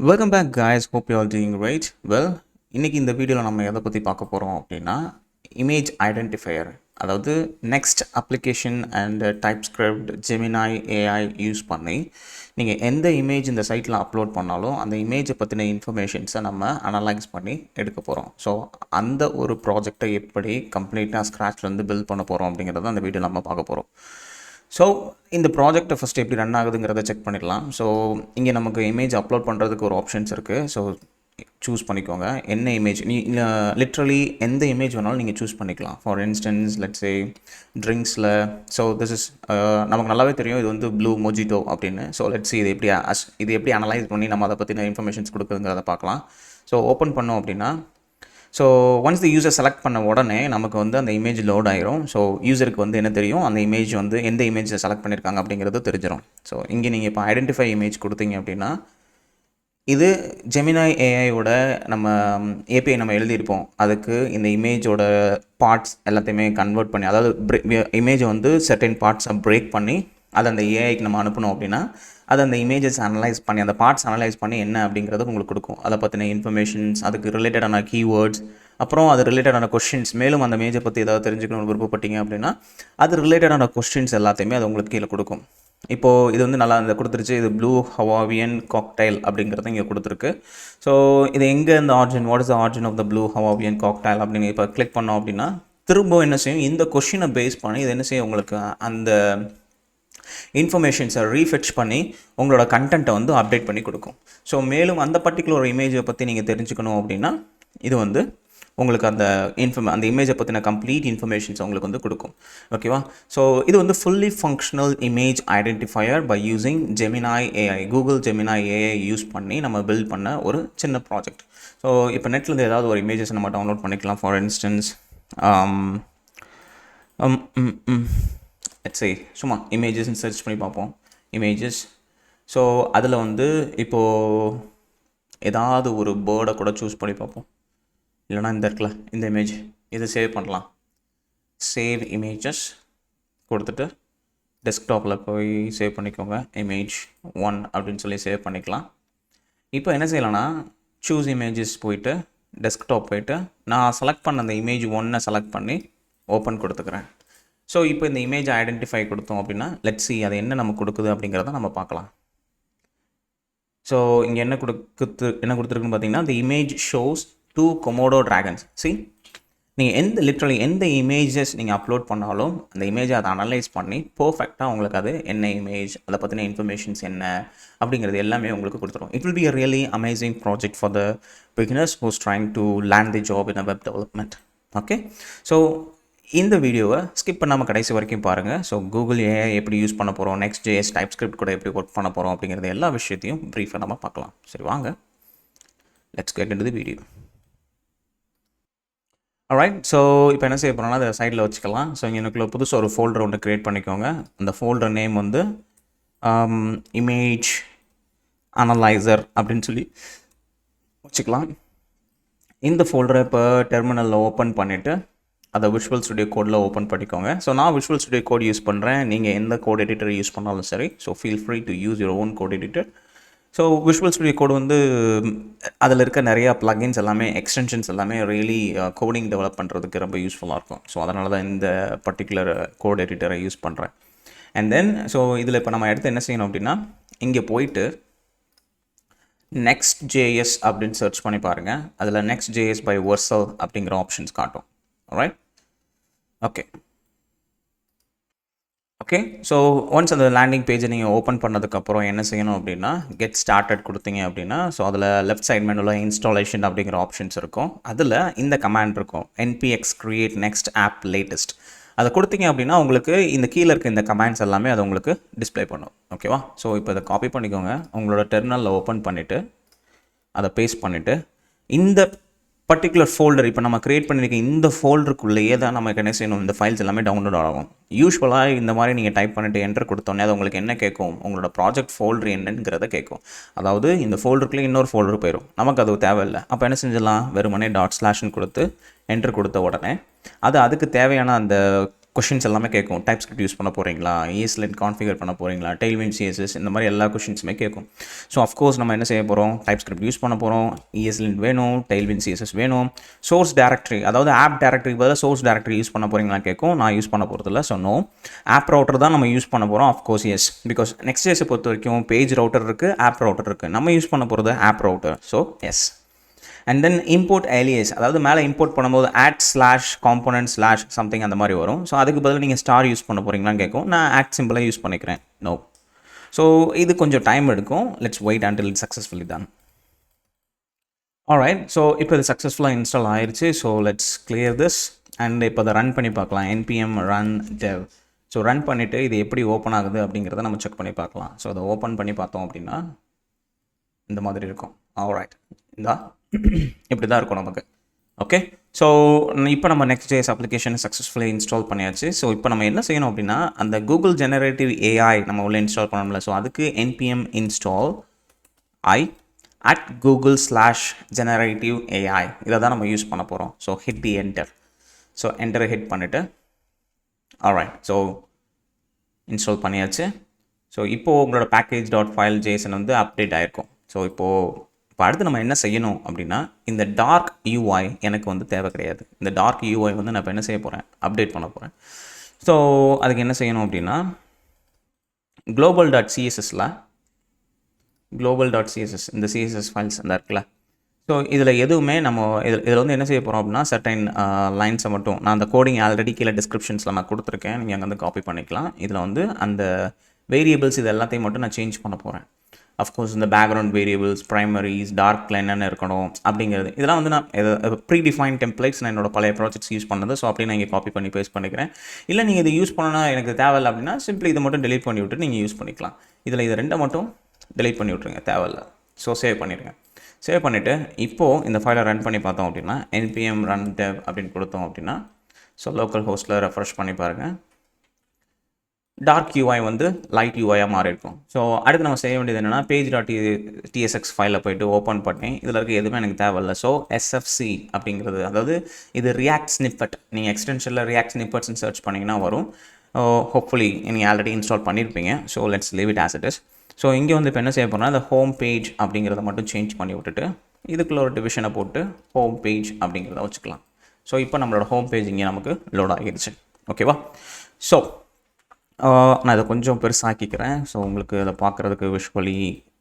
Welcome back guys, hope you all doing great. Well, இன்னைக்கு இந்த வீடியோவில் நம்ம எதை பற்றி பார்க்க போகிறோம் அப்படின்னா இமேஜ் ஐடென்டிஃபையர், அதாவது next application and TypeScript Gemini AI use பண்ணி நீங்கள் எந்த இமேஜ் இந்த சைட்டில் அப்லோட் பண்ணாலும் அந்த இமேஜை பற்றின இன்ஃபர்மேஷன்ஸை நம்ம அனலைஸ் பண்ணி எடுக்க போகிறோம். ஸோ அந்த ஒரு ப்ராஜெக்டை எப்படி கம்ப்ளீட்டாக ஸ்க்ராட்ச்லேருந்து பில்ட் பண்ண போகிறோம் அப்படிங்கிறத அந்த வீடியோ நம்ம பார்க்க போகிறோம். ஸோ இந்த ப்ராஜெக்டை ஃபஸ்ட்டு எப்படி ரன் ஆகுதுங்கிறத செக் பண்ணிடலாம். ஸோ இங்கே நமக்கு இமேஜ் அப்லோட் பண்ணுறதுக்கு ஒரு ஆப்ஷன்ஸ் இருக்குது. ஸோ சூஸ் பண்ணிக்கோங்க என்ன இமேஜ். லிட்ரலி எந்த இமேஜ் வேணாலும் நீங்கள் சூஸ் பண்ணிக்கலாம். ஃபார் இன்ஸ்டன்ஸ் லெட்ஸே ட்ரிங்க்ஸில். ஸோ திஸ் இஸ் நமக்கு நல்லாவே தெரியும் இது வந்து ப்ளூ மொஜிட்டோ அப்படின்னு. ஸோ லெட்ஸ் இது எப்படி அனலைஸ் பண்ணி நம்ம அதை பற்றின இன்ஃபர்மேஷன்ஸ் கொடுக்குதுங்கிறத பார்க்கலாம். ஸோ ஓப்பன் பண்ணோம் அப்படின்னா, ஸோ ஒன்ஸ் தி யூஸர் செலக்ட் பண்ண உடனே நமக்கு வந்து அந்த இமேஜ் லோட் ஆயிரும். ஸோ யூஸருக்கு வந்து என்ன தெரியும், அந்த இமேஜ் வந்து எந்த இமேஜை செலக்ட் பண்ணியிருக்காங்க அப்படிங்கிறது தெரிஞ்சிடும். ஸோ இங்கே நீங்கள் இப்போ ஐடென்டிஃபை இமேஜ் கொடுத்தீங்க அப்படின்னா, இது ஜெமினாய் ஏஐயோட நம்ம ஏபிஐ நம்ம எழுதியிருப்போம். அதுக்கு இந்த இமேஜோட பார்ட்ஸ் எல்லாத்தையுமே கன்வெர்ட் பண்ணி, அதாவது இமேஜை வந்து செர்டைன் பார்ட்ஸை பிரேக் பண்ணி அதை அந்த ஏஐக்கு நம்ம அனுப்பணும் அப்படின்னா, அது அந்த இமேஜஸ் அனலைஸ் பண்ணி அந்த பார்ட்ஸ் அனலைஸ் பண்ணி என்ன அப்படிங்கிறது உங்களுக்கு கொடுக்கும். அதை பற்றின இன்ஃபர்மேஷன்ஸ், அதுக்கு ரிலேட்டடான கீவேர்ட்ஸ், அப்புறம் அது ரிலேட்டடான கொஸ்டின்ஸ். மேலும் அந்த இமேஜை பற்றி ஏதாவது தெரிஞ்சுக்கணும்னு விருப்பப்பட்டீங்க அப்படின்னா அது ரிலேட்டடான கொஸ்டின்ஸ் எல்லாத்தையுமே அது உங்களுக்கு கீழே கொடுக்கும். இப்போது இது வந்து நல்லா இந்த கொடுத்துருச்சு. இது ப்ளூ ஹவாவியன் காக்டைல் அப்படிங்கிறத இங்கே கொடுத்துருக்கு. ஸோ இது எங்கே இந்த origin, what is the origin of the blue Hawaiian cocktail அப்படின்னு இப்போ கிளிக் பண்ணோம் அப்படின்னா, திரும்ப என்ன செய்யும், இந்த கொஷினை பேஸ் பண்ணி இது என்ன செய்யும், உங்களுக்கு அந்த இன்ஃபர்மேஷன்ஸை ரீஃபெட்ச் பண்ணி உங்களோட கண்டென்ட்டை வந்து அப்டேட் பண்ணி கொடுக்கும். ஸோ மேலும் அந்த பர்டிகுலர் இமேஜை பற்றி நீங்கள் தெரிஞ்சுக்கணும் அப்படின்னா இது வந்து உங்களுக்கு அந்த இமேஜை பற்றின கம்ப்ளீட் இன்ஃபர்மேஷன்ஸ் உங்களுக்கு வந்து கொடுக்கும். ஓகேவா? ஸோ இது வந்து fully functional image identifier by using Gemini AI, Google Gemini AI use பண்ணி நம்ம பில்ட் பண்ண ஒரு சின்ன ப்ராஜெக்ட். ஸோ இப்போ நெட்லேருந்து ஏதாவது ஒரு இமேஜஸ் நம்ம டவுன்லோட் பண்ணிக்கலாம். ஃபார் இன்ஸ்டன்ஸ் சரி, சும்மா இமேஜஸ்ன்னு சர்ச் பண்ணி பார்ப்போம். இமேஜஸ். ஸோ அதில் வந்து இப்போது ஏதாவது ஒரு பேர்டை கூட சூஸ் பண்ணி பார்ப்போம். இல்லைனா இந்த இருக்குல்ல இந்த இமேஜ், இதை சேவ் பண்ணலாம். சேவ் இமேஜஸ் கொடுத்துட்டு டெஸ்க்டாப்பில் போய் சேவ் பண்ணிக்கோங்க. இமேஜ் 1 அப்படின்னு சொல்லி சேவ் பண்ணிக்கலாம். இப்போ என்ன செய்யலாம்னா, சூஸ் இமேஜஸ் போயிட்டு டெஸ்க்டாப் போயிட்டு நான் செலக்ட் பண்ண அந்த இமேஜ் 1 செலக்ட் பண்ணி ஓப்பன் கொடுத்துக்கிறேன். ஸோ இப்போ இந்த இமேஜை ஐடென்டிஃபை கொடுத்தோம் அப்படின்னா லெட்ஸ் சி அது என்ன நமக்கு கொடுக்குது அப்படிங்கிறத நம்ம பார்க்கலாம். ஸோ இங்கே என்ன கொடுத்துருக்குன்னு பார்த்தீங்கன்னா, the image shows 2 Komodo dragons. see, நீங்கள் லிட்ரலி எந்த இமேஜஸ் நீங்கள் அப்லோட் பண்ணாலும் அந்த இமேஜை அதை அனலைஸ் பண்ணி பர்ஃபெக்டாக உங்களுக்கு அது என்ன இமேஜ், அதை பற்றின இன்ஃபர்மேஷன்ஸ் என்ன அப்படிங்கிறது எல்லாமே உங்களுக்கு கொடுத்துரும். It will be a really amazing project for the beginners who's trying to land the job in a web development. Okay, so இந்த வீடியோவை ஸ்கிப் பண்ணாமல் கடைசி வரைக்கும் பாருங்கள். ஸோ கூகுள் ஏஐ எப்படி யூஸ் பண்ண போகிறோம், நெக்ஸ்ட் ஜேஎஸ் டைப்ஸ்கிரிப்ட் கூட எப்படி ஒர்க் பண்ண போகிறோம் அப்படிங்கிறது எல்லா விஷயத்தையும் ப்ரீஃபாக நம்ம பார்க்கலாம். சரி வாங்க, let's get into the video. Alright, so இப்போ என்ன செய்ய போகிறோம்னா அதை சைடில் வச்சுக்கலாம். ஸோ இங்கே எனக்குள்ள புதுசாக ஒரு ஃபோல்டர் ஒன்று க்ரியேட் பண்ணிக்கோங்க. அந்த ஃபோல்டர் நேம் வந்து இமேஜ் அனலைசர் அப்படின்னு சொல்லி வச்சுக்கலாம். இந்த ஃபோல்டரை இப்போ டெர்மினலில் ஓப்பன் பண்ணிவிட்டு அதை விஷுவல் ஸ்டுடியோ கோடில் ஓப்பன் பண்ணிக்கோங்க. ஸோ நான் விஷுவல் ஸ்டுடியோ கோட் யூஸ் பண்ணுறேன். நீங்கள் எந்த கோட் எடிட்டர் யூஸ் பண்ணாலும் சரி, so feel free to use your own code editor. So Visual Studio Code வந்து அதில் இருக்க நிறையா ப்ளகின்ஸ் எல்லாமே, எக்ஸ்டென்ஷன்ஸ் எல்லாமே ரியலி கோடிங் டெவலப் பண்ணுறதுக்கு ரொம்ப யூஸ்ஃபுல்லாக இருக்கும். ஸோ அதனால தான் இந்த பர்டிகுலர் கோட் எடிட்டரை யூஸ் பண்ணுறேன். அண்ட் தென் ஸோ இதில் இப்போ நம்ம எடுத்து என்ன செய்யணும் அப்படின்னா, இங்கே போயிட்டு நெக்ஸ்ட் ஜேஎஸ் அப்படின்னு சர்ச் பண்ணி பாருங்கள். அதில் நெக்ஸ்ட் ஜேஎஸ் பை வெர்சல் அப்படிங்கிற ஆப்ஷன்ஸ் காட்டும். alright, okay. ஸோ ஒன்ஸ் அந்த லேண்டிங் பேஜை நீங்கள் ஓப்பன் பண்ணதுக்கப்புறம் என்ன செய்யணும் அப்படின்னா, கெட் ஸ்டார்டட் கொடுத்தீங்க அப்படின்னா, ஸோ அதில் லெஃப்ட் சைட் மெனுவில் இன்ஸ்டாலேஷன் அப்படிங்கிற ஆப்ஷன்ஸ் இருக்கும். அதில் இந்த கமாண்ட் இருக்கும், npx create next app latest. அதை கொடுத்தீங்க அப்படின்னா உங்களுக்கு இந்த கீழே இருக்க இந்த கமாண்ட்ஸ் எல்லாமே அதை உங்களுக்கு டிஸ்பிளே பண்ணும். ஓகேவா? ஸோ இப்போ இதை காப்பி பண்ணிக்கோங்க. உங்களோட டெர்மினலில் ஓப்பன் பண்ணிவிட்டு அதை பேஸ்ட் பண்ணிவிட்டு இந்த பர்டிகுலர் ஃபோல்டர், இப்போ நம்ம க்ரியேட் பண்ணியிருக்க இந்த ஃபோல்டருக்குள்ளேயே தான் நமக்கு என்ன செய்யணும், இந்த ஃபைல்ஸ் எல்லாமே டவுன்லோட் ஆகும். யூஸ்வலாக இந்த மாதிரி நீங்கள் டைப் பண்ணிவிட்டு என்டர் கொடுத்தோன்னே அது உங்களுக்கு என்ன கேட்கும், உங்களோட ப்ராஜெக்ட் ஃபோல்டர் என்னங்கிறத கேட்கும். அதாவது இந்த ஃபோல்டருக்குள்ளே இன்னொரு ஃபோல்டர் போயிடும். நமக்கு அது தேவையில்லை. அப்போ என்ன செஞ்சிடலாம், வெறுமனே ./ன்னு கொடுத்து என்டர் கொடுத்த உடனே அது அதுக்கு தேவையான அந்த கொஷின்ஸ் எல்லாமே கேட்கும். டைப் ஸ்கிரிப்ட் யூஸ் பண்ண போகிறீங்களா, ESLint கான்ஃபிகர் பண்ண போகிறீங்களா, டெய்ல்விண்ட் CSS, இந்த மாதிரி எல்லா கொஷின்ஸுமே கேட்கும். ஸோ அஃப்கோர்ஸ் நம்ம என்ன செய்ய போகிறோம், டைப் ஸ்கிரிப்ட் யூஸ் பண்ண போகிறோம், ESLint வேணும், டெய்ல்விண்ட் CSS வேணும். சோர்ஸ் டேரக்டரி, அதாவது ஆப் டேரக்டரிக்கு பதிலாக சோர்ஸ் டேரக்டரி யூஸ் பண்ண போகிறீங்களா கேட்கும். நான் யூஸ் பண்ண போகிறதில்ல. So no. ஆப் ரவுட்டர் தான் நம்ம யூஸ் பண்ண போகிறோம். அஃப்கோர்ஸ் எஸ், பிகாஸ் Next.js பொறுத்த வரைக்கும் பேஜ் ரவுட்டர் இருக்குது, ஆப் ரவுட்டர் இருக்குது. நம்ம யூஸ் பண்ண போகிறது app router. So yes. And then import alias, அதாவது மேலே இம்போர்ட் பண்ணும்போது @/component/ சம்திங் அந்த மாதிரி வரும். ஸோ அதுக்கு பதில் நீங்கள் ஸ்டார் யூஸ் பண்ண போகிறீங்களான்னு கேட்கும். நான் சிம்பிளாக யூஸ் பண்ணிக்கிறேன். நோ. ஸோ இது கொஞ்சம் டைம் எடுக்கும். Let's wait until it's successfully done. Alright. So இப்போ இது சக்ஸஸ்ஃபுல்லாக இன்ஸ்டால் ஆயிடுச்சு. So let's clear this and இப்போ அதை ரன் பண்ணி பார்க்கலாம். npm run dev. So run பண்ணிவிட்டு இது எப்படி ஓப்பன் ஆகுது அப்படிங்கிறத நம்ம செக் பண்ணி பார்க்கலாம். ஸோ அதை ஓப்பன் பண்ணி பார்த்தோம் அப்படின்னா இந்த மாதிரி இருக்கும். ஆல்ரைட், இந்தா இப்படி தான் இருக்கும் நமக்கு. ஓகே. ஸோ இப்போ நம்ம Next.js அப்ளிகேஷன் சக்ஸஸ்ஃபுல்லாக இன்ஸ்டால் பண்ணியாச்சு. ஸோ இப்போ நம்ம என்ன செய்யணும் அப்படின்னா, அந்த கூகுள் ஜெனரேட்டிவ் AI நம்ம உள்ள இன்ஸ்டால் பண்ணணும்ல. ஸோ அதுக்கு npm install I @google/generative AI இதை தான் நம்ம யூஸ் பண்ண போகிறோம். ஸோ ஹிட் தி என்டர். ஸோ என்டரை ஹிட் பண்ணிவிட்டு ஆல்ரைட். ஸோ இன்ஸ்டால் பண்ணியாச்சு. ஸோ இப்போது உங்களோட package.file.json வந்து அப்டேட் ஆகிருக்கும். ஸோ இப்போது அடுத்து நம்ம என்ன செய்யணும் அப்படின்னா, இந்த டார்க் UI எனக்கு வந்து தேவை கிடையாது. இந்த டார்க் UI வந்து நான் இப்போ என்ன செய்ய போகிறேன், அப்டேட் பண்ண போகிறேன். ஸோ அதுக்கு என்ன செய்யணும் அப்படின்னா, global.cssல global.css இந்த CSS ஃபைல்ஸ் இந்த இருக்குல்ல. ஸோ இதில் எதுவுமே நம்ம இதில் வந்து என்ன செய்ய போகிறோம் அப்படின்னா, சர்டைன் லைன்ஸை மட்டும் நான் அந்த கோடிங் ஆல்ரெடி கீழே டிஸ்கிரிப்ஷன்ஸில் நான் கொடுத்துருக்கேன், நீங்கள் அங்கே வந்து காப்பி பண்ணிக்கலாம். இதில் வந்து அந்த வேரியபிள்ஸ் இது எல்லாத்தையும் மட்டும் நான் சேஞ்ச் பண்ண போகிறேன். அஃப்கோர்ஸ் இந்த பேக்ரவுண்ட் வேரியபிள்ஸ், ப்ரைமரிஸ், டார்க்கில் என்னென்ன இருக்கணும் அப்படிங்கிறது இதெல்லாம் வந்து நான் ப்ரீ டிஃபைன் டெம்ப்ளேட்ஸ் நான் என்னோட பழைய ப்ராஜெக்ட்ஸ் யூஸ் பண்ணது. ஸோ அப்படி நான் இங்கே காப்பி பண்ணி பேஸ்ட் பண்ணிக்கிறேன். இல்லை நீங்கள் இதை யூஸ் பண்ணணும்னா எனக்கு தேவையில்லை அப்படின்னா சிம்பிளி இதை மட்டும் டெலீட் பண்ணி விட்டு நீங்கள் யூஸ் பண்ணிக்கலாம். இதில் இதை ரெண்டை மட்டும் டெலீட் பண்ணி விட்ருங்க, தேவையில்லை. ஸோ சேவ் பண்ணிடுங்க. சேவ் பண்ணிவிட்டு இப்போது இந்த ஃபைலை ரன் பண்ணி பார்த்தோம் அப்படின்னா npm run dev அப்படின்னு கொடுத்தோம் அப்படின்னா, ஸோ லோக்கல் ஹோஸ்ட்டில் ரெஃப்ரெஷ் பண்ணி பாருங்கள். டார்க் UI வந்து லைட் UIயாக மாறி இருக்கும். ஸோ அடுத்து நம்ம செய்ய வேண்டியது என்னென்னா, page.tsx ஃபைலில் போய்ட்டு ஓப்பன் பண்ணி இதில் இருக்க எதுவுமே எனக்கு தேவையில்லை. ஸோ SFC அப்படிங்கிறது, அதாவது இது ரியாக்ட் ஸ்னிப்பெட். நீங்கள் எக்ஸ்டென்ஷனில் ரியாக்ட் ஸ்னிப்பெட்ஸ்ன்னு சர்ச் பண்ணிங்கன்னா வரும். ஹோப்ஃபுல்லி நீங்கள் ஆல்ரெடி இன்ஸ்டால் பண்ணியிருப்பீங்க. So let's leave it as it is. So இங்கே வந்து இப்போ என்ன செய்ய போகிறோம்னா, இந்த ஹோம் பேஜ் அப்படிங்கிறத மட்டும் சேஞ்ச் பண்ணி விட்டுட்டு இதுக்குள்ள ஒரு டிவிஷனை போட்டு ஹோம் பேஜ் அப்படிங்கிறத வச்சுக்கலாம். ஸோ இப்போ நம்மளோட ஹோம் பேஜ் இங்கே நமக்கு லோட் ஆகிடுச்சு. ஓகேவா? ஸோ நான் இதை கொஞ்சம் பெருசாக்கிக்கிறேன். ஸோ உங்களுக்கு அதை பார்க்குறதுக்கு விஷுவலி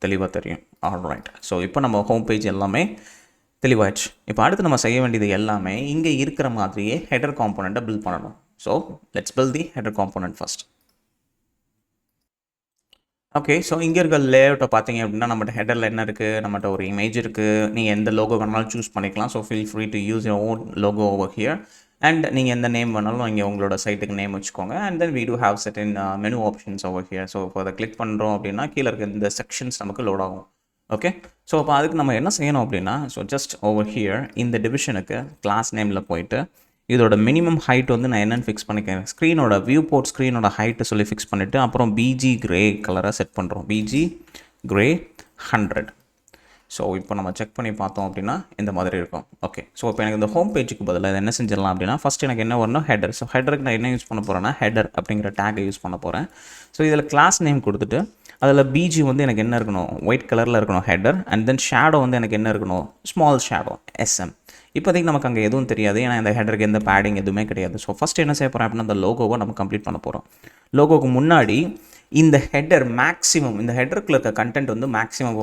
தெளிவாக தெரியும். ஆல்ரைட். ஸோ இப்போ நம்ம ஹோம் பேஜ் எல்லாமே தெளிவாயிடுச்சு. இப்போ அடுத்து நம்ம செய்ய வேண்டியது எல்லாமே இங்கே இருக்கிற மாதிரியே ஹெடர் காம்போனண்ட்டை பில்ட் பண்ணணும். So let's build the header component first. Okay. So இங்கே இருக்க லேஅவுட்டை பார்த்தீங்க அப்படின்னா நம்மகிட்ட ஹெடரில் என்ன இருக்குது, நம்மகிட்ட ஒரு இமேஜ் இருக்குது. நீங்கள் எந்த லோகோ வேணாலும் சூஸ் பண்ணிக்கலாம். So feel free to use your own logo over here. And நீங்கள் எந்த நேம் வேணாலும் இங்கே உங்களோட சைட்டுக்கு நேம் வச்சுக்கோங்க. And then we do have certain menu options over here. So இப்போ அதை கிளிக் பண்ணுறோம் அப்படின்னா கீழே இருக்க இந்த செக்ஷன்ஸ் நமக்கு லோட் ஆகும். ஓகே. ஸோ அப்போ அதுக்கு நம்ம என்ன செய்யணும் அப்படின்னா, ஸோ ஜஸ்ட் ஓவர் ஹியர் இந்த டிவிஷனுக்கு கிளாஸ் நேமில் போயிட்டு இதோட மினிமம் ஹைட் வந்து நான் என்னென்னு ஃபிக்ஸ் பண்ணிக்கிறேன். ஸ்க்ரீனோட வியூ போர்ட் ஸ்க்ரீனோட ஹைட்டை சொல்லி ஃபிக்ஸ் பண்ணிவிட்டு அப்புறம் BG கிரே கலராக செட் பண்ணுறோம். BG grey 100. ஸோ இப்போ நம்ம செக் பண்ணி பார்த்தோம் அப்படின்னா இந்த மாதிரி இருக்கும். ஓகே. ஸோ இப்போ எனக்கு இந்த ஹோம் பேஜுக்கு பதிலாக இதை என்ன செஞ்சிடலாம் அப்படின்னா, ஃபஸ்ட் எனக்கு என்ன வரணும், ஹெடர். ஸோ ஹெடருக்கு நான் என்ன யூஸ் பண்ண போகிறேன்னா, ஹெடர் அப்படிங்கிற டேக்கை யூஸ் பண்ண போகிறேன். ஸோ இதில் கிளாஸ் நேம் கொடுத்துட்டு அதில் BG வந்து எனக்கு என்ன இருக்கணும், ஒயிட் கலரில் இருக்கணும் ஹெடர். அண்ட் தென் ஷேடோ வந்து எனக்கு என்ன இருக்கணும், ஸ்மால் ஷேடோ SM. இப்போதைக்கு நமக்கு அங்கே எதுவும் தெரியாது, ஏன்னா இந்த ஹெடருக்கு எந்த பேடிங் எதுவுமே கிடையாது. ஸோ ஃபஸ்ட்டு என்ன செய்ய போகிறேன் அப்படின்னா, அந்த லோகோவை நம்ம கம்ப்ளீட் பண்ண போகிறோம். லோகோவுக்கு முன்னாடி இந்த ஹெடர் மேக்ஸிமம், இந்த ஹெடருக்குள்ள இருக்க கண்டென்ட் வந்து மேக்ஸிமம்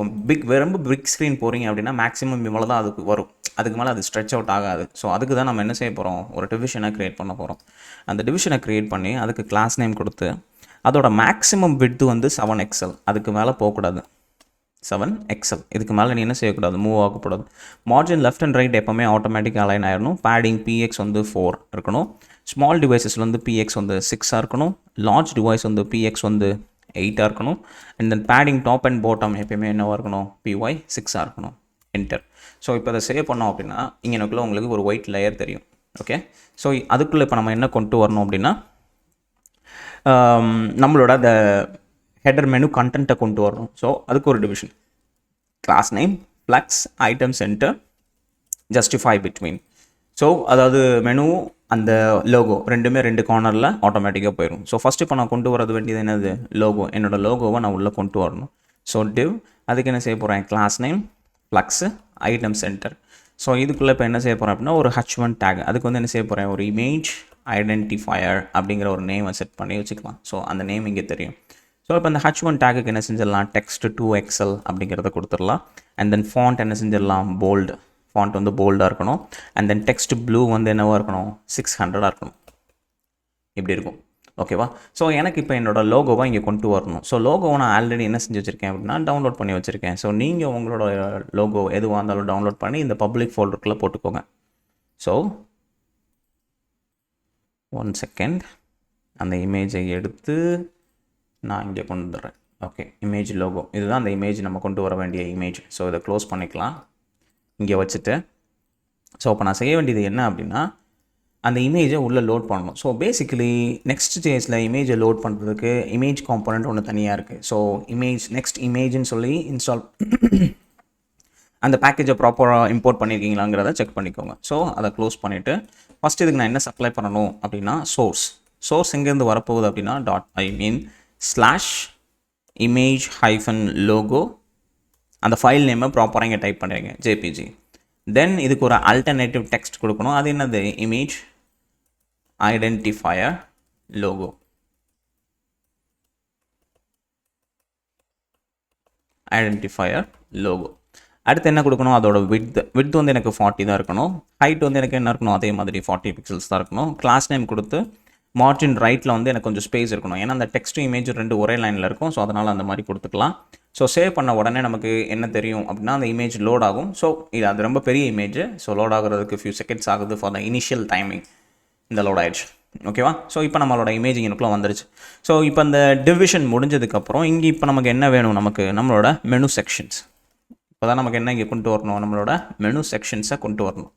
ரொம்ப பிக் ஸ்க்ரீன் போகிறீங்க அப்படின்னா மேக்ஸிமம் இவ்வளோ தான் அதுக்கு வரும். அதுக்கு மேலே அது ஸ்ட்ரெச் அவுட் ஆகாது. ஸோ அதுக்கு தான் நம்ம என்ன செய்ய போகிறோம், ஒரு டிவிஷனை க்ரியேட் பண்ண போகிறோம். அந்த டிவிஷனை க்ரியேட் பண்ணி அதுக்கு கிளாஸ் நேம் கொடுத்து அதோட மேக்ஸிமம் விட்த்து வந்து 7XL. அதுக்கு மேலே போகக்கூடாது. 7XL. இதுக்கு மேலே நீ என்ன செய்யக்கூடாது, மூவ் ஆகக்கூடாது. மார்ஜின் லெஃப்ட் அண்ட் ரைட் எப்போவுமே ஆட்டோமேட்டிக் அலைன் ஆயிடணும். பேடிங் PX வந்து 4 இருக்கணும். ஸ்மால் டிவைசஸில் வந்து PX வந்து 6 இருக்கணும். லார்ஜ் டிவைஸ் வந்து PX வந்து 8 இருக்கணும். And then padding top and bottom எப்போயுமே என்னவாக இருக்கணும், PY 6 இருக்கணும். என்டர். ஸோ இப்போ அதை சேவ் பண்ணோம் அப்படின்னா இங்கே எனக்குள்ளே உங்களுக்கு ஒரு ஒயிட் லேயர் தெரியும். ஓகே. ஸோ அதுக்குள்ளே இப்போ நம்ம என்ன கொண்டு வரணும் அப்படின்னா, நம்மளோட அந்த ஹெடர் மெனு கண்டென்ட்டை கொண்டு வரணும். ஸோ அதுக்கு ஒரு division, class name, flex, item center, justify between. So அதாவது மெனு அந்த லோகோ ரெண்டுமே 2 கார்னரில் ஆட்டோமேட்டிக்காக போயிடும். ஸோ ஃபஸ்ட்டு இப்போ நான் கொண்டு வரது வேண்டியது என்னது, லோகோ. என்னோடய லோகோவை நான் உள்ளே கொண்டு வரணும். ஸோ div அதுக்கு என்ன செய்ய போகிறேன், class name flex item center. So இதுக்குள்ளே இப்போ என்ன செய்ய போகிறேன் அப்படின்னா ஒரு h1 டேக். அதுக்கு வந்து என்ன செய்ய போகிறேன், ஒரு இமேஜ் ஐடென்டிஃபையர் அப்படிங்கிற ஒரு நேமை செட் பண்ணி வச்சுக்கலாம். ஸோ அந்த நேம் இங்கே தெரியும். ஸோ இப்போ அந்த h1 டேக்குக்கு என்ன செஞ்சிடலாம், டெக்ஸ்ட் 2XL அப்படிங்கிறத கொடுத்துடலாம். அண்ட் தென் ஃபாண்ட் என்ன செஞ்சிடலாம், போல்டு. ஃபாண்ட் வந்து போல்டாக இருக்கணும். அண்ட் தென் டெக்ஸ்ட் ப்ளூ வந்து என்னவாக இருக்கணும், 600 இருக்கணும். இப்படி இருக்கும். ஓகேவா. ஸோ எனக்கு இப்போ என்னோடய லோகோவை இங்கே கொண்டு வரணும். ஸோ லோகோவை நான் ஆல்ரெடி என்ன செஞ்சு வச்சுருக்கேன் அப்படின்னா டவுன்லோட் பண்ணி வச்சுருக்கேன். ஸோ நீங்கள் உங்களோட லோகோ எதுவாக இருந்தாலும் டவுன்லோட் பண்ணி இந்த பப்ளிக் ஃபோல்டருக்குள்ளே போட்டுக்கோங்க. ஸோ 1 செகண்ட், அந்த இமேஜை எடுத்து நான் இங்கே கொண்டு வந்துடுறேன். ஓகே, இமேஜ் லோகோ இதுதான் அந்த இமேஜ், நம்ம கொண்டு வர வேண்டிய இமேஜ். ஸோ இதை க்ளோஸ் பண்ணிக்கலாம் இங்கே வச்சுட்டு. ஸோ இப்போ நான் செய்ய வேண்டியது என்ன அப்படின்னா அந்த இமேஜை உள்ளே லோட் பண்ணணும். ஸோ பேசிக்கலி நெக்ஸ்ட் ஸ்டேஜில் இமேஜை லோட் பண்ணுறதுக்கு இமேஜ் காம்போனன்ட் ஒன்று தனியாக இருக்குது. ஸோ நெக்ஸ்ட் இமேஜ்னு சொல்லி இன்ஸ்டால் அந்த பேக்கேஜை ப்ராப்பராக இம்போர்ட் பண்ணியிருக்கீங்களாங்கிறத செக் பண்ணிக்கோங்க. ஸோ அதை க்ளோஸ் பண்ணிவிட்டு ஃபஸ்ட் இதுக்கு நான் என்ன சப்ளை பண்ணணும் அப்படின்னா சோர்ஸ் எங்கேருந்து வரப்போகுது அப்படின்னா /image-logo அந்த ஃபைல் நேமை ப்ராப்பராக இங்கே டைப் பண்ணுறீங்க JPG. தென் இதுக்கு ஒரு அல்டர்னேட்டிவ் டெக்ஸ்ட் கொடுக்கணும். அது என்னது, இமேஜ் ஐடென்டிஃபையர் லோகோ. அடுத்து என்ன கொடுக்கணும், அதோட விட்த் வந்து எனக்கு 40 தான் இருக்கணும். ஹைட் வந்து எனக்கு என்ன இருக்கணும், அதே மாதிரி 40 பிக்சல்ஸ் தான் இருக்கணும். கிளாஸ் நேம் கொடுத்து மார்ஜின் ரைட்டில் வந்து எனக்கு கொஞ்சம் ஸ்பேஸ் இருக்கணும். ஏன்னா அந்த டெக்ஸ்ட் இமேஜ் 2 ஒரே லைனில் இருக்கும். ஸோ அதனால் அந்த மாதிரி கொடுத்துக்கலாம். ஸோ சேவ் பண்ண உடனே நமக்கு என்ன தெரியும் அப்படின்னா அந்த இமேஜ் லோட் ஆகும். ஸோ அது ரொம்ப பெரிய இமேஜ். ஸோ லோட் ஆகிறதுக்கு ஃபியூ செகண்ட்ஸ் ஆகுது ஃபார் த இனிஷியல் டைமிங். இந்த லோட் ஆயிடுச்சு. ஓகேவா. ஸோ இப்போ நம்மளோட இமேஜ் இங்கனுக்குள்ளே வந்துருச்சு. ஸோ இப்போ அந்த டிவிஷன் முடிஞ்சதுக்கப்புறம் இங்கே இப்போ நமக்கு என்ன வேணும், நம்மளோட மெனு செக்ஷன்ஸ். இப்போ தான் நமக்கு என்ன இங்கே கொண்டு வரணும், நம்மளோட மெனு செக்ஷன்ஸை கொண்டு வரணும்.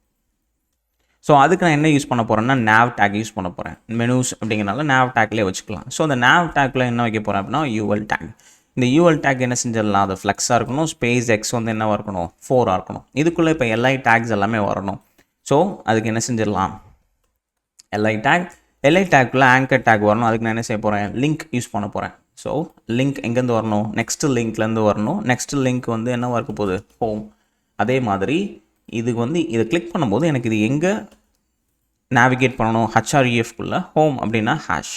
ஸோ அதுக்கு நான் என்ன யூஸ் பண்ண போகிறேன்னா nav டேக் யூஸ் பண்ண போகிறேன். மெனூஸ் அப்படிங்கிறனால nav டேக்லேயே வச்சுக்கலாம். ஸோ அந்த nav டேக்கில் என்ன வைக்க போகிறேன் அப்படின்னா UL டேக். இந்த UL டேக் என்ன செஞ்சிடலாம், அது ஃப்ளெக்ஸாக இருக்கணும். ஸ்பேஸ் X வந்து என்னவாக இருக்கணும், 4 இருக்கணும். இதுக்குள்ளே இப்போ LI டேக்ஸ் எல்லாமே வரணும். ஸோ அதுக்கு என்ன செஞ்சிடலாம், LI டேக்குள்ளே ஆங்கர் டேக் வரணும். அதுக்கு நான் என்ன செய்ய போகிறேன், லிங்க் யூஸ் பண்ண போகிறேன். ஸோ லிங்க் எங்கேருந்து வரணும், நெக்ஸ்ட் லிங்க்லேருந்து வரணும். நெக்ஸ்ட் லிங்க் வந்து என்னவாக இருக்க போகுது, ஹோம். அதே மாதிரி இதுக்கு வந்து இதை கிளிக் பண்ணும்போது எனக்கு இது எங்கே நேவிகேட் பண்ணணும், hrefக்குள்ளே ஹோம் அப்படின்னா ஹேஷ்.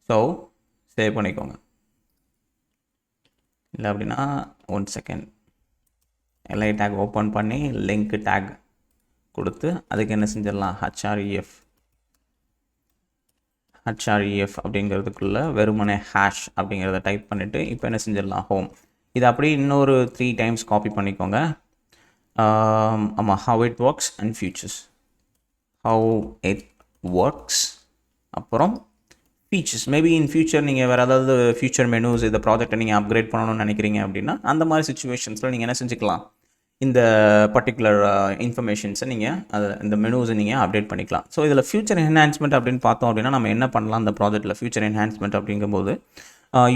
ஸோ சேவ் பண்ணிக்கோங்க. இல்லை அப்படின்னா 1 செகண்ட், LI டேக் ஓப்பன் பண்ணி லிங்க் டேக் கொடுத்து அதுக்கு என்ன செஞ்சிடலாம், href அப்படிங்கிறதுக்குள்ளே வெறுமனே ஹேஷ் அப்படிங்கிறத டைப் பண்ணிவிட்டு இப்போ என்ன செஞ்சிடலாம், ஹோம். இது அப்படியே இன்னொரு 3 டைம்ஸ் காப்பி பண்ணிக்கோங்க. ஆமாம், how it works and features. அப்புறம் ஃபீச்சர்ஸ். மேபி இன் ஃபியூச்சர் நீங்கள் வேறு ஏதாவது ஃபியூச்சர் மெனூஸ் இந்த ப்ராஜெக்டை நீங்கள் அப்கிரேட் பண்ணணும்னு நினைக்கிறீங்க அப்படின்னா அந்த மாதிரி சுச்சுவேஷன்ஸில் நீங்கள் என்ன செஞ்சுக்கலாம், இந்த பர்டிகுலர் இன்ஃபர்மேஷன்ஸை நீங்கள் இந்த மெனூஸை நீங்கள் அப்டேட் பண்ணிக்கலாம். ஸோ இதில் ஃபியூச்சர் என்ஹான்ஸ்மெண்ட் அப்படின்னு பார்த்தோம் அப்படின்னா நம்ம என்ன பண்ணலாம், இந்த ப்ராஜெக்ட்டில் ஃபியூச்சர் என்ஹான்ஸ்மெண்ட் அப்படிங்கும்போது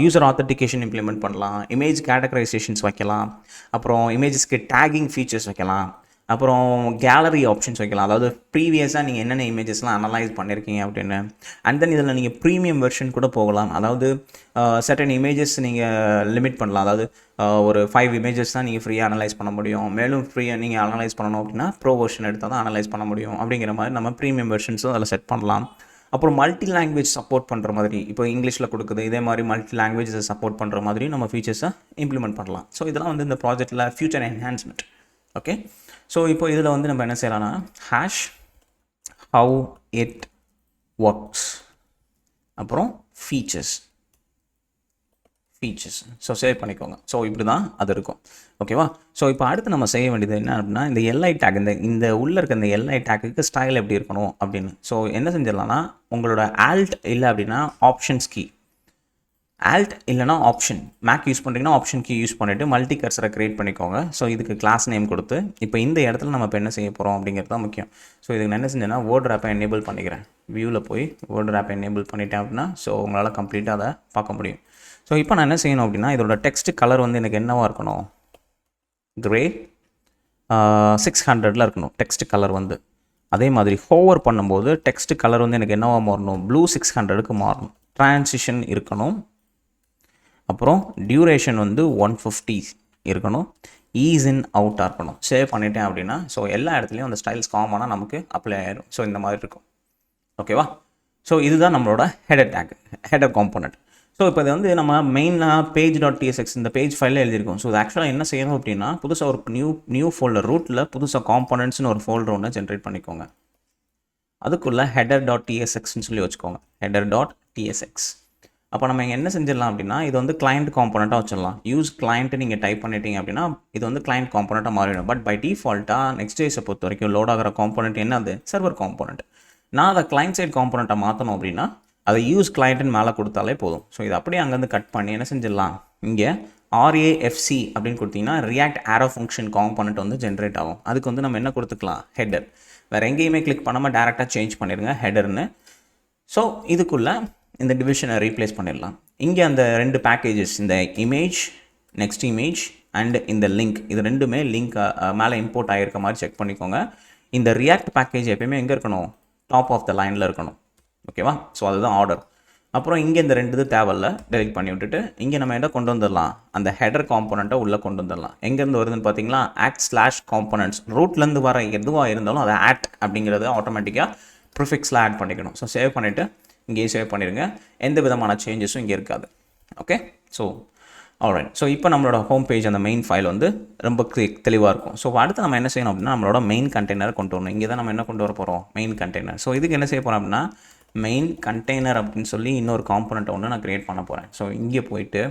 யூசர் ஆத்தென்டிகேஷன் இம்ப்ளிமெண்ட் பண்ணலாம், இமேஜ் கேட்டகரைசேஷன்ஸ் வைக்கலாம், அப்புறம் இமேஜஸ்க்கு டேகிங் ஃபீச்சர்ஸ் வைக்கலாம், அப்புறம் கேலரி ஆப்ஷன்ஸ் வைக்கலாம். அதாவது ப்ரீவியஸாக நீங்கள் என்னென்ன இமேஜஸ்லாம் அனலைஸ் பண்ணியிருக்கீங்க அப்படின்னு. அண்ட் தென் இதில் நீங்கள் ப்ரீமியம் வெர்ஷன் கூட போகலாம். அதாவது சர்டன் இமேஜஸ் நீங்கள் லிமிட் பண்ணலாம். அதாவது ஒரு 5 இமேஜஸ் தான் நீங்கள் ஃப்ரீயாக அனலைஸ் பண்ண முடியும். மேலும் ஃப்ரீயாக நீங்கள் அனலைஸ் பண்ணணும் அப்படின்னா ப்ரோ வெர்ஷன் எடுத்தால் தான் அனலைஸ் பண்ண முடியும். அப்படிங்கிற மாதிரி நம்ம ப்ரீமியம் வெர்ஷன்ஸும் அதில் செட் பண்ணலாம். அப்புறம் மல்டி லாங்குவேஜ் சப்போர்ட் பண்ணுற மாதிரி, இப்போ இங்கிலீஷில் கொடுக்குது, இதே மாதிரி மல்டி லாங்குவேஜஸை சப்போர்ட் பண்ணுற மாதிரி நம்ம ஃபீச்சர்ஸை இம்ப்ளிமெண்ட் பண்ணலாம். ஸோ இதெல்லாம் வந்து இந்த ப்ராஜெக்ட்டில் ஃபியூச்சர் என்ஹான்ஸ்மெண்ட். ஓகே. ஸோ இப்போ இதில் வந்து நம்ம என்ன செய்யலாம்னா #how it works அப்புறம் ஃபீச்சர்ஸ். ஸோ சேவ் பண்ணிக்கோங்க. ஸோ இப்படி தான் அது இருக்கும். ஓகேவா. ஸோ இப்போ அடுத்து நம்ம செய்ய வேண்டியது என்ன அப்படின்னா இந்த LI டேக், இந்த உள்ளே இருக்க இந்த LI டேக்குக்கு ஸ்டைல் எப்படி இருக்கணும் அப்படின்னு. ஸோ என்ன செஞ்சிடலாம்னா உங்களோட ஆல்ட் இல்லை அப்படின்னா ஆப்ஷன்ஸ் கீ, ஆல்ட் இல்லைனா ஆப்ஷன், மேக் யூஸ் பண்ணுறீங்கன்னா ஆப்ஷன் கீ யூஸ் பண்ணிவிட்டு மல்டி கர்சரை க்ரியேட் பண்ணிக்கோங்க. ஸோ இதுக்கு கிளாஸ் நேம் கொடுத்து இப்போ இந்த இடத்துல நம்ம இப்போ என்ன செய்ய போகிறோம் அப்படிங்கிறது தான் முக்கியம். ஸோ இதுக்கு நான் என்ன செஞ்சேன்னா வேர்ட் ரேப்பை எனேபிள் பண்ணிக்கிறேன். வியூவில் போய் வேர்ட் ரேப்பை எனேபிள் பண்ணிட்டேன் அப்படின்னா ஸோ உங்களால் கம்ப்ளீட்டாக அதை பார்க்க முடியும். ஸோ இப்போ நான் என்ன செய்யணும் அப்படின்னா இதோட டெக்ஸ்ட் கலர் வந்து எனக்கு என்னவாக இருக்கணும், கிரே 600 இருக்கணும் டெக்ஸ்ட் கலர் வந்து. அதே மாதிரி ஹோவர் பண்ணும்போது டெக்ஸ்ட் கலர் வந்து எனக்கு என்னவா மாறணும், ப்ளூ 600க்கு மாறணும். ட்ரான்சிஷன் இருக்கணும். அப்புறம் டியூரேஷன் வந்து 150 இருக்கணும். ஈஸ் இன் அவுட்டாக இருக்கணும். சேவ் பண்ணிட்டேன் அப்படின்னா ஸோ எல்லா இடத்துலையும் அந்த ஸ்டைல்ஸ் காமனாக நமக்கு அப்ளை ஆயிடும். ஸோ இந்த மாதிரி இருக்கும். ஓகேவா? ஸோ இதுதான் நம்மளோட header take, header component. So இப்போ இது வந்து நம்ம மெயினாக page.tsx இந்த பேஜ் ஃபைலில் எழுதியிருக்கோம். ஸோ இது ஆக்சுவலாக என்ன செய்யணும் அப்படின்னா புதுசாக ஒரு நியூ ஃபோல்டர் ரூட்டில் புதுசாக காம்போனன்ட்ஸ்னு ஒரு ஃபோல்டர் ஒன்று ஜென்ரேட் பண்ணிக்கோங்க. அதுக்குள்ளே header.tsxன்னு சொல்லி வச்சுக்கோங்க. header.tsx. அப்போ நம்ம இங்கே என்ன செஞ்சிடலாம் அப்படின்னா இது வந்து கிளைண்ட் காம்போனண்ட்டாக வச்சிடலாம். யூஸ் கிளைண்ட்டு நீங்கள் டைப் பண்ணிட்டீங்க அப்படின்னா இது வந்து கிளைண்ட் காம்போனண்ட்டாக மாறிடும். பட் பை டிஃபால்ட்டாக நெக்ஸ்ட்.jsஐ பொறுத்த வரைக்கும் லோட் ஆகிற காம்போனண்ட் என்னது, சர்வர் காம்போனண்ட். நான் அதை கிளைண்ட் சைட் காம்போனண்ட்டை மாற்றணும் அப்படின்னா அதை யூஸ் கிளைண்ட்டுன்னு மேலே கொடுத்தாலே போதும். ஸோ இது அப்படியே அங்கேருந்து கட் பண்ணி என்ன செஞ்சிடலாம், இங்கே RAFC அப்படின்னு கொடுத்தீங்கன்னா ரியாக்ட் ஆரோ ஃபங்க்ஷன் காம்போனண்ட் வந்து ஜென்ரேட் ஆகும். அதுக்கு வந்து நம்ம என்ன கொடுத்துக்கலாம், ஹெடர். வேறு எங்கேயுமே கிளிக் பண்ணாமல் டேரெக்டாக சேஞ்ச் பண்ணிடுங்க ஹெடர்னு. ஸோ இதுக்குள்ளே இந்த டிவிஷனை ரீப்ளேஸ் பண்ணிடலாம். இங்கே அந்த 2 பேக்கேஜஸ், இந்த இமேஜ், நெக்ஸ்ட் இமேஜ் அண்ட் இந்த லிங்க், இது ரெண்டுமே லிங்க் மேலே இம்போர்ட் ஆகிருக்க மாதிரி செக் பண்ணிக்கோங்க. இந்த ரியாக்ட் பேக்கேஜ் எப்பயுமே எங்கே இருக்கணும், டாப் ஆஃப் த லைனில் இருக்கணும். ஓகேவா? ஸோ அதுதான் ஆர்டர். அப்புறம் இங்கே இந்த 2 இது தேவையில்ல, டெலிட் பண்ணி விட்டுட்டு இங்கே நம்ம என்ன கொண்டு வந்துடலாம், அந்த ஹெடர் காம்போனண்ட்டை உள்ளே கொண்டு வந்துடலாம். எங்கேருந்து வருதுன்னு பார்த்தீங்களா, act/components. ரூட்லேருந்து வர எதுவாக இருந்தாலும் அதை act அப்படிங்கிறது ஆட்டோமேட்டிக்காக ப்ரிஃபிக்ஸில் ஆட் பண்ணிக்கணும். ஸோ சேவ் பண்ணிவிட்டு இங்கேயே சேவ் பண்ணிடுங்க. எந்த விதமான சேஞ்சஸும் இங்கே இருக்காது. ஓகே? So alright. ஸோ இப்போ நம்மளோட ஹோம் பேஜ் அந்த மெயின் ஃபைல் வந்து ரொம்ப தெளிவாக இருக்கும். ஸோ அடுத்து நம்ம என்ன செய்யணும் அப்படின்னா நம்மளோட மெயின் கண்டெய்னரை கொண்டு வரணும். இங்கே தான் நம்ம என்ன கொண்டு வர போகிறோம், மெயின் கண்டெய்னர். ஸோ இதுக்கு என்ன செய்ய போகிறோம் அப்படின்னா மெயின் கண்டெய்னர் அப்படின்னு சொல்லி இன்னொரு காம்போனண்ட்டை ஒன்று நான் க்ரியேட் பண்ண போகிறேன். ஸோ இங்கே போயிட்டு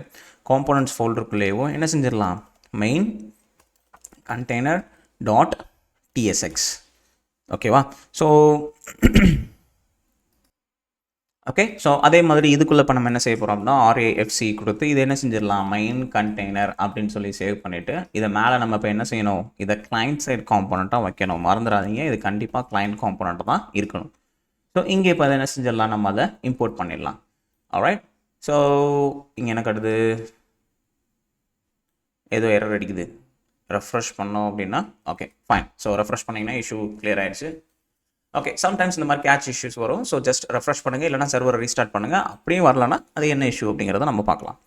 காம்போனன்ட்ஸ் ஃபோல்டருக்குள்ளேயோ என்ன செஞ்சிடலாம், மெயின் கண்டெய்னர் டாட் டிஎஸ்எக்ஸ். ஓகேவா? So okay. ஸோ அதே மாதிரி இதுக்குள்ளே இப்போ நம்ம என்ன செய்ய போகிறோம் அப்படின்னா RAFC கொடுத்து இதை என்ன செஞ்சிடலாம், மெயின் கண்டெய்னர் அப்படின்னு சொல்லி சேவ் பண்ணிவிட்டு இதை மேலே நம்ம இப்போ என்ன செய்யணும், இதை கிளைண்ட் சைட் காம்போனண்ட்டாக வைக்கணும். மறந்துடாதீங்க, இது கண்டிப்பாக கிளைண்ட் காம்போனண்ட் தான் இருக்கணும். ஸோ இங்கே இப்போ அதை என்ன செஞ்சிடலாம், நம்ம அதை இம்போர்ட் பண்ணிடலாம். ஆல்ரைட். ஸோ இங்கே என்ன கட்டுது, ஏதோ எரர் அடிக்குது. ரெஃப்ரெஷ் பண்ணோம் அப்படின்னா ஓகே ஃபைன். ஸோ ரெஃப்ரெஷ் பண்ணிங்கன்னா இஷ்யூ கிளியர் ஆகிடுச்சு. ஓகே, சம்டைம்ஸ் இந்த மாதிரி கேட்ச் இஷ்யூஸ் வரும். ஸோ ஜஸ்ட் ரெஃப்ரெஷ் பண்ணுங்கள், இல்லைனா சர்வரை ரீஸ்டார்ட் பண்ணுங்கள். அப்படியும் வரலன்னா அது என்ன இஷ்யூ அப்படிங்கிறத நம்ம பார்க்கலாம்.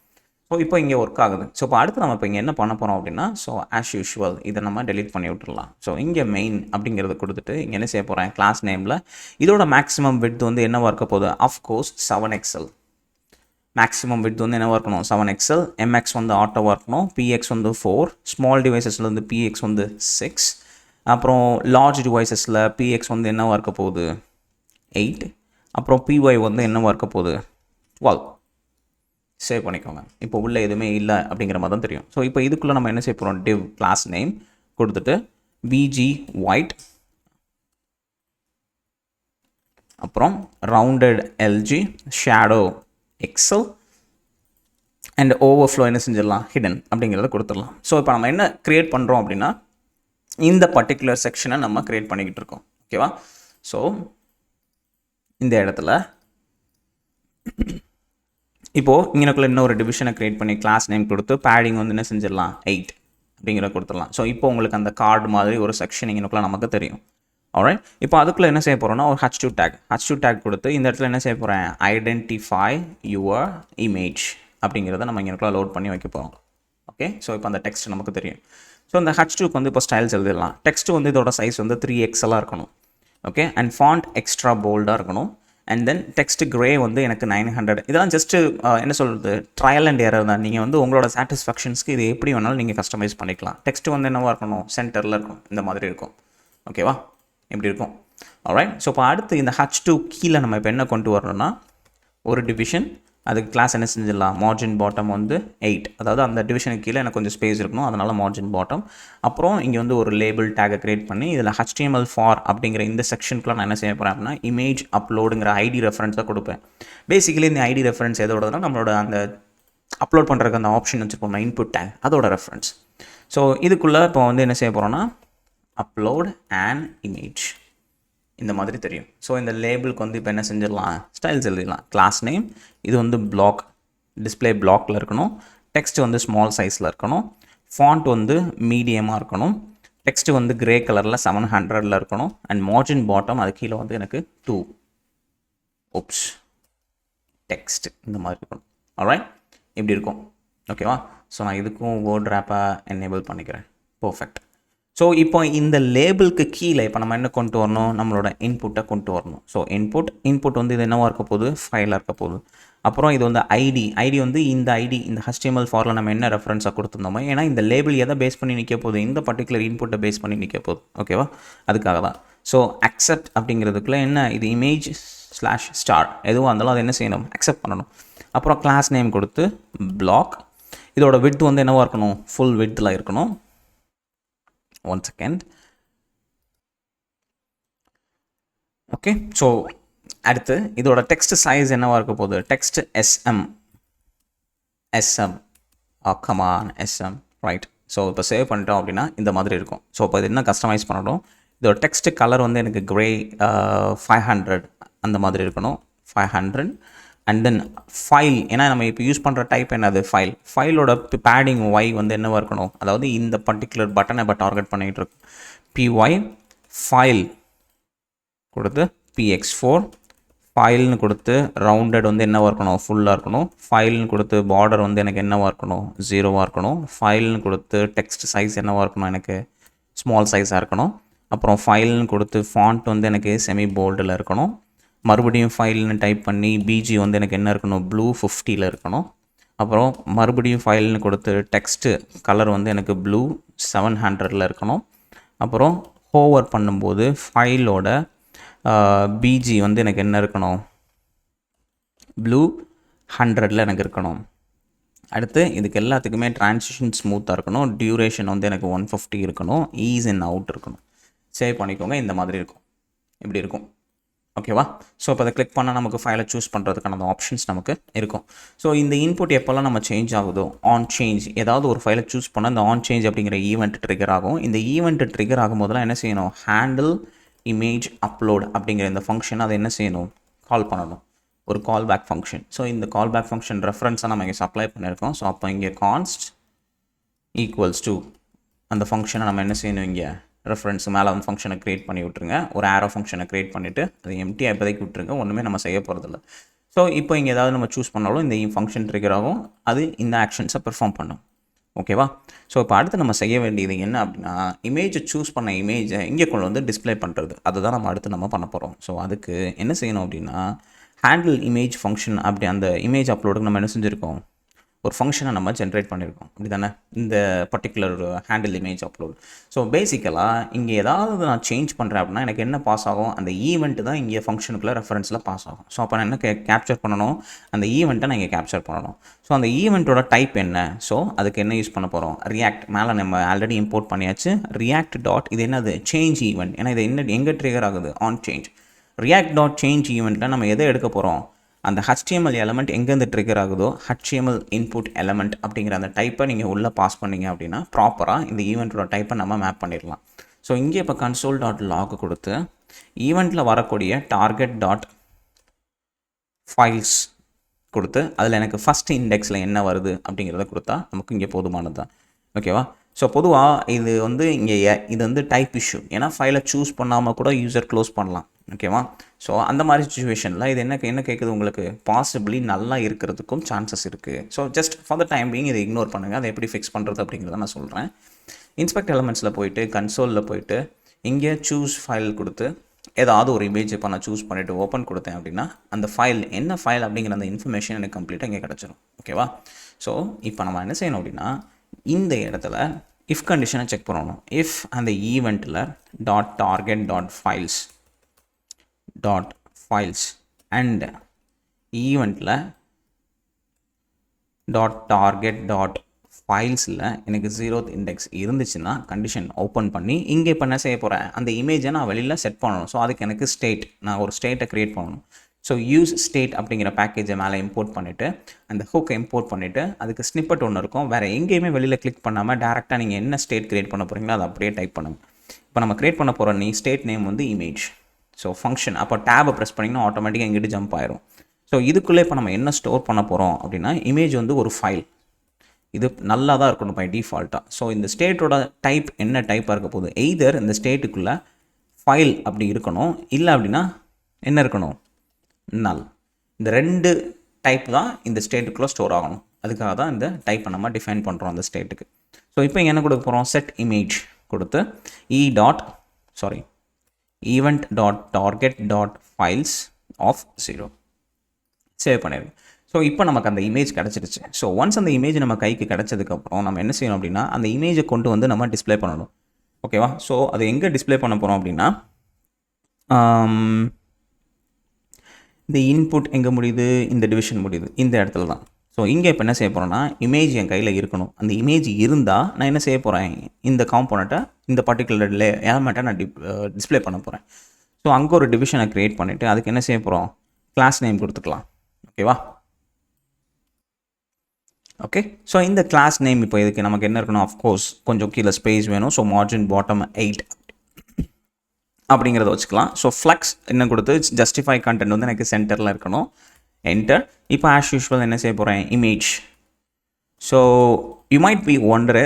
ஸோ இப்போ இங்கே ஒர்க் ஆகுது. ஸோ இப்போ அடுத்து நம்ம இப்போ இங்கே என்ன பண்ண போகிறோம் அப்படின்னா ஸோ ஆஸ் யூஷுவல் இதை நம்ம டெலிட் பண்ணி விட்டுடலாம். ஸோ இங்கே மெயின் அப்படிங்கிறத கொடுத்துட்டு இங்கே என்ன செய்ய போகிறேன், கிளாஸ் நேமில் இதோட மேக்ஸிமம் விட்த் வந்து என்னவாக இருக்க போகுது, அஃப்கோர்ஸ் 7XL. மேக்ஸிமம் விட்த் வந்து என்னவாக இருக்கணும், 7XL. MX வந்து ஆட்டோவாக இருக்கணும். PX வந்து 4. ஸ்மால் டிவைசஸில் வந்து PX வந்து 6. அப்புறம் லார்ஜ் டிவைசஸில் PX வந்து என்னவாக இருக்க போகுது, 8. அப்புறம் PY வந்து என்னவாக இருக்க போகுது, 12. சேவ் பண்ணிக்கோங்க. இப்போ உள்ள எதுவுமே இல்லை அப்படிங்கிற மாதிரி தான் தெரியும். ஸோ இப்போ இதுக்குள்ளே நம்ம என்ன செய்ய போகிறோம், div கிளாஸ் நேம் கொடுத்துட்டு BG white, அப்புறம் rounded LG, shadow XL and overflow என்ன செஞ்சிடலாம், hidden அப்படிங்கிறத கொடுத்துடலாம். ஸோ இப்போ நம்ம என்ன க்ரியேட் பண்ணுறோம் அப்படின்னா இந்த பர்டிகுலர் செக்ஷனை நம்ம க்ரியேட் பண்ணிக்கிட்டு இருக்கோம். ஓகேவா? ஸோ இந்த இடத்துல இப்போது இங்கனக்குள்ளே இன்னொரு டிவிஷனை க்ரியேட் பண்ணி கிளாஸ் நேம் கொடுத்து பேடிங் வந்து என்ன செஞ்சிடலாம், 8 அப்படிங்கிற கொடுத்துடலாம். ஸோ இப்போ உங்களுக்கு அந்த கார்டு மாதிரி ஒரு செக்ஷன் இங்கனக்குள்ளே நமக்கு தெரியும். ஆல்ரைட். இப்போ அதுக்குள்ளே என்ன செய்ய போகிறோம்னா ஒரு H2 டேக் கொடுத்து இந்த இடத்துல என்ன செய்ய போகிறேன், ஐடென்டிஃபை யுவர் இமேஜ் அப்படிங்கிறத நம்ம இங்கனக்குள்ளே லோட் பண்ணி வைக்க போகிறோம். ஓகே. ஸோ இப்போ அந்த டெக்ஸ்ட் நமக்கு தெரியும். ஸோ இந்த H2க்கு வந்து இப்போ ஸ்டைல்ஸ் எழுதிடலாம். டெக்ஸ்ட் வந்து இதோட சைஸ் வந்து 3XL இருக்கணும். ஓகே. அண்ட் ஃபாண்ட் எக்ஸ்ட்ரா போல்டாக இருக்கணும். அண்ட் தென் டெக்ஸ்ட் கிரே வந்து எனக்கு 900. இதெல்லாம் ஜஸ்ட்டு என்ன சொல்கிறது, ட்ரையல் அண்ட் எரர் தான். நீங்கள் வந்து உங்களோட சாட்டிஸ்ஃபேக்ஷன்ஸ்க்கு இது எப்படி வேணாலும் நீங்கள் கஸ்டமைஸ் பண்ணிக்கலாம். டெக்ஸ்ட் வந்து என்னவாக இருக்கணும், சென்டரில் இருக்கணும். இந்த மாதிரி இருக்கும். ஓகேவா? இப்படி இருக்கும். ஆல்ரைட். ஸோ இப்போ அடுத்து இந்த H2 கீழே நம்ம இப்போ என்ன கொண்டு வரணும்னா ஒரு டிவிஷன், அதுக்கு கிளாஸ் என்ன செஞ்சிடலாம், மார்ஜின் பாட்டம் வந்து 8. அதாவது அந்த டிவிஷனுக்கு கீழே எனக்கு கொஞ்சம் ஸ்பேஸ் இருக்கணும், அதனால் மார்ஜின் பாட்டம். அப்புறம் இங்கே வந்து ஒரு லேபிள் டேக்கை க்ரியேட் பண்ணி இதில் HTML4 அப்படிங்கிற இந்த செக்ஷனுக்குள்ள நான் என்ன செய்ய போகிறேன் அப்படின்னா இமேஜ் அப்லோடுங்கிற ஐடி ரெஃபரன்ஸாக கொடுப்பேன். பேசிக்கலி இந்த ஐடி ரெஃபரன்ஸ் எதோடனா நம்மளோட அந்த அப்லோட் பண்ணுறதுக்கு அந்த ஆப்ஷன் வச்சுருப்போம், இன்புட் டேக், அதோட ரெஃபரன்ஸ். ஸோ இதுக்குள்ளே இப்போ வந்து என்ன செய்ய போகிறோன்னா அப்லோட் அண்ட் இமேஜ் இந்த மாதிரி தெரியும். ஸோ இந்த லேபிளுக்கு வந்து இப்போ என்ன செஞ்சிடலாம், ஸ்டைல்ஸ் எழுதிடலாம். கிளாஸ் நேம் இது வந்து பிளாக், டிஸ்பிளே பிளாக்ல இருக்கணும். டெக்ஸ்ட் வந்து ஸ்மால் சைஸில் இருக்கணும். ஃபாண்ட் வந்து மீடியமாக இருக்கணும். டெக்ஸ்ட் வந்து கிரே கலரில் 700 இருக்கணும். அண்ட் மார்ஜின் பாட்டம் அது கீழே வந்து எனக்கு 2 ஓப்ஸ் டெக்ஸ்ட் இந்த மாதிரி இருக்கணும். ஆல்ரைட், இப்படி இருக்கும். ஓகேவா? ஸோ நான் இதுக்கும் வேர்ட் ரேப்பாக எனேபிள் பண்ணிக்கிறேன். பர்ஃபெக்ட். ஸோ இப்போ இந்த லேபிளுக்கு கீழே இப்போ நம்ம என்ன கொண்டு வரணும், நம்மளோட இன்புட்டை கொண்டு வரணும். ஸோ இன்புட் வந்து இது என்னவாக இருக்க போகுது, ஃபைலாக இருக்க போகுது. அப்புறம் இது வந்து ஐடி வந்து இந்த இந்த HTML ஃபாரில் நம்ம என்ன ரெஃபரன்ஸாக கொடுத்துருந்தோமோ, ஏன்னா இந்த லேபிள் எதை பேஸ் பண்ணி நிற்க போகுது, இந்த பர்டிகுலர் இன்புட்டை பேஸ் பண்ணி நிற்க போகுது. ஓகேவா? அதுக்காக தான். ஸோ அக்செப்ட் அப்படிங்கிறதுக்குள்ளே என்ன, இது image/star எதுவாக இருந்தாலும் அது என்ன செய்யணும், அக்செப்ட் பண்ணணும். அப்புறம் கிளாஸ் நேம் கொடுத்து பிளாக். இதோட விட்த் வந்து என்னவாக இருக்கணும், ஃபுல் விட்த்தில் இருக்கணும். 1 second. ஓகே, ஸோ அடுத்து இதோட டெக்ஸ்ட் சைஸ் என்னவாக இருக்க போகுது, text SM come on SM, right. So இப்போ சேவ் பண்ணிட்டோம் அப்படின்னா இந்த மாதிரி இருக்கும். ஸோ இப்போ இது என்ன கஸ்டமைஸ் பண்ணணும், இதோட டெக்ஸ்ட் கலர் வந்து எனக்கு கிரே 500 அந்த மாதிரி இருக்கணும். 500. அண்ட் தென் ஃபைல், ஏன்னா நம்ம இப்போ யூஸ் பண்ணுற டைப் என்னது, ஃபைலோட பேடிங் ஒய் வந்து என்னவாக இருக்கணும், அதாவது இந்த பர்டிகுலர் பட்டனை இப்போ டார்கெட் பண்ணிகிட்டு இருக்கும். PY ஃபைல் கொடுத்து PX4 ஃபைல்னு கொடுத்து ரவுண்டட் வந்து என்னவாக இருக்கணும், ஃபுல்லாக இருக்கணும். ஃபைல்னு கொடுத்து பார்டர் வந்து எனக்கு என்னவாக இருக்கணும், 0வாக இருக்கணும். ஃபைல்னு கொடுத்து டெக்ஸ்ட் சைஸ் என்னவாக இருக்கணும், எனக்கு ஸ்மால் சைஸாக இருக்கணும். அப்புறம் ஃபைல்னு கொடுத்து ஃபாண்ட் வந்து எனக்கு செமி போல்டில் இருக்கணும். மறுபடியும் ஃபைல்னு டைப் பண்ணி பிஜி வந்து எனக்கு என்ன இருக்கணும், ப்ளூ 50 இருக்கணும். அப்புறம் மறுபடியும் ஃபைல்னு கொடுத்து டெக்ஸ்ட்டு கலர் வந்து எனக்கு ப்ளூ 700 இருக்கணும். அப்புறம் ஹோவர் பண்ணும்போது ஃபைலோட பிஜி வந்து எனக்கு என்ன இருக்கணும், ப்ளூ 100 எனக்கு இருக்கணும். அடுத்து இதுக்கு எல்லாத்துக்குமே ட்ரான்சிஷன் ஸ்மூத்தாக இருக்கணும். டியூரேஷன் வந்து எனக்கு 150 இருக்கணும். ஈஸ் இன் அவுட் இருக்கணும். சேவ் பண்ணிக்கோங்க. இந்த மாதிரி இருக்கும், இப்படி இருக்கும். ஓகேவா? ஸோ இப்போ அதை கிளிக் பண்ணால் நமக்கு ஃபைலை சூஸ் பண்ணுறதுக்கான அந்த ஆப்ஷன்ஸ் நமக்கு இருக்கும். ஸோ இந்த இன்புட் எப்போல்லாம் நம்ம சேஞ்ச் ஆகுதோ, ஆன் சேஞ்ச், ஏதாவது ஒரு ஃபைலை சூஸ் பண்ணால் இந்த ஆன் சேஞ்ச் அப்படிங்கிற ஈவெண்ட் ட்ரிகர் ஆகும். இந்த ஈவெண்ட் ட்ரிகர் ஆகும் போதெல்லாம் என்ன செய்யணும், ஹேண்டில் இமேஜ் அப்லோட் அப்படிங்கிற இந்த ஃபங்க்ஷன் அதை என்ன செய்யணும், கால் பண்ணணும். ஒரு கால் பேக் ஃபங்க்ஷன். ஸோ இந்த கால் பேக் ஃபங்க்ஷன் ரெஃபரன்ஸாக நம்ம இங்கே சப்ளை பண்ணியிருக்கோம். ஸோ அப்போ இங்கே கான்ஸ்ட் ஈக்குவல்ஸ் டு அந்த ஃபங்க்ஷனை நம்ம என்ன செய்யணும், இங்கே ரெஃபரன்ஸ் மேலே வந்து ஃபங்க்ஷனை க்ரியேட் பண்ணி விட்ருங்க. ஒரு ஆரோ ஃபங்க்ஷனை க்ரியேட் பண்ணிவிட்டு அது எம்டியாக இப்போதைக்கு விட்டுருங்க. ஒன்றுமே நம்ம செய்ய போகிறதில்ல. ஸோ இப்போ இங்கே ஏதாவது நம்ம சூஸ் பண்ணாலும் இந்த ஃபங்க்ஷன் ட்ரிகர் ஆகும். அது இந்த ஆக்ஷன்ஸை பெர்ஃபார்ம் பண்ணும். ஓகேவா? ஸோ இப்போ அடுத்து நம்ம செய்ய வேண்டியது என்ன அப்படின்னா, இமேஜை சூஸ் பண்ண இமேஜை இங்கே கொண்டு வந்து டிஸ்பிளே பண்ணுறது. அதுதான் நம்ம அடுத்து நம்ம பண்ண போகிறோம். ஸோ அதுக்கு என்ன செய்யணும் அப்படின்னா, ஹேண்டில் இமேஜ் ஃபங்க்ஷன் அப்படி அந்த இமேஜ் அப்லோடுக்கு நம்ம என்ன செஞ்சுருக்கோம், ஒரு ஃபங்க்ஷனை நம்ம ஜென்ரேட் பண்ணியிருக்கோம். அப்படி தானே இந்த particular handle image upload. So பேசிக்கலாக இங்கே ஏதாவது நான் சேஞ்ச் பண்ணுறேன் அப்படின்னா எனக்கு என்ன பாஸ் ஆகும், அந்த ஈவெண்ட்டு தான் இங்கே ஃபங்க்ஷனுக்குள்ளே ரெஃபரன்ஸில் பாஸ் ஆகும். ஸோ அப்போ நான் என்ன கேப்சர் பண்ணணும், அந்த ஈவெண்ட்டை நான் இங்கே கேப்சர் பண்ணணும். ஸோ அந்த ஈவெண்ட்டோட டைப் என்ன, ஸோ அதுக்கு என்ன யூஸ் பண்ண போகிறோம், ரியாக்ட். மேலே நம்ம ஆல்ரெடி இம்போர்ட் பண்ணியாச்சு. ரியாக்ட் டாட் இது என்னது, சேஞ்ச் ஈவெண்ட். ஏன்னா இது என்ன எங்கே ட்ரிகர் ஆகுது, on change. React dot change ஈவெண்ட்டில் நம்ம எதை எடுக்க போகிறோம், அந்த HTML எலமெண்ட் எங்கேருந்து ட்ரிகர் ஆகுதோ HTML இன்புட் எலமெண்ட் அப்படிங்கிற அந்த டைப்பை நீங்கள் உள்ளே பாஸ் பண்ணிங்க அப்படின்னா ப்ராப்பராக இந்த ஈவெண்ட்டோட டைப்பை நம்ம மேப் பண்ணிடலாம். ஸோ இங்கே இப்போ console.log கொடுத்து ஈவெண்ட்டில் வரக்கூடிய target.files கொடுத்து அதில் எனக்கு ஃபஸ்ட் இண்டெக்ஸில் என்ன வருது அப்படிங்கிறத கொடுத்தா நமக்கு இங்கே போதுமானது தான். ஓகேவா? ஸோ பொதுவாக இது வந்து இங்கே இது வந்து டைப் இஷ்யூ. ஏன்னா ஃபைலை சூஸ் பண்ணாமல் கூட யூசர் க்ளோஸ் பண்ணலாம். ஓகேவா? ஸோ அந்த மாதிரி சுச்சுவேஷனில் இது என்ன கேட்குது உங்களுக்கு, பாசிபிளி நல்லா இருக்கிறதுக்கும் சான்சஸ் இருக்குது. So just for the time being இதை இக்னோர் பண்ணுங்கள். அதை எப்படி ஃபிக்ஸ் பண்ணுறது அப்படிங்கிறத நான் சொல்கிறேன். இன்ஸ்பெக்ட் எலமெண்ட்ஸில் போயிட்டு கன்சோலில் போயிட்டு இங்கே சூஸ் ஃபைல் கொடுத்து ஏதாவது ஒரு இமேஜ் இப்போ நான் சூஸ் பண்ணிவிட்டு ஓப்பன் கொடுத்தேன் அப்படின்னா அந்த ஃபைல் என்ன ஃபைல் அப்படிங்கிற அந்த இன்ஃபர்மேஷன் எனக்கு கம்ப்ளீட்டாக இங்கே கிடச்சிடும். ஓகேவா? ஸோ இப்போ நம்ம என்ன செய்யணும் அப்படின்னா, இந்த இடத்துல இஃப் கண்டிஷனை செக் பண்ணணும். இஃப் அந்த ஈவெண்ட்டில் .target.files அண்ட் ஈவெண்ட்டில் .target.filesல எனக்கு 0th இண்டெக்ஸ் இருந்துச்சுன்னா கண்டிஷன் ஓப்பன் பண்ணி இங்கே இப்போ என்ன செய்ய போகிறேன், அந்த இமேஜை நான் வெளியில் செட் பண்ணணும். ஸோ அதுக்கு எனக்கு நான் ஒரு ஸ்டேட்டை க்ரியேட் பண்ணணும். ஸோ யூஸ் ஸ்டேட் அப்படிங்கிற பேக்கேஜை மேலே இம்போர்ட் பண்ணிவிட்டு அந்த ஹூக்கை இம்போர்ட் பண்ணிவிட்டு அதுக்கு ஸ்னிப்பட் ஒன்று இருக்கும். வேறு எங்கேயுமே வெளியில் கிளிக் பண்ணாமல் டேரெக்டாக நீங்கள் என்ன ஸ்டேட் க்ரியேட் பண்ண போகிறீங்களோ அதை அப்படியே டைப் பண்ணுங்கள். இப்போ நம்ம க்ரியேட் பண்ண போகிற ஸ்டேட் நேம் வந்து இமேஜ். ஸோ ஃபங்க்ஷன் அப்போ டேபை ப்ரெஸ் பண்ணிங்கன்னா ஆட்டோமேட்டிக்காக எங்கிட்ட ஜம்ப் ஆயிரும். ஸோ இதுக்குள்ளே இப்போ நம்ம என்ன ஸ்டோர் பண்ண போகிறோம் அப்படின்னா, இமேஜ் வந்து ஒரு ஃபைல். இது நல்லா தான் இருக்கணும் பை டிஃபால்ட்டாக. ஸோ இந்த ஸ்டேட்டோட டைப் என்ன டைப்பாக இருக்க போகுது, எய்தர் இந்த ஸ்டேட்டுக்குள்ளே ஃபைல் அப்படி இருக்கணும், இல்லை அப்படின்னா என்ன இருக்கணும், நல். இந்த 2 டைப் தான் இந்த ஸ்டேட்டுக்குள்ளே ஸ்டோர் ஆகணும். அதுக்காக தான் இந்த டைப்பை நம்ம டிஃபைன் பண்ணுறோம் அந்த ஸ்டேட்டுக்கு. ஸோ இப்போ என்ன கொடுக்க போகிறோம், செட் இமேஜ் கொடுத்து event.target.files of 0 சேவ் பண்ணிடுங்க. ஸோ இப்போ நமக்கு அந்த இமேஜ் கிடச்சிருச்சு. ஸோ ஒன்ஸ் அந்த இமேஜ் நம்ம கைக்கு கிடச்சதுக்கப்புறம் நம்ம என்ன செய்யணும் அப்படின்னா, அந்த இமேஜை கொண்டு வந்து நம்ம டிஸ்பிளே பண்ணணும். ஓகேவா? ஸோ அதை எங்கே டிஸ்பிளே பண்ண போகிறோம் அப்படின்னா, இந்த இன்புட் எங்கே முடியுது, இந்த டிவிஷன் முடியுது, இந்த இடத்துல தான். ஸோ இங்கே இப்போ என்ன செய்ய போகிறோன்னா, இமேஜ் என் கையில் இருக்கணும். அந்த இமேஜ் இருந்தால் நான் என்ன செய்ய போகிறேன், இந்த காம்போனண்ட்டை, இந்த பர்டிகுலர் எலமெண்ட்டை நான் டிஸ்பிளே பண்ண போகிறேன். ஸோ அங்கே ஒரு டிவிஷனை க்ரியேட் பண்ணிவிட்டு அதுக்கு என்ன செய்ய போகிறோம், கிளாஸ் நேம் கொடுத்துக்கலாம். ஓகேவா? ஓகே. ஸோ இந்த கிளாஸ் நேம் இப்போ இதுக்கு நமக்கு என்ன இருக்கணும், ஆஃப்கோர்ஸ் கொஞ்சம் கீழே ஸ்பேஸ் வேணும். ஸோ மார்ஜின் பாட்டம் 8 அப்படிங்கிறத வச்சுக்கலாம். ஸோ ஃப்ளக்ஸ் என்ன கொடுத்து ஜஸ்டிஃபை கண்டென்ட் வந்து எனக்கு சென்டரில் இருக்கணும். என்டர். இப்போ ஆஸ் யூஷுவல் என்ன செய்ய போகிறேன், image. So you might be wonder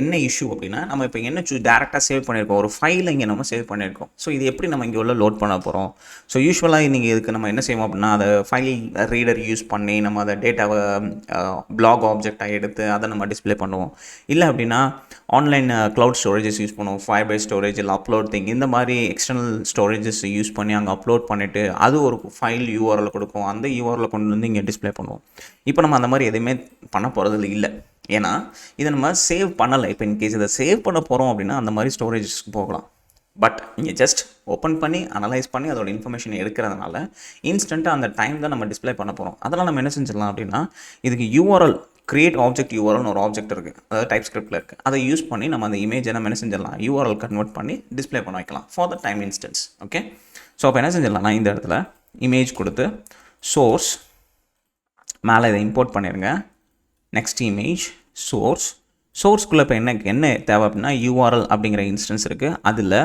என்ன இஷ்யூ அப்படின்னா, நம்ம இப்போ என்ன டேரெக்டாக சேவ் பண்ணியிருக்கோம், ஒரு ஃபைலை இங்கே நம்ம சேவ் பண்ணியிருக்கோம். ஸோ இது எப்படி நம்ம இங்கே உள்ள லோட் பண்ண போகிறோம். ஸோ யூஸ்வலாக நீங்கள் இதுக்கு நம்ம என்ன செய்வோம் அப்படின்னா, அதை ஃபைல் ரீடர் யூஸ் பண்ணி நம்ம அதை டேட்டாவை பிளாக் ஆப்ஜெக்டாக எடுத்து அதை நம்ம டிஸ்பிளே பண்ணுவோம். இல்லை அப்படின்னா ஆன்லைன் க்ளவுட் ஸ்டோரேஜஸ் யூஸ் பண்ணுவோம், ஃபைபர் ஸ்டோரேஜ் இல்லை அப்லோட் திங், இந்த மாதிரி எக்ஸ்டர்னல் ஸ்டோரேஜஸ் யூஸ் பண்ணி அங்கே அப்லோட் பண்ணிவிட்டு அது ஒரு ஃபைல் யூஆர்எல் கொடுக்கும். அந்த யூஆர்எல் கொண்டு வந்து இங்கே டிஸ்பிளே பண்ணுவோம். இப்போ நம்ம அந்த மாதிரி எதுவுமே பண்ண போகிறது இல்லை. ஏன்னா இதை நம்ம சேவ் பண்ணலை. இப்போ இன்கேஸ் இதை சேவ் பண்ண போகிறோம் அப்படின்னா அந்த மாதிரி ஸ்டோரேஜஸ்க்கு போகலாம். பட் இங்கே ஜஸ்ட் ஓப்பன் பண்ணி அனலைஸ் பண்ணி அதோட இன்ஃபர்மேஷன் எடுக்கிறதுனால இன்ஸ்டண்ட்டாக அந்த டைம் தான் நம்ம டிஸ்பிளே பண்ண போகிறோம். அதெல்லாம் நம்ம என்ன செஞ்சிடலாம் அப்படின்னா, இதுக்கு யூஆர்எல் கிரியேட் ஆப்ஜெக்ட் யூஆர்எல்னு ஒரு ஆப்ஜெக்ட் இருக்குது, அதாவது டைப் ஸ்கிரிப்டில் இருக்குது. அதை யூஸ் பண்ணி நம்ம அந்த இமேஜை நம்ம என்ன செஞ்சிடலாம், யூஆர்எல் கன்வெர்ட் பண்ணி டிஸ்பிளே பண்ண வைக்கலாம் for the time instance. Okay. So அப்போ என்ன செஞ்சிடலாம்னா, இந்த இடத்துல இமேஜ் கொடுத்து சோர்ஸ் மேலே இதை இம்போர்ட் பண்ணிடுங்க. நெக்ஸ்ட் இமேஜ் சோர்ஸ்க்குள்ளே இப்போ என்ன தேவை அப்படின்னா, யூஆர்எல் அப்படிங்கிற இன்ஸ்டன்ஸ் இருக்குது. அதில்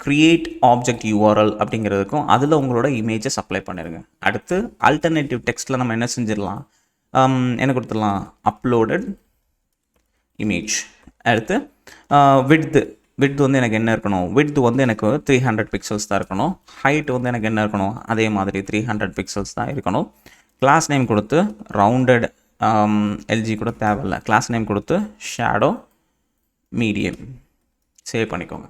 க்ரியேட் ஆப்ஜெக்ட் யூஆர்எல் அப்படிங்கிறதுக்கும் அதில் உங்களோட இமேஜை சப்ளை பண்ணிடுங்க. அடுத்து ஆல்டர்னேட்டிவ் டெக்ஸ்ட்டில் நம்ம என்ன செஞ்சிடலாம், என்ன கொடுத்துடலாம், அப்லோடட் இமேஜ். அடுத்து விட்த் வந்து எனக்கு என்ன இருக்கணும், விட்த் வந்து எனக்கு 300 பிக்சல்ஸ் தான் இருக்கணும். ஹைட் வந்து எனக்கு என்ன இருக்கணும், அதே மாதிரி 300 பிக்சல்ஸ் தான் இருக்கணும். கிளாஸ் நேம் கொடுத்து ரவுண்டட் எல்ஜி கூட தேவையில்லை. கிளாஸ் நேம் கொடுத்து ஷேடோ மீடியம் சேவ் பண்ணிக்கோங்க.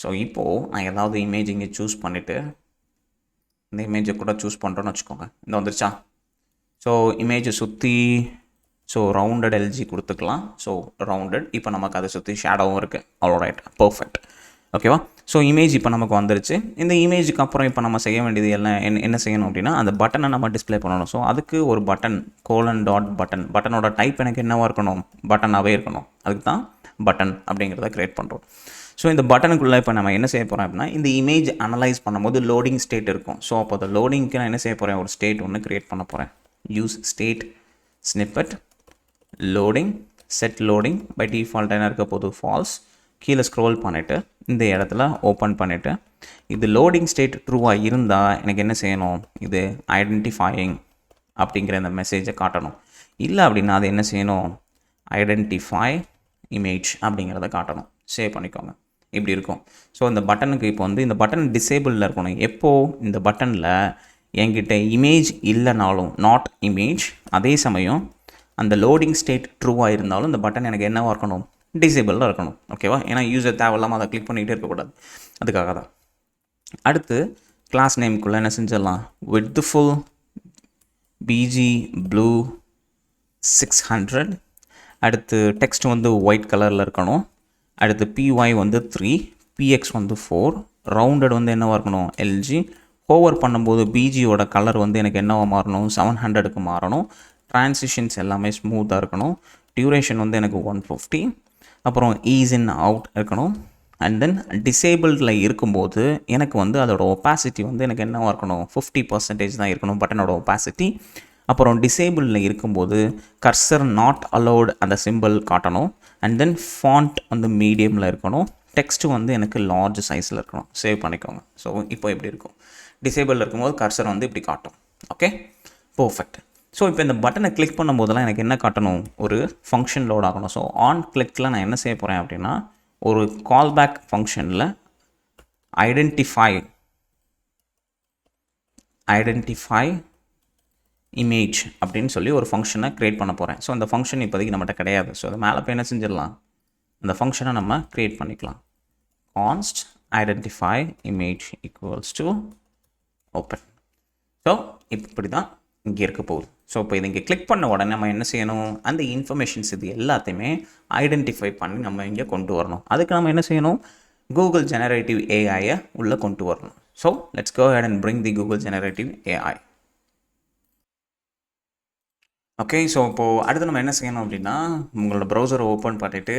ஸோ இப்போது நான் ஏதாவது இமேஜ் இங்கே சூஸ் பண்ணிவிட்டு இந்த இமேஜை கூட சூஸ் பண்ணுறோன்னு வச்சுக்கோங்க. இந்த வந்துருச்சா? ஸோ இமேஜை சுற்றி ரவுண்டட் எல்ஜி கொடுத்துக்கலாம். So rounded. இப்போ நமக்கு அதை சுற்றி ஷேடோவும் இருக்குது. Alright, perfect. ஓகேவா? ஸோ இமேஜ் இப்போ நமக்கு வந்துருச்சு. இந்த இமேஜுக்கு அப்புறம் இப்போ நம்ம செய்ய வேண்டியது எல்லாம் என்ன செய்யணும் அப்படின்னா, அந்த பட்டனை நம்ம டிஸ்பிளே பண்ணணும். ஸோ அதுக்கு ஒரு பட்டனோட டைப் எனக்கு என்னவாக இருக்கணும், பட்டனாகவே இருக்கணும். அதுக்கு தான் பட்டன் அப்படிங்கிறத க்ரியேட் பண்ணுறோம். ஸோ இந்த பட்டனுக்குள்ளே இப்போ நம்ம என்ன செய்ய போகிறோம் அப்படின்னா, இந்த இமேஜ் அனலைஸ் பண்ணும்போது லோடிங் ஸ்டேட் இருக்கும். ஸோ அப்போ அந்த லோடிங்க்கு நான் என்ன செய்ய போகிறேன், ஒரு ஸ்டேட் ஒன்று க்ரியேட் பண்ண போகிறேன். Use state snippet loading set loading by default என்ன இருக்க போது ஃபால்ஸ். கீழே ஸ்க்ரோல் பண்ணிவிட்டு இந்த இடத்துல ஓப்பன் பண்ணிவிட்டு இது லோடிங் ஸ்டேட் ட்ரூவாக இருந்தால் எனக்கு என்ன செய்யணும், இது ஐடென்டிஃபையிங் அப்படிங்கிற இந்த மெசேஜை காட்டணும். இல்லை அப்படின்னா அது என்ன செய்யணும், ஐடென்டிஃபை இமேஜ் அப்படிங்கிறத காட்டணும். சேவ் பண்ணிக்கோங்க. இப்படி இருக்கும். ஸோ இந்த பட்டனுக்கு இப்போ வந்து இந்த பட்டன் டிசேபிளில் இருக்கணும். எப்போது இந்த பட்டனில் என்கிட்ட இமேஜ் இல்லைனாலும் நாட் இமேஜ், அதே சமயம் அந்த லோடிங் ஸ்டேட் ட்ரூவாக இருந்தாலும் இந்த பட்டன் எனக்கு என்னவாக இருக்கணும், டிசேபிளாக இருக்கணும். ஓகேவா? ஏன்னா யூசர் தேவையில்லாமல் அதை கிளிக் பண்ணிகிட்டே இருக்கக்கூடாது. அதுக்காக தான். அடுத்து கிளாஸ் நேம்குள்ளே என்ன செஞ்சிடலாம், வித் ஃபுல் பிஜி ப்ளூ 600. அடுத்து டெக்ஸ்ட் வந்து ஒயிட் கலரில் இருக்கணும். அடுத்து PY வந்து 3, PX வந்து 4, ரவுண்டட் வந்து என்னவாக இருக்கணும், LG. ஹோவர் பண்ணும்போது பிஜியோட கலர் வந்து எனக்கு என்னவாக மாறணும், 700க்கு மாறணும். ட்ரான்சிஷன்ஸ் எல்லாமே ஸ்மூத்தாக இருக்கணும். டியூரேஷன் வந்து எனக்கு 150. அப்புறம் ஈஸ் இன் அவுட் இருக்கணும். அண்ட் தென் டிசேபிள்டில் இருக்கும்போது எனக்கு வந்து அதோட ஒப்பாசிட்டி வந்து எனக்கு என்னவாக இருக்கணும், 50% தான் இருக்கணும் பட்டனோட ஒப்பாசிட்டி. அப்புறம் டிசேபிளில் இருக்கும்போது கர்சர் நாட் அலோவ்டு அந்த சிம்பிள் காட்டணும். அண்ட் தென் ஃபாண்ட் வந்து மீடியமில் இருக்கணும். டெக்ஸ்ட்டு வந்து எனக்கு லார்ஜ் சைஸில் இருக்கணும். சேவ் பண்ணிக்கோங்க. ஸோ இப்போ எப்படி இருக்கும், டிசேபிளில் இருக்கும்போது கர்சர் வந்து இப்படி காட்டும். Okay, perfect. ஸோ இப்போ இந்த பட்டனை கிளிக் பண்ணும்போதெல்லாம் எனக்கு என்ன காட்டணும், ஒரு ஃபங்க்ஷன் லோட் ஆகணும். ஸோ ஆன் கிளிக்கில் நான் என்ன செய்ய போகிறேன் அப்படின்னா, ஒரு கால்பேக் ஃபங்க்ஷனில் ஐடென்டிஃபை இமேஜ் அப்படின்னு சொல்லி ஒரு ஃபங்க்ஷனை க்ரியேட் பண்ண போகிறேன். ஸோ அந்த ஃபங்க்ஷன் இப்போதைக்கு நம்மகிட்ட கிடையாது. ஸோ அது மேலே போய் என்ன செஞ்சிடலாம், அந்த ஃபங்க்ஷனை நம்ம க்ரியேட் பண்ணிக்கலாம். Const identify image equals to open. So இப்படி தான் இங்கே இருக்க போகுது. ஸோ இப்போ இதை இங்கே கிளிக் பண்ண உடனே நம்ம என்ன செய்யணும், அந்த இன்ஃபர்மேஷன்ஸ் இது எல்லாத்தையுமே ஐடென்டிஃபை பண்ணி நம்ம இங்கே கொண்டு வரணும். அதுக்கு நம்ம என்ன செய்யணும், கூகுள் ஜெனரேட்டிவ் ஏஐயை உள்ளே கொண்டு வரணும். So let's go ahead and bring the Google generative AI. Okay, so இப்போது அடுத்து நம்ம என்ன செய்யணும் அப்படின்னா, உங்களோட ப்ரௌசரை ஓப்பன் பண்ணிவிட்டு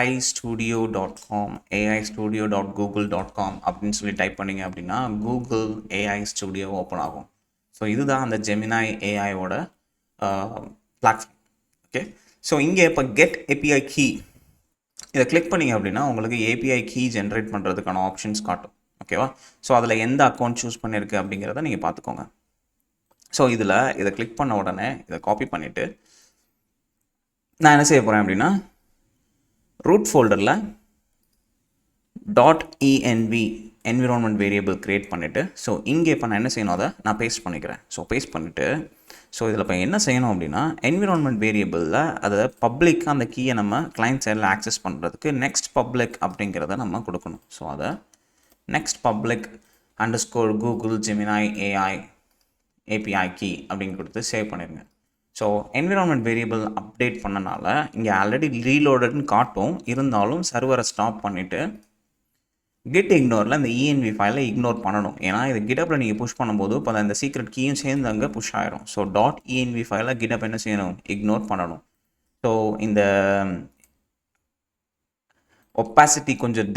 aistudio.com aistudio.google.com அப்படின்னு சொல்லி டைப் பண்ணிங்க அப்படின்னா கூகுள் ஏஐ ஸ்டூடியோ ஓப்பன் ஆகும். ஸோ இதுதான் அந்த ஜெமினாய் ஏஐயோட பிளாட்ஃபார்ம். ஓகே, ஸோ இங்கே இப்போ கெட் ஏபிஐ கீ இதை கிளிக் பண்ணிங்க அப்படின்னா உங்களுக்கு ஏபிஐ கீ ஜென்ரேட் பண்ணுறதுக்கான ஆப்ஷன்ஸ் காட்டும். ஓகேவா, ஸோ அதில் எந்த அக்கௌண்ட் சூஸ் பண்ணியிருக்கு அப்படிங்கிறத நீங்கள் பார்த்துக்கோங்க. ஸோ இதை கிளிக் பண்ண உடனே இதை காப்பி பண்ணிவிட்டு நான் என்ன செய்ய போகிறேன் அப்படின்னா, ரூட் ஃபோல்டரில் .env என்விரான்மெண்ட் வேரியபிள் க்ரியேட் பண்ணிவிட்டு, ஸோ இங்கே இப்போ நான் என்ன செய்யணும், அதை நான் பேஸ்ட் பண்ணிக்கிறேன். ஸோ பேஸ்ட் பண்ணிவிட்டு ஸோ இதில் இப்போ என்ன செய்யணும் அப்படின்னா, என்விரான்மெண்ட் வேரியபிளில் அதை பப்ளிக் அந்த கீயை நம்ம கிளைண்ட் சைடில் ஆக்சஸ் பண்ணுறதுக்கு நெக்ஸ்ட் பப்ளிக் அப்படிங்கிறத நம்ம கொடுக்கணும். ஸோ அதை next public _ Google Gemini AI API key அப்படின்னு கொடுத்து சேவ் பண்ணிடுங்க. ஸோ என்விரான்மெண்ட் வேரியபிள் அப்டேட் பண்ணனால இங்கே ஆல்ரெடி ரீலோடட்னு காட்டும், இருந்தாலும் சர்வரை ஸ்டாப் பண்ணிவிட்டு கிட் இக்னோரில் இந்த ENV ஃபைலை இக்னோர் பண்ணணும். ஏன்னா இது கிட்டப்பில் நீங்கள் புஷ் பண்ணும்போது இப்போ அந்த சீக்ரெட் கீயும் சேர்ந்து அங்கே புஷ் ஆயிரும். ஸோ .env ஃபைலை கிட்டப் என்ன செய்யணும், இக்னோர் பண்ணணும். ஸோ இந்த ஒப்பாசிட்டி கொஞ்சம்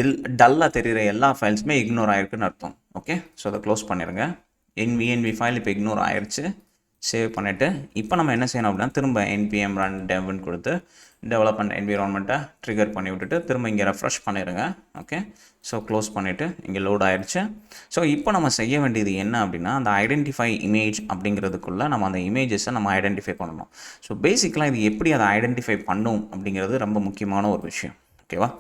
டல்லாக தெரிகிற எல்லா ஃபைல்ஸுமே இக்னோர் ஆகிருக்குன்னு அர்த்தம். ஓகே, ஸோ அதை க்ளோஸ் பண்ணிடுங்க. NV ஃபைல் இப்போ இக்னோர் ஆயிடுச்சு. சேவ் பண்ணிவிட்டு இப்போ நம்ம என்ன செய்யணும் அப்படின்னா, திரும்ப npm run devன்னு கொடுத்து டெவலப்மெண்ட் என்விரான்மெண்ட்டை ட்ரிகர் பண்ணி விட்டுட்டு திரும்ப இங்கே ரெஃப்ரெஷ் பண்ணிடுங்க. ஓகே, ஸோ க்ளோஸ் பண்ணிவிட்டு இங்கே லோட் ஆயிடுச்சு. ஸோ இப்போ நம்ம செய்ய வேண்டியது என்ன அப்படின்னா, அந்த ஐடென்டிஃபை இமேஜ் அப்படிங்கிறதுக்குள்ளே நம்ம அந்த இமேஜஸை நம்ம ஐடென்டிஃபை பண்ணணும். ஸோ பேசிக்கலாக இது எப்படி அதை ஐடென்டிஃபை பண்ணும் அப்படிங்கிறது ரொம்ப முக்கியமான ஒரு விஷயம். ஓகேவா,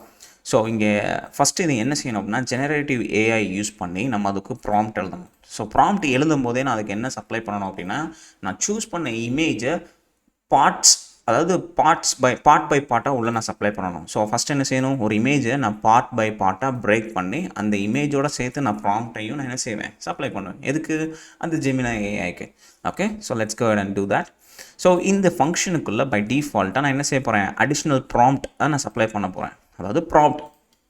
ஸோ இங்கே ஃபஸ்ட்டு இது என்ன செய்யணும் அப்படின்னா, ஜெனரேட்டிவ் ஏஐ யூஸ் பண்ணி நம்ம அதுக்கு ப்ராம்ப்ட் எழுதணும். ஸோ ப்ராம்ப்ட் எழுதும் போதே நான் அதுக்கு என்ன சப்ளை பண்ணணும் அப்படின்னா, நான் சூஸ் பண்ண இமேஜை அதாவது பார்ட் பை பார்ட்டாக உள்ள நான் சப்ளை பண்ணணும். ஸோ ஃபஸ்ட் என்ன செய்யணும், ஒரு இமேஜை நான் பார்ட் பை பார்ட்டாக பிரேக் பண்ணி அந்த இமேஜோட சேர்த்து நான் ப்ராம்ப்டையும் நான் என்ன செய்வேன், சப்ளை பண்ணுவேன். எதுக்கு, அந்த ஜெமினாய் ஏஐக்கு. Okay, so let's go and do that. So இந்த ஃபங்க்ஷனுக்குள்ளே பை டிஃபால்ட்டாக நான் என்ன செய்ய போகிறேன், அடிஷ்னல் ப்ராம்ப்ட் தான் நான் சப்ளை பண்ண போகிறேன். அதாவது ப்ராம்ப்ட்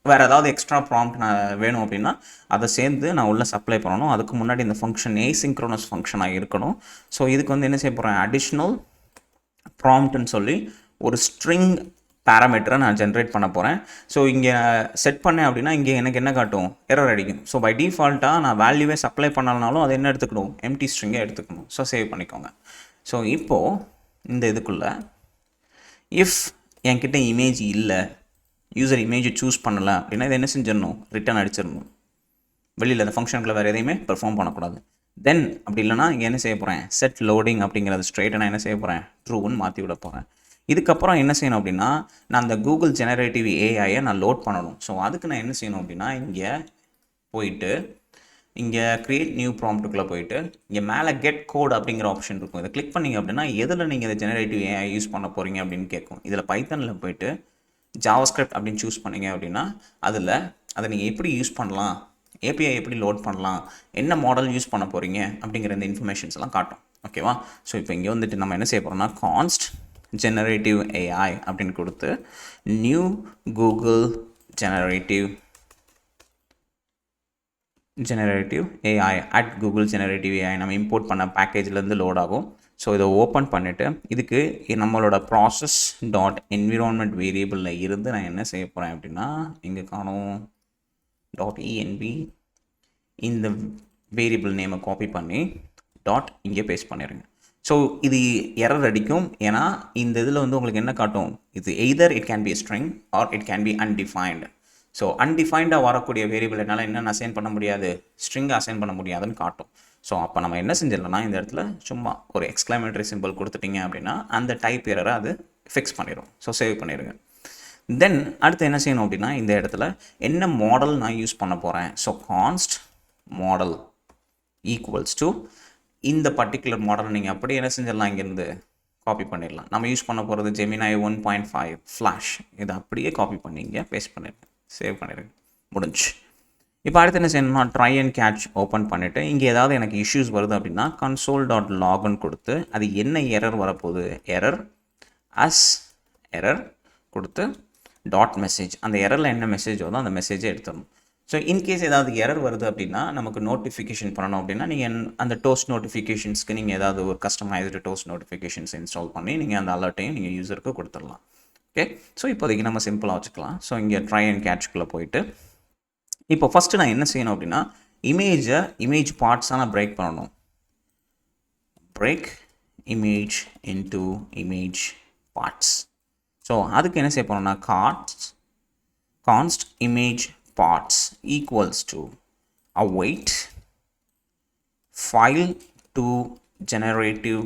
வேறு ஏதாவது எக்ஸ்ட்ரா ப்ராம்ப்ட் நான் வேணும் அப்படின்னா அதை சேர்ந்து நான் உள்ளே சப்ளை பண்ணணும். அதுக்கு முன்னாடி இந்த ஃபங்க்ஷன் ஏசிங்க்ரோனஸ் ஃபங்க்ஷனாக இருக்கணும். ஸோ இதுக்கு வந்து என்ன செய்ய போகிறேன், அடிஷ்னல் ப்ராம்ப்ட்னு சொல்லி ஒரு ஸ்ட்ரிங் பேராமீட்டரை நான் ஜென்ரேட் பண்ண போகிறேன். ஸோ இங்கே செட் பண்ணேன் அப்படின்னா இங்கே எனக்கு என்ன காட்டும், எரர் அடிக்கும். ஸோ பை டிஃபால்ட்டாக நான் வேல்யூவே சப்ளை பண்ணலனாலும் அதை என்ன எடுத்துக்கணும், எம்டி ஸ்ட்ரிங்கை எடுத்துக்கணும். ஸோ சேவ் பண்ணிக்கோங்க. ஸோ இப்போது இந்த இதுக்குள்ளே இஃப் என்கிட்ட இமேஜ் இல்லை, யூசர் இமேஜை சூஸ் பண்ணலை அப்படின்னா இதை என்ன செஞ்சிடணும், ரிட்டர்ன் அடிச்சிடணும். வெளியில் அந்த ஃபங்க்ஷனுக்குள்ள வேறு எதையுமே பெர்ஃபார்ம் பண்ணக்கூடாது. தென் அப்படி இல்லைனா இங்கே என்ன செய்ய போகிறேன், செட் லோடிங் அப்படிங்கிறது ஸ்ட்ரெயிட்டாக நான் என்ன செய்ய போகிறேன், ட்ரூன்னு மாற்றி விட போகிறேன். இதுக்கப்புறம் என்ன செய்யணும் அப்படின்னா, நான் அந்த கூகுள் ஜெனரேட்டிவ் ஏஐயை நான் லோட் பண்ணணும். ஸோ அதுக்கு நான் என்ன செய்யணும் அப்படின்னா, இங்கே போயிட்டு இங்கே க்ரியேட் நியூ ப்ராம்ப்ட்டுக்குள்ளே போயிட்டு இங்கே மேலே கெட் கோட் அப்படிங்கிற ஆப்ஷன் இருக்கும். இதை கிளிக் பண்ணிங்க அப்படின்னா எதில் நீங்கள் இதை ஜெனரேட்டிவ் ஏஐ யூஸ் பண்ண போகிறீங்க அப்படின்னு கேட்கும். இதில் பைத்தனில் போயிட்டு ஜாவாஸ்கிரிப்ட் அப்படின்னு சூஸ் பண்ணிங்க அப்படின்னா அதில் அதை நீங்கள் எப்படி யூஸ் பண்ணலாம், ஏபிஐ எப்படி லோட் பண்ணலாம், என்ன மாடல் யூஸ் பண்ண போகிறீங்க அப்படிங்கிற இந்த இன்ஃபர்மேஷன்ஸ் எல்லாம் காட்டும். ஓகேவா, ஸோ இப்போ இங்கே வந்துட்டு நம்ம என்ன செய்ய போகிறோம்னா, கான்ஸ்ட் ஜெனரேட்டிவ் ஏஐ அப்படின்னு கொடுத்து new Google generative AI at Google generative AI நம்ம இம்போர்ட் பண்ண பேக்கேஜ்லேருந்து லோட் ஆகும். ஸோ இதை ஓப்பன் பண்ணிவிட்டு இதுக்கு நம்மளோட ப்ராசஸ் டாட் என்விரான்மெண்ட் வேரியபிளில் இருந்து நான் என்ன செய்ய போகிறேன் அப்படின்னா, இங்கே காணும் .env இந்த வேரியபிள் நேமை காப்பி பண்ணி டாட் இங்கே பேஸ்ட் பண்ணிடுங்க. ஸோ இது எரர் அடிக்கும். ஏன்னா இந்த இதில் வந்து உங்களுக்கு என்ன காட்டும், இது either it can be string or it can be undefined. So அன்டிஃபைன்டாக வரக்கூடிய வேரியபிள் என்னால் என்னென்ன அசைன் பண்ண முடியாது, ஸ்ட்ரிங் அசைன் பண்ண முடியாதுன்னு காட்டும். ஸோ அப்போ நம்ம என்ன செஞ்சிடலாம்னா இந்த இடத்துல சும்மா ஒரு எக்ஸ்க்ளமேட்டரி சிம்பிள் கொடுத்துட்டிங்க அப்படின்னா அந்த டைப் எரரை அது ஃபிக்ஸ் பண்ணிடும். ஸோ சேவ் பண்ணிடுங்க. தென் அடுத்து என்ன செய்யணும் அப்படின்னா இந்த இடத்துல என்ன மாடல் நான் யூஸ் பண்ண போகிறேன். ஸோ கான்ஸ்ட் மாடல் ஈக்குவல்ஸ் டு இந்த பர்டிகுலர் மாடல் நீங்கள் அப்படியே என்ன செஞ்சிடலாம், இங்கேருந்து காப்பி பண்ணிடலாம். நம்ம யூஸ் பண்ண போகிறது ஜெமினாய் 1.5 ஃப்ளாஷ். இதை அப்படியே காப்பி பண்ணி இங்கே பேஸ்ட் பண்ணிடுங்க, சேவ் பண்ணிடுங்க, முடிஞ்சு. இப்போ அடுத்து என்ன செய்யணும்னா ட்ரை அண்ட் கேட்ச் ஓப்பன் பண்ணிவிட்டு இங்கே ஏதாவது எனக்கு இஷ்யூஸ் வருது அப்படின்னா console.logன்னு கொடுத்து அது என்ன எரர் வரப்போகுது, எரர் கொடுத்து டாட் மெசேஜ், அந்த எரரில் என்ன மெசேஜ் வருதோ அந்த மெசேஜை எடுத்துடணும். ஸோ இன்கேஸ் ஏதாவது எரர் வருது அப்படின்னா நமக்கு நோட்டிஃபிகேஷன் பண்ணணும் அப்படின்னா நீங்கள் அந்த டோஸ்ட் நோட்டிஃபிகேஷன்ஸ்க்கு நீங்கள் ஏதாவது ஒரு கஸ்டமைஸ்டு டோஸ்ட் நோட்டிஃபிகேஷன்ஸ் இன்ஸ்டால் பண்ணி நீங்கள் அந்த அலர்ட்டையும் நீங்கள் யூஸருக்கு கொடுத்துடலாம். ஓகே, ஸோ இப்போதைக்கு நம்ம சிம்பிளாக வச்சுக்கலாம். ஸோ இங்கே ட்ரை அண்ட் கேட்ச்குள்ளே போயிட்டு இப்போ ஃபஸ்ட்டு நான் என்ன செய்யணும் அப்படின்னா இமேஜ் பார்ட்ஸாக நான் பிரேக் பண்ணணும். Break image into image parts. So அதுக்கு என்ன செய்ய போகிறோம்னா const image parts equals to await file to generative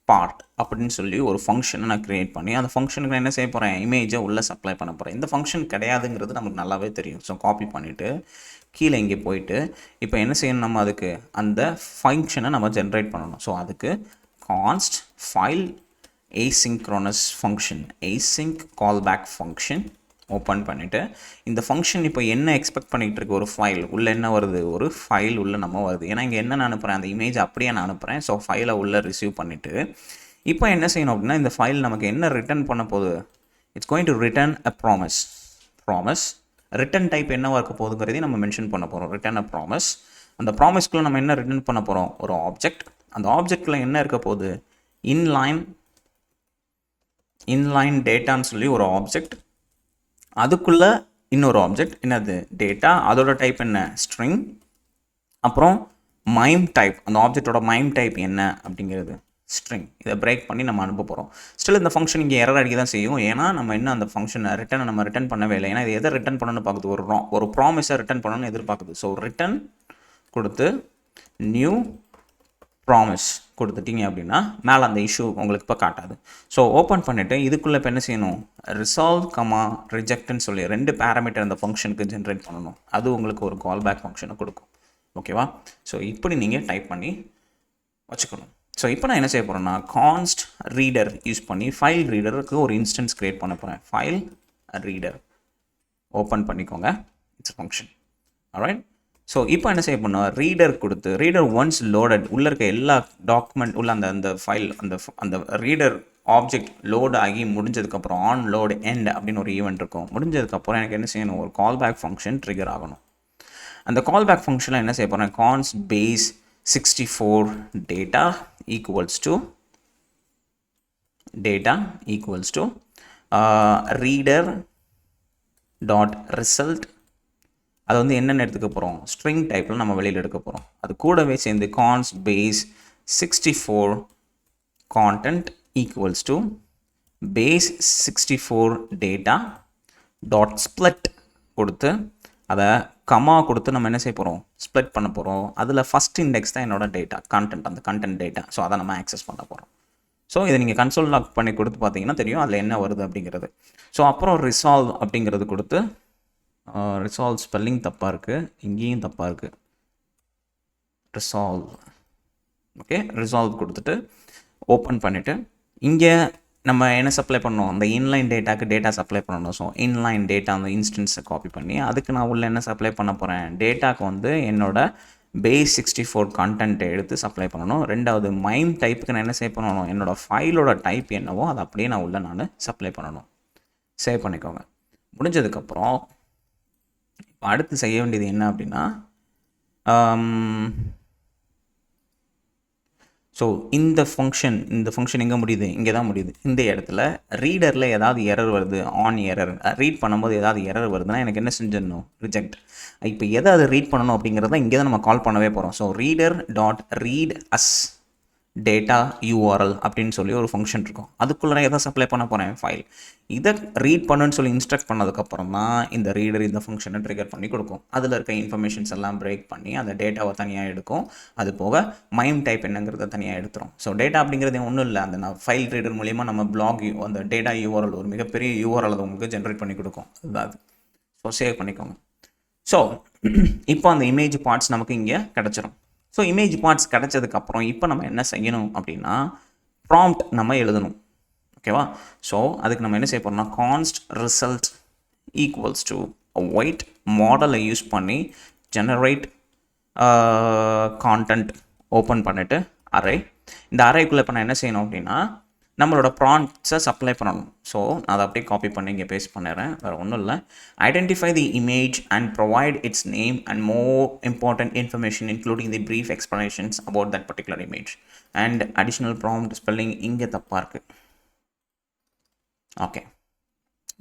part அப்படின்னு சொல்லி ஒரு ஃபங்க்ஷனை நான் க்ரியேட் பண்ணி அந்த ஃபங்க்ஷனுக்கு நான் என்ன செய்ய போகிறேன், இமேஜை உள்ளே சப்ளை பண்ண போகிறேன். இந்த ஃபங்க்ஷன் கிடையாதுங்கிறது நமக்கு நல்லாவே தெரியும். ஸோ காப்பி பண்ணிவிட்டு கீழே இங்கே போயிட்டு இப்போ என்ன செய்யணும், நம்ம அதுக்கு அந்த ஃபங்க்ஷனை நம்ம ஜென்ரேட் பண்ணணும். ஸோ அதுக்கு const file asynchronous function async callback function open பண்ணிவிட்டு இந்த ஃபங்க்ஷன் இப்போ என்ன எக்ஸ்பெக்ட் பண்ணிகிட்டு இருக்கு, ஒரு ஃபைல் உள்ளே என்ன வருது, ஒரு ஃபைல் உள்ளே நம்ம வருது. ஏன்னா இங்கே என்ன நான் அனுப்புகிறேன், அந்த இமேஜ் அப்படியே நான் அனுப்புகிறேன். ஸோ ஃபைலை உள்ளே ரிசீவ் பண்ணிவிட்டு இப்போ என்ன செய்யணும் அப்படின்னா இந்த ஃபைல் நமக்கு என்ன ரிட்டர்ன் பண்ண போகுது, it's going to return a promise. Return type என்னவாக இருக்க போகுதுங்கிறதையும் நம்ம மென்ஷன் பண்ண போகிறோம். Return a promise. அந்த ப்ராமிஸ்க்குள்ளே நம்ம என்ன ரிட்டர்ன் பண்ண போகிறோம், ஒரு ஆப்ஜெக்ட். அந்த ஆப்ஜெக்டில் என்ன இருக்க போகுது, இன்லைன் டேட்டான்னு சொல்லி ஒரு ஆப்ஜெக்ட். அதுக்குள்ளே இன்னொரு ஆப்ஜெக்ட் என்னது, டேட்டா. அதோட டைப் என்ன, ஸ்ட்ரிங். அப்புறம் மைம் டைப், அந்த ஆப்ஜெக்டோட மைம் டைப் என்ன அப்படிங்கிறது ஸ்ட்ரிங். இதை பிரேக் பண்ணி நம்ம அனுப்ப போகிறோம். ஸ்டில் இந்த ஃபங்க்ஷன் இங்கே எரர் அடிக்க தான் செய்யும். ஏன்னா நம்ம இன்னும் அந்த ஃபங்க்ஷனை ரிட்டர்ன் பண்ணவே இல்லை. ஏன்னா இது எதை ரிட்டர்ன் பண்ணணும்னு பார்க்குது, ஒரு ப்ராமிஸை ரிட்டர்ன் பண்ணணும்னு எதிர்பார்க்குது. ஸோ ரிட்டர்ன் கொடுத்து நியூ ப்ராமிஸ் கொடுத்துட்டிங்க அப்படின்னா மேலே அந்த இஷ்யூ உங்களுக்கு இப்போ காட்டாது. ஸோ ஓப்பன் பண்ணிவிட்டு இதுக்குள்ளே இப்போ என்ன செய்யணும், ரிசால்வ் ரிஜெக்ட்னு சொல்லி 2 பேராமீட்டர் அந்த ஃபங்க்ஷனுக்கு ஜென்ரேட் பண்ணணும். அது உங்களுக்கு ஒரு கால் பேக் ஃபங்க்ஷனை கொடுக்கும். ஓகேவா? ஸோ இப்படி நீங்கள் டைப் பண்ணி வச்சுக்கணும். ஸோ இப்போ நான் என்ன செய்ய போகிறேன்னா கான்ஸ்ட் ரீடர் யூஸ் பண்ணி ஃபைல் ரீடருக்கு ஒரு இன்ஸ்டன்ஸ் க்ரியேட் பண்ண போகிறேன். ஃபைல் ரீடர் ஓப்பன் பண்ணிக்கோங்க. It's function. ஆல்ரைட். ஸோ இப்போ என்ன செய்ய பண்ணோம், ரீடர் கொடுத்து ரீடர் ஒன்ஸ் லோடட் உள்ளே இருக்க எல்லா டாக்குமெண்ட் உள்ள அந்த ஃபைல் அந்த ரீடர் ஆப்ஜெக்ட் லோட் ஆகி முடிஞ்சதுக்கப்புறம் ஆன் லோட் எண்ட் அப்படின்னு ஒரு ஈவெண்ட் இருக்கும். முடிஞ்சதுக்கப்புறம் எனக்கு என்ன செய்யணும், ஒரு கால் பேக் ஃபங்க்ஷன் ட்ரிகர் ஆகணும். அந்த கால் பேக் ஃபங்க்ஷனில் என்ன செய்ய போகிறேன், const base 64 data equals to reader dot result. அது வந்து என்னென்னு எடுத்துக்க போகிறோம், ஸ்ட்ரிங் டைப்பில் நம்ம வெளியில் எடுக்க போகிறோம். அது கூடவே சேர்ந்து const base 64 content equals to base 64 data dot split கொடுத்து அதை கமா கொடுத்து நம்ம என்ன செய்ய போகிறோம், ஸ்ப்ளிட் பண்ண போகிறோம். அதில் ஃபஸ்ட் இண்டெக்ஸ் தான் என்னோட டேட்டா கான்டென்ட், அந்த கண்டென்ட் டேட்டா. ஸோ அதை நம்ம ஆக்சஸ் பண்ண போகிறோம். ஸோ இதை நீங்கள் கன்சோல் லாக் பண்ணி கொடுத்து பார்த்தீங்கன்னா தெரியும் அதில் என்ன வருது அப்படிங்கிறது. ஸோ அப்புறம் ரிசால்வ் அப்படிங்கிறது கொடுத்து ரிசால்வ் ஸ்பெல்லிங் தப்பாக இருக்குது, இங்கேயும் தப்பாக இருக்குது. ரிசால்வ் ஓகே, ரிசால்வ் கொடுத்துட்டு ஓப்பன் பண்ணிவிட்டு இங்கே நம்ம என்ன சப்ளை பண்ணோம், அந்த இன்லைன் டேட்டாக்கு டேட்டா சப்ளை பண்ணணும். ஸோ இன்லைன் டேட்டா அந்த இன்ஸ்டன்ஸை காப்பி பண்ணி அதுக்கு நான் உள்ள என்ன சப்ளை பண்ண போகிறேன், டேட்டாக்கு வந்து என்னோட பேஸ் 64 கண்டென்ட்டை எடுத்து சப்ளை பண்ணணும். ரெண்டாவது மைம் டைப்புக்கு நான் என்ன சேவ் பண்ணணும், என்னோடய ஃபைலோட டைப் என்னவோ அதை அப்படியே நான் உள்ள நான் சப்ளை பண்ணணும். சேவ் பண்ணிக்கோங்க. முடிஞ்சதுக்கப்புறம் இப்போ அடுத்து செய்ய வேண்டியது என்ன அப்படின்னா, ஸோ இந்த ஃபங்க்ஷன் எங்கே முடியுது, இங்கே தான் முடியுது. இந்த இடத்துல ரீடரில் ஏதாவது எரர் வருது, ஆன் எரர் ரீட் பண்ணும்போது ஏதாவது எரர் வருதுன்னா எனக்கு என்ன செஞ்சிடணும், ரிஜெக்ட். இப்போ எதை அதை ரீட் பண்ணணும் அப்படிங்கிறத இங்கே தான் நம்ம கால் பண்ணவே போகிறோம். So reader dot read as data URL அப்படின்னு சொல்லி ஒரு ஃபங்க்ஷன் இருக்கும். அதுக்குள்ளே எதை சப்ளை பண்ண போகிறேன், ஃபைல். இதை ரீட் பண்ணுன்னு சொல்லி இன்ஸ்ட்ரக்ட் பண்ணதுக்கப்புறம் தான் இந்த ரீடர் இந்த ஃபங்க்ஷனை ட்ரிகர் பண்ணி கொடுக்கும். அதில் இருக்க இன்ஃபர்மேஷன்ஸ் எல்லாம் பிரேக் பண்ணி அந்த டேட்டாவை தனியாக எடுக்கும். அது போக மைம் டைப் என்னங்கிறத தனியாக எடுத்துரும். ஸோ டேட்டா அப்படிங்கிறது ஒன்றும் இல்லை, அந்த ஃபைல் ரீடர் மூலிமா நம்ம பிளாக் அந்த டேட்டா யூஆர்எல் ஒரு மிகப்பெரிய யூஆர்எல் அது உங்களுக்கு ஜென்ரேட் பண்ணி கொடுக்கும். அதுதான் அது. ஸோ சேவ் பண்ணிக்கோங்க. ஸோ இப்போ அந்த இமேஜ் பார்ட்ஸ் நமக்கு இங்கே கிடச்சிரும். ஸோ இமேஜ் பார்ட்ஸ் கிடச்சதுக்கப்புறம் இப்போ நம்ம என்ன செய்யணும் அப்படின்னா ப்ராம்ப்ட் நம்ம எழுதணும். ஓகேவா? ஸோ அதுக்கு நம்ம என்ன செய்ய போகிறோம்னா கான்ஸ்ட் ரிசல்ட் ஈக்குவல்ஸ் டு ஒயிட் மாடலை யூஸ் பண்ணி ஜெனரேட் கான்டென்ட் ஓப்பன் பண்ணிவிட்டு அரே. இந்த அரேக்குள்ளே இப்போ நான் என்ன செய்யணும் அப்படின்னா நம்மளோட ப்ராம்ப்ட்ஸை சப்ளை பண்ணணும். ஸோ நான் அதை அப்படியே காப்பி பண்ணி இங்கே பேஸ்ட் பண்ணிடுறேன். வேறு ஒன்றும் இல்லை. Identify the image and provide it's name and more important information including the brief explanations about that particular image and additional prompt spelling இங்கே தப்பாக இருக்குது. Okay,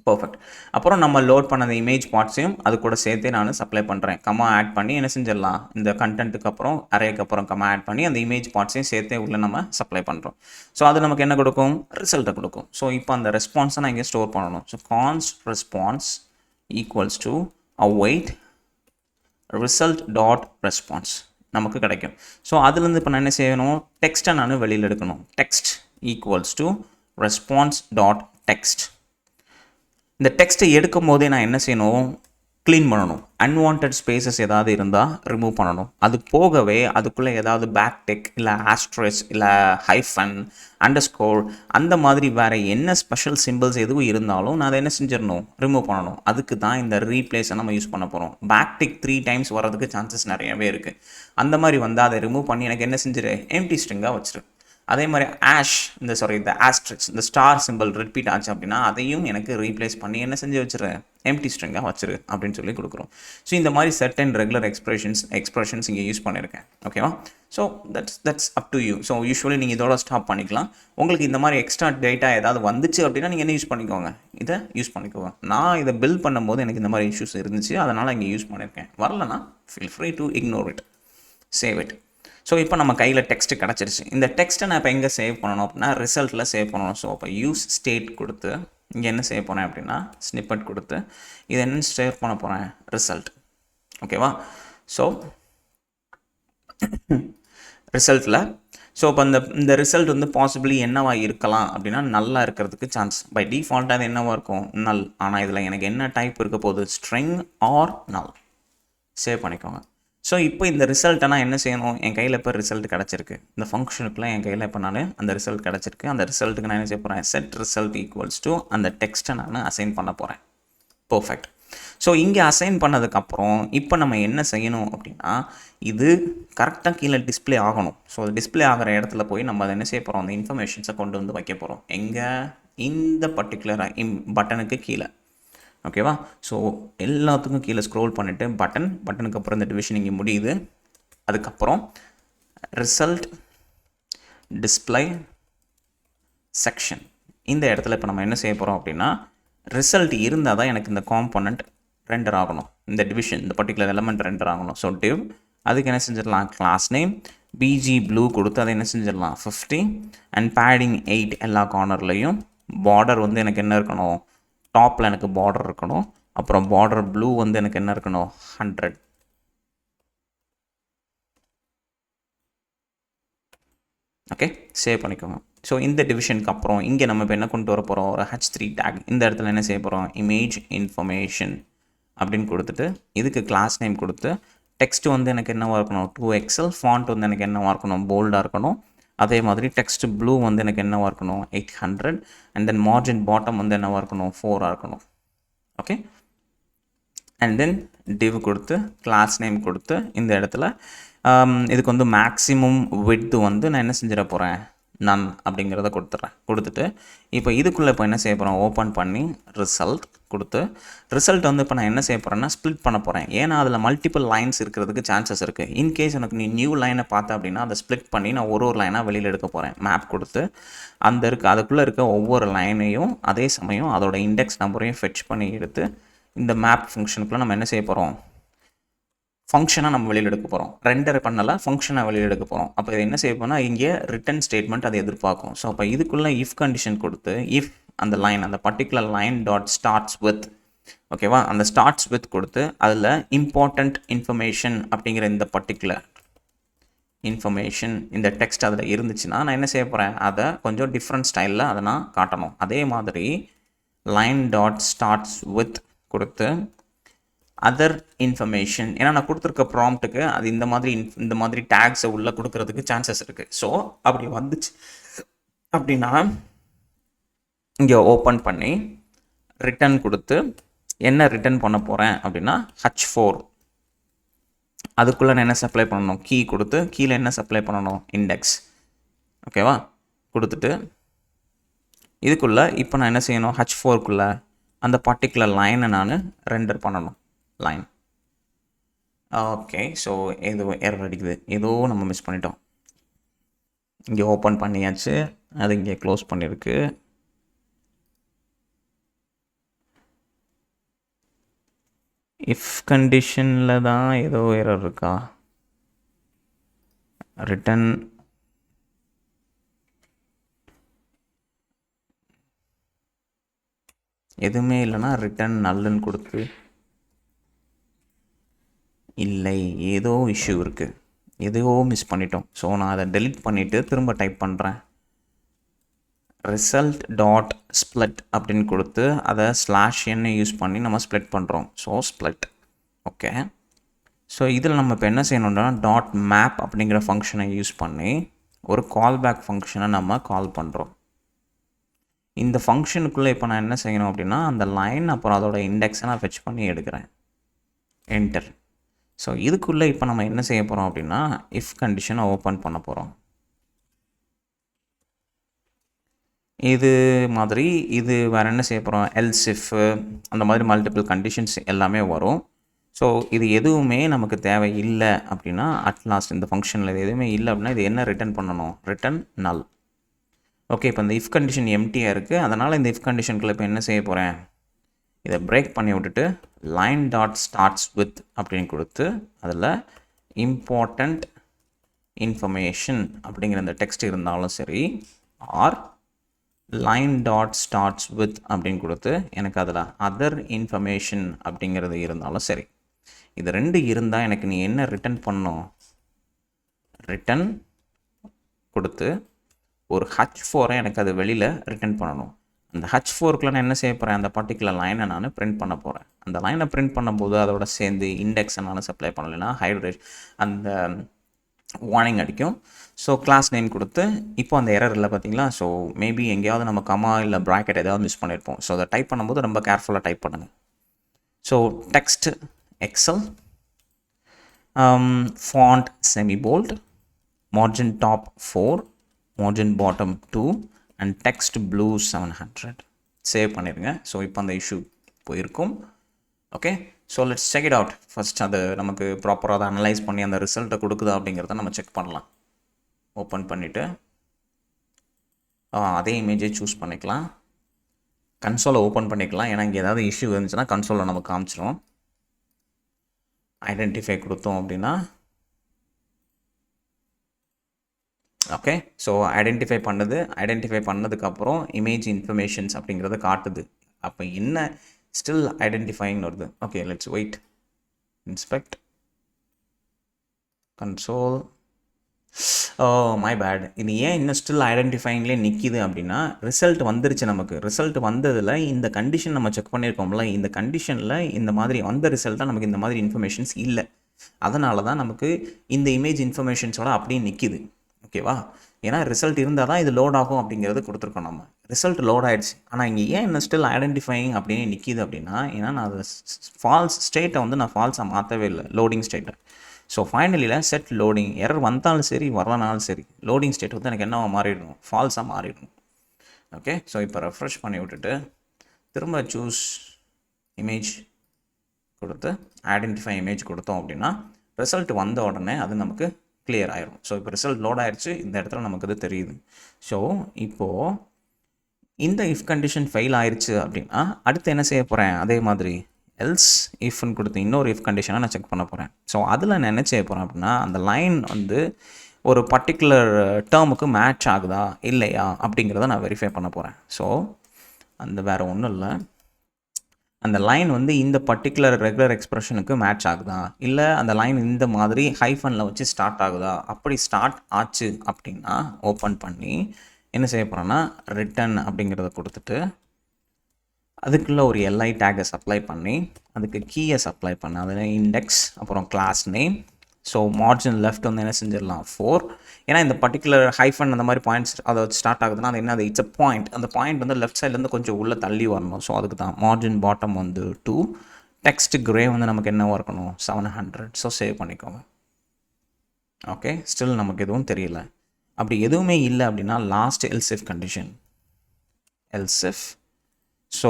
perfect. அப்புறம் நம்ம லோட் பண்ண அந்த இமேஜ் பார்ட்ஸையும் அது கூட சேர்த்தே நான் சப்ளை பண்ணுறேன். கமா ஆட் பண்ணி என்ன செஞ்சிடலாம், இந்த கண்டென்ட்டுக்கு அப்புறம் அரேக்கு அப்புறம் கமா ஆட் பண்ணி அந்த இமேஜ் பார்ட்ஸையும் சேர்த்தே உள்ள நம்ம சப்ளை பண்ணுறோம். ஸோ அது நமக்கு என்ன கொடுக்கும், ரிசல்ட்டை கொடுக்கும். ஸோ இப்போ அந்த ரெஸ்பான்ஸை நான் இங்கே ஸ்டோர் பண்ணணும். So கான்ஸ்ட் response equals to await result dot response நமக்கு கிடைக்கும். ஸோ அதுலேருந்து இப்போ நான் என்ன செய்யணும், டெக்ஸ்ட்டை நான் வெளியில் எடுக்கணும். Text equals to response dot text. இந்த டெக்ஸ்ட்டை எடுக்கும் போதே நான் என்ன செய்யணும், க்ளீன் பண்ணணும். அன்வான்ட் ஸ்பேசஸ் ஏதாவது இருந்தால் ரிமூவ் பண்ணணும். அது போகவே அதுக்குள்ளே ஏதாவது பேக் டெக் இல்லை ஆஸ்ட்ரஸ் இல்லை ஹைஃபன் அண்டர்ஸ்கோர் அந்த மாதிரி வேறு என்ன ஸ்பெஷல் சிம்பிள்ஸ் எதுவும் இருந்தாலும் நான் அதை என்ன செஞ்சிடணும், ரிமூவ் பண்ணணும். அதுக்கு தான் இந்த ரீப்ளேஸை நம்ம யூஸ் பண்ண போகிறோம். பேக் டெக் 3 times வர்றதுக்கு சான்சஸ் நிறையவே இருக்குது. அந்த மாதிரி வந்தால் அதை ரிமூவ் பண்ணி எனக்கு என்ன செஞ்சிரு, எம்டி ஸ்ட்ரிங்காக வச்சிரு. அதே மாதிரி இந்த ஆஸ்ட்ரிக்ஸ் இந்த ஸ்டார் சிம்பிள் ரிப்பீட் ஆச்சு அப்படின்னா அதையும் எனக்கு ரீப்ளேஸ் பண்ணி என்ன செஞ்சு வச்சுரு, எம்டி ஸ்ட்ரிங்காக வச்சிரு அப்படின்னு சொல்லி கொடுக்குறோம். ஸோ இந்த மாதிரி செட் அண்ட் ரெகுலர் எக்ஸ்பிரஷன்ஸ் இங்கே யூஸ் பண்ணியிருக்கேன். ஓகேவா? So that's up to you. So usually நீங்கள் இதோட ஸ்டாப் பண்ணிக்கலாம். உங்களுக்கு இந்த மாதிரி எக்ஸ்ட்ரா டேட்டா ஏதாவது வந்துச்சு அப்படின்னா நீங்கள் என்ன யூஸ் பண்ணிக்கோங்க, இதை யூஸ் பண்ணிக்கோங்க. நான் இதை பில்ட் பண்ணும்போது எனக்கு இந்த மாதிரி இஷ்யூஸ் இருந்துச்சு, அதனால் இங்கே யூஸ் பண்ணியிருக்கேன். வரலன்னா feel free to ignore it, save it. So இப்போ நம்ம கையில் டெக்ஸ்ட்டு கிடச்சிருச்சு. இந்த டெக்ஸ்ட்டை நான் இப்போ எங்கே சேவ் பண்ணணும் அப்படின்னா ரிசல்ட்டில் சேவ் பண்ணணும். ஸோ இப்போ யூஸ் ஸ்டேட் கொடுத்து இங்கே என்ன சேவ் பண்ணேன் அப்படின்னா ஸ்னிப்பட் கொடுத்து இது என்னென்னு சேவ் பண்ண போகிறேன், ரிசல்ட். ஓகேவா? ஸோ ரிசல்ட்டில் ஸோ இப்போ இந்த ரிசல்ட் வந்து பாசிபிளி என்னவாக இருக்கலாம் அப்படின்னா நல்லா இருக்கிறதுக்கு சான்ஸ். பை டிஃபால்ட்டாக அது என்னவாக இருக்கும், நல். ஆனால் இதில் எனக்கு என்ன டைப் இருக்க போகுது, ஸ்ட்ரிங் ஆர் நல். சேவ் பண்ணிக்கோங்க. ஸோ இப்போ இந்த ரிசல்ட்டை நான் என்ன செய்யணும், என் கையில் இப்போ ரிசல்ட் கிடச்சிருக்கு. இந்த ஃபங்க்ஷனுக்குலாம் என் கையில் இப்போ நான் அந்த ரிசல்ட் கிடச்சிருக்கு. அந்த ரிசல்ட்டுக்கு நான் என்ன செய்ய போகிறேன், செட் ரிசல்ட் ஈக்குவல்ஸ் டு அந்த டெக்ஸ்ட்டை நான் அசைன் பண்ண போகிறேன். பர்ஃபெக்ட். ஸோ இங்கே அசைன் பண்ணதுக்கப்புறம் இப்போ நம்ம என்ன செய்யணும் அப்படின்னா இது கரெக்டாக கீழே டிஸ்பிளே ஆகணும். ஸோ டிஸ்பிளே ஆகிற இடத்துல போய் நம்ம அதை என்ன செய்ய போகிறோம், அந்த இன்ஃபர்மேஷன்ஸை கொண்டு வந்து வைக்க போகிறோம். எங்கே, இந்த பர்டிகுலர் பட்டனுக்கு கீழே. ஓகேவா? ஸோ எல்லாத்துக்கும் கீழே ஸ்க்ரோல் பண்ணிவிட்டு பட்டனுக்கு அப்புறம் இந்த டிவிஷன் இங்கே முடியுது. அதுக்கப்புறம் ரிசல்ட் டிஸ்பிளே செக்ஷன் இந்த இடத்துல இப்போ நம்ம என்ன செய்ய போகிறோம் அப்படின்னா ரிசல்ட் இருந்தால் தான் எனக்கு இந்த காம்போனண்ட் ரெண்டர் ஆகணும், இந்த டிவிஷன் இந்த பர்டிகுலர் எலமெண்ட் ரெண்டர் ஆகணும். ஸோ டிவ் அதுக்கு என்ன செஞ்சிடலாம், கிளாஸ் நேம் பிஜி ப்ளூ கொடுத்து அதை என்ன செஞ்சிடலாம் 50 அண்ட் பேடிங் 8 எல்லா கார்னர்லையும். பார்டர் வந்து எனக்கு என்ன இருக்கணும், டாப்பில் எனக்கு பார்டர் இருக்கணும். அப்புறம் பார்டர் ப்ளூ வந்து எனக்கு என்ன இருக்கணும், 100. ஓகே, சேவ் பண்ணிக்கோங்க. ஸோ இந்த டிவிஷனுக்கு அப்புறம் இங்கே நம்ம இப்போ என்ன கொண்டு வர போகிறோம், ஒரு H3 டேக். இந்த இடத்துல என்ன செய்ய போகிறோம், இமேஜ் இன்ஃபர்மேஷன் அப்படின்னு கொடுத்துட்டு இதுக்கு கிளாஸ் நேம் கொடுத்து டெக்ஸ்ட் வந்து எனக்கு என்னவாக இருக்கணும், 2XL. ஃபாண்ட் வந்து எனக்கு என்னவாக இருக்கணும், போல்டாக இருக்கணும். அதே மாதிரி டெக்ஸ்ட் ப்ளூ வந்து எனக்கு என்னவாக இருக்கணும், 800. அண்ட் தென் மார்ஜின் பாட்டம் வந்து என்னவாக இருக்கணும், 4 இருக்கணும். ஓகே, அண்ட் தென் டிவ் கொடுத்து கிளாஸ் நேம் கொடுத்து இந்த இடத்துல இதுக்கு வந்து மேக்ஸிமம் விட்த் வந்து நான் என்ன செஞ்சிட போகிறேன், நன் அப்படிங்கிறத கொடுத்துட்டு இப்போ இதுக்குள்ளே இப்போ என்ன செய்ய போகிறேன், ஓப்பன் பண்ணி ரிசல்ட் கொடுத்து ரிசல்ட் வந்து இப்போ நான் என்ன செய்ய போகிறேன்னா ஸ்ப்ளிட் பண்ண போகிறேன். ஏன்னா அதில் மல்டிபிள் லைன்ஸ் இருக்கிறதுக்கு சான்சஸ் இருக்குது. இன்கேஸ் எனக்கு நீ நியூ லைனை பார்த்தேன் அப்படின்னா அதை ஸ்ப்ளிட் பண்ணி நான் ஒரு லைனாக வெளியில் எடுக்க போகிறேன். மேப் கொடுத்து அதுக்குள்ளே இருக்க ஒவ்வொரு லைனையும் அதே சமயம் அதோட இண்டெக்ஸ் நம்பரையும் ஃபெட்ச் பண்ணி எடுத்து இந்த மேப் ஃபங்க்ஷனுக்குள்ளே நம்ம என்ன செய்ய போகிறோம், ஃபங்க்ஷனாக நம்ம வெளியில் எடுக்க போகிறோம். ரெண்டரை பண்ணல, ஃபங்க்ஷனாக வெளியில் எடுக்க போகிறோம். அப்போ இது என்ன செய்ய போனால் இங்கே ரிட்டன் ஸ்டேட்மெண்ட் அதை எதிர்பார்க்கும். ஸோ அப்போ இதுக்குள்ளே இஃப் கண்டிஷன் கொடுத்து இஃப் அந்த லைன், அந்த particular line dot starts with, ஓகேவா, அந்த ஸ்டார்ட்ஸ் வித் கொடுத்து அதில் இம்பார்ட்டண்ட் இன்ஃபர்மேஷன் அப்படிங்கிற இந்த பர்டிகுலர் இன்ஃபர்மேஷன் இந்த டெக்ஸ்ட் அதில் இருந்துச்சுன்னா நான் என்ன செய்ய போகிறேன், அதை கொஞ்சம் டிஃப்ரெண்ட் ஸ்டைலில் அதை நான் காட்டணும். அதே மாதிரி லைன் டாட் ஸ்டார்ட்ஸ் வித் கொடுத்து அதர் இன்ஃபர்மேஷன், ஏன்னா நான் கொடுத்துருக்க ப்ராம்ப்ட்டுக்கு அது இந்த மாதிரி டேக்ஸை உள்ளே கொடுக்கறதுக்கு சான்சஸ் இருக்குது. ஸோ அப்படி வந்துச்சு அப்படின்னா இங்கே ஓப்பன் பண்ணி ரிட்டன் கொடுத்து என்ன ரிட்டன் பண்ண போகிறேன் அப்படின்னா H4, அதுக்குள்ளே நான் என்ன சப்ளை பண்ணணும், கீ கொடுத்து கீழே என்ன சப்ளை பண்ணணும், இண்டெக்ஸ், ஓகேவா, கொடுத்துட்டு இதுக்குள்ளே இப்போ நான் என்ன செய்யணும், H4க்குள்ளே அந்த பர்டிகுலர் லைனை நான் ரெண்டர் பண்ணணும், லைன். ஓகே, ஸோ ஏதோ எரர் அடிக்குது, ஏதோ நம்ம மிஸ் பண்ணிட்டோம். இங்கே ஓப்பன் பண்ணியாச்சு, அது இங்கே க்ளோஸ் பண்ணியிருக்கு. இஃப் கண்டிஷனில் தான் ஏதோ எரர் இருக்கா, ரிட்டன் எதுவுமே இல்லைன்னா ரிட்டன் நல்லுன்னு கொடுத்து, இல்லை ஏதோ இஷ்யூ இருக்குது, எதையோ மிஸ் பண்ணிட்டோம். ஸோ நான் அதை டெலிட் பண்ணிவிட்டு திரும்ப டைப் பண்ணுறேன். ரிசல்ட் டாட் ஸ்ப்ளிட் அப்படின்னு கொடுத்து அதை /n யூஸ் பண்ணி நம்ம ஸ்ப்ளிட் பண்ணுறோம். So split, okay. ஸோ இதில் நம்ம இப்போ என்ன செய்யணும்னா டாட் மேப் அப்படிங்கிற ஃபங்க்ஷனை யூஸ் பண்ணி ஒரு கால் பேக் ஃபங்க்ஷனை நம்ம கால் பண்ணுறோம். இந்த ஃபங்க்ஷனுக்குள்ளே இப்போ நான் என்ன செய்யணும் அப்படின்னா அந்த லைன் அப்புறம் அதோட இண்டெக்ஸை நான் ஃபெச் பண்ணி எடுக்கிறேன், என்டர். ஸோ இதுக்குள்ளே இப்போ நம்ம என்ன செய்ய போகிறோம் அப்படின்னா இஃப் கண்டிஷனை ஓப்பன் பண்ண போகிறோம். இது மாதிரி இது வேறு என்ன செய்ய போகிறோம், எல்ஸ் இஃப் அந்த மாதிரி மல்டிபிள் கண்டிஷன்ஸ் எல்லாமே வரும். ஸோ இது எதுவுமே நமக்கு தேவை இல்லை அப்படின்னா அட்லாஸ்ட் இந்த ஃபங்க்ஷனில் இது எதுவுமே இல்லை அப்படின்னா இது என்ன ரிட்டன் பண்ணணும், ரிட்டன் நல். ஓகே, இப்போ இந்த இஃப் கண்டிஷன் எம்டியாக இருக்குது, அதனால் இந்த இஃப் கண்டிஷனுக்குள்ளே இப்போ என்ன செய்ய போகிறேன், இதை பிரேக் பண்ணி விட்டுட்டு லைன் டாட் ஸ்டார்ட்ஸ் வித் அப்படின்னு கொடுத்து அதில் இம்பார்ட்டண்ட் இன்ஃபர்மேஷன் அப்படிங்கிற இந்த டெக்ஸ்ட் இருந்தாலும் சரி, or line dot starts with அப்படின்னு கொடுத்து எனக்கு அதில் அதர் இன்ஃபர்மேஷன் அப்படிங்கிறது இருந்தாலும் சரி. இது ரெண்டு இருந்தால் எனக்கு நீ என்ன ரிட்டன் பண்ணணும், ரிட்டன் கொடுத்து ஒரு H4 எனக்கு அது வெளியில் ரிட்டன் பண்ணணும். அந்த H4க்குள்ள நான் என்ன செய்ய போகிறேன், அந்த பர்டிகுலர் லைனை நான் பிரிண்ட் பண்ண போகிறேன். அந்த லைனை பிரிண்ட் பண்ணும்போது அதோட சேர்ந்து இண்டெக்ஸை நான் சப்ளை பண்ணலைன்னா ஹைட்ரேட் அந்த வார்னிங் அடிக்கும். ஸோ கிளாஸ் நேம் கொடுத்து இப்போ அந்த எரர் இல்லை பார்த்தீங்களா. ஸோ மேபி எங்கேயாவது நம்ம கமா இல்லை ப்ராக்கெட் ஏதாவது மிஸ் பண்ணியிருப்போம். ஸோ அதை டைப் பண்ணும்போது ரொம்ப கேர்ஃபுல்லாக டைப் பண்ணுங்கள். So text excel, font semi bold, margin top 4, margin bottom 2 and text blue 700 save பண்ணிடுங்க. ஸோ இப்போ அந்த இஷ்யூ போயிருக்கும். Okay, so let's check it out. First அது நமக்கு ப்ராப்பராக அதை அனலைஸ் பண்ணி அந்த ரிசல்ட்டை கொடுக்குதா அப்படிங்கிறத நம்ம செக் பண்ணலாம். ஓப்பன் பண்ணிவிட்டு அதே இமேஜை சூஸ் பண்ணிக்கலாம், கன்சோலை ஓப்பன் பண்ணிக்கலாம். ஏன்னா இங்கே ஏதாவது இஷ்யூ இருந்துச்சுன்னா கன்சோலில் நமக்கு காமிச்சிடும். ஐடென்டிஃபை கொடுத்தோம் அப்படின்னா ஓகே, ஸோ ஐடென்டிஃபை பண்ணதுக்கப்புறம் இமேஜ் இன்ஃபர்மேஷன்ஸ் அப்படிங்கிறத காட்டுது. அப்போ என்ன ஸ்டில் ஐடென்டிஃபைங்னு வருது. Okay, let's wait, inspect console. My bad, இது ஏன் இன்னும் ஸ்டில் ஐடென்டிஃபைங்லேயே நிற்கிது அப்படின்னா ரிசல்ட் வந்துருச்சு. நமக்கு ரிசல்ட் வந்ததில் இந்த கண்டிஷன் நம்ம செக் பண்ணியிருக்கோம்ல, இந்த கண்டிஷனில் இந்த மாதிரி வந்த ரிசல்ட்டாக நமக்கு இந்த மாதிரி இன்ஃபர்மேஷன்ஸ் இல்லை. அதனால தான் நமக்கு இந்த இமேஜ் இன்ஃபர்மேஷன்ஸோட அப்படியே நிற்கிது. ஓகேவா, ஏன்னா ரிசல்ட் இருந்தால் தான் இது லோட் ஆகும் அப்படிங்கிறது கொடுத்துருக்கோம். நம்ம ரிசல்ட் லோட் ஆகிடுச்சு, ஆனால் இங்கே ஏன் இன்னும் ஸ்டில் ஐடென்டிஃபைங் அப்படின்னு நிற்கிது அப்படின்னா ஏன்னா நான் அதை ஃபால்ஸ் ஸ்டேட்டை வந்து நான் ஃபால்ஸாக மாற்றவே இல்லை, லோடிங் ஸ்டேட்டை. ஸோ ஃபைனலியில் செட் லோடிங் எரர் வந்தாலும் சரி வரலனாலும் சரி லோடிங் ஸ்டேட் வந்து எனக்கு என்னவா மாறிடணும், ஃபால்ஸாக மாறிடணும். ஓகே, ஸோ இப்போ ரெஃப்ரெஷ் பண்ணி விட்டுட்டு திரும்ப சூஸ் இமேஜ் கொடுத்து ஐடென்டிஃபை இமேஜ் கொடுத்தோம் அப்படின்னா ரிசல்ட் வந்த உடனே அது நமக்கு கிளியர் ஆயிரும். ஸோ இப்போ ரிசல்ட் லோட் ஆயிடுச்சு, இந்த இடத்துல நமக்கு அது தெரியுது. ஸோ இப்போது இந்த இஃப் கண்டிஷன் ஃபெயில் ஆயிடுச்சு அப்படின்னா அடுத்து என்ன செய்ய போகிறேன், அதே மாதிரி எல்ஸ் இஃப்னு கொடுத்து இன்னொரு இஃப் கண்டிஷனை நான் செக் பண்ண போகிறேன். ஸோ அதில் நான் என்ன செய்ய போகிறேன் அப்படின்னா, அந்த லைன் வந்து ஒரு பர்டிகுலர் டேர்முக்கு மேட்ச் ஆகுதா இல்லையா அப்படிங்கிறத நான் வெரிஃபை பண்ண போகிறேன். ஸோ அந்த வேறு ஒன்றும் இல்லை, அந்த லைன் வந்து இந்த பர்டிகுலர் ரெகுலர் எக்ஸ்பிரஷனுக்கு மேட்ச் ஆகுதா, இல்லை அந்த லைன் இந்த மாதிரி ஹைஃபனில் வச்சு ஸ்டார்ட் ஆகுதா. அப்படி ஸ்டார்ட் ஆச்சு அப்படின்னா ஓப்பன் பண்ணி என்ன செய்ய போகிறேன்னா, ரிட்டன் அப்படிங்கிறத கொடுத்துட்டு அதுக்குள்ளே ஒரு எல்ஐ டேகை சப்ளை பண்ணி அதுக்கு கீயை சப்ளை பண்ண, அதில் இண்டெக்ஸ் அப்புறம் class name. So margin left வந்து என்ன செஞ்சிடலாம் 4. ஏன்னா இந்த பர்டிகுலர் ஹைஃபன் அந்த மாதிரி பாயிண்ட்ஸ் அதை வச்சு ஸ்டார்ட் ஆகுதுன்னா அது என்ன, அது இட்ஸ் அ பாயிண்ட். அந்த பாயிண்ட் வந்து லெஃப்ட் சைட்லேருந்து கொஞ்சம் உள்ளே தள்ளி வரணும். ஸோ அதுக்கு தான் மார்ஜின் பாட்டம் வந்து 2. டெக்ஸ்ட் கிரே வந்து நமக்கு என்னவாக இருக்கணும் 700. ஸோ சேவ் பண்ணிக்கோங்க. ஓகே, ஸ்டில் நமக்கு எதுவும் தெரியல. அப்படி எதுவுமே இல்லை அப்படின்னா last elsif condition, elsif so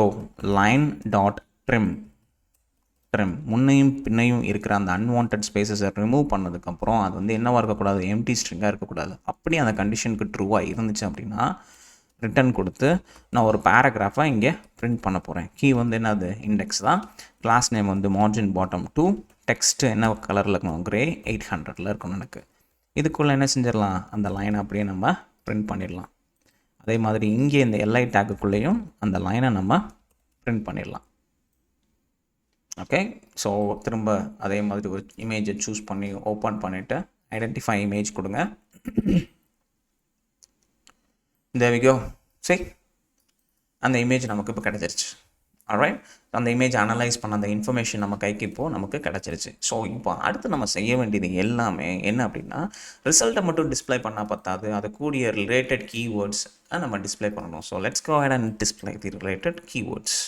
line dot trim முன்னையும் பின்னையும் இருக்கிற அந்த அன்வான்ட் ஸ்பேசஸை ரிமூவ் பண்ணதுக்கப்புறம் அது வந்து என்னவாக இருக்கக்கூடாது, எம்டி ஸ்ட்ரிங்காக இருக்கக்கூடாது. அப்படி அந்த கண்டிஷனுக்கு ட்ரூவாக இருந்துச்சு அப்படின்னா ரிட்டன் கொடுத்து நான் ஒரு பேராகிராஃபை இங்கே பிரிண்ட் பண்ண போகிறேன். கீ வந்து என்னது இண்டெக்ஸ் தான். கிளாஸ் நேம் வந்து மார்ஜின் பாட்டம் 2. டெக்ஸ்ட்டு என்ன கலரில் இருக்கணும், கிரே 800 இருக்கணும் எனக்கு. இதுக்குள்ளே என்ன செஞ்சிடலாம், அந்த லைனை அப்படியே நம்ம பிரிண்ட் பண்ணிடலாம். அதே மாதிரி இங்கே இந்த எல்ஐ டேக்குள்ளேயும் அந்த லைனை நம்ம பிரிண்ட் பண்ணிடலாம். ஓகே, ஸோ திரும்ப அதே மாதிரி ஒரு இமேஜை சூஸ் பண்ணி ஓப்பன் பண்ணிவிட்டு ஐடென்டிஃபை இமேஜ் கொடுங்க. there we go. சரி, அந்த இமேஜ் நமக்கு இப்போ கிடச்சிருச்சு. ஆல்ரைட், அந்த இமேஜ் அனலைஸ் பண்ண அந்த இன்ஃபர்மேஷன் நம்ம கைக்கு இப்போது நமக்கு கிடச்சிருச்சு. ஸோ இப்போ அடுத்து நம்ம செய்ய வேண்டியது எல்லாமே என்ன அப்படின்னா, ரிசல்ட்டை மட்டும் டிஸ்பிளே பண்ணால் பத்தாது, அது கூடிய ரிலேட்டட் கீவேர்ட்ஸ் நம்ம டிஸ்பிளே பண்ணணும். So let's go ahead and display the related keywords.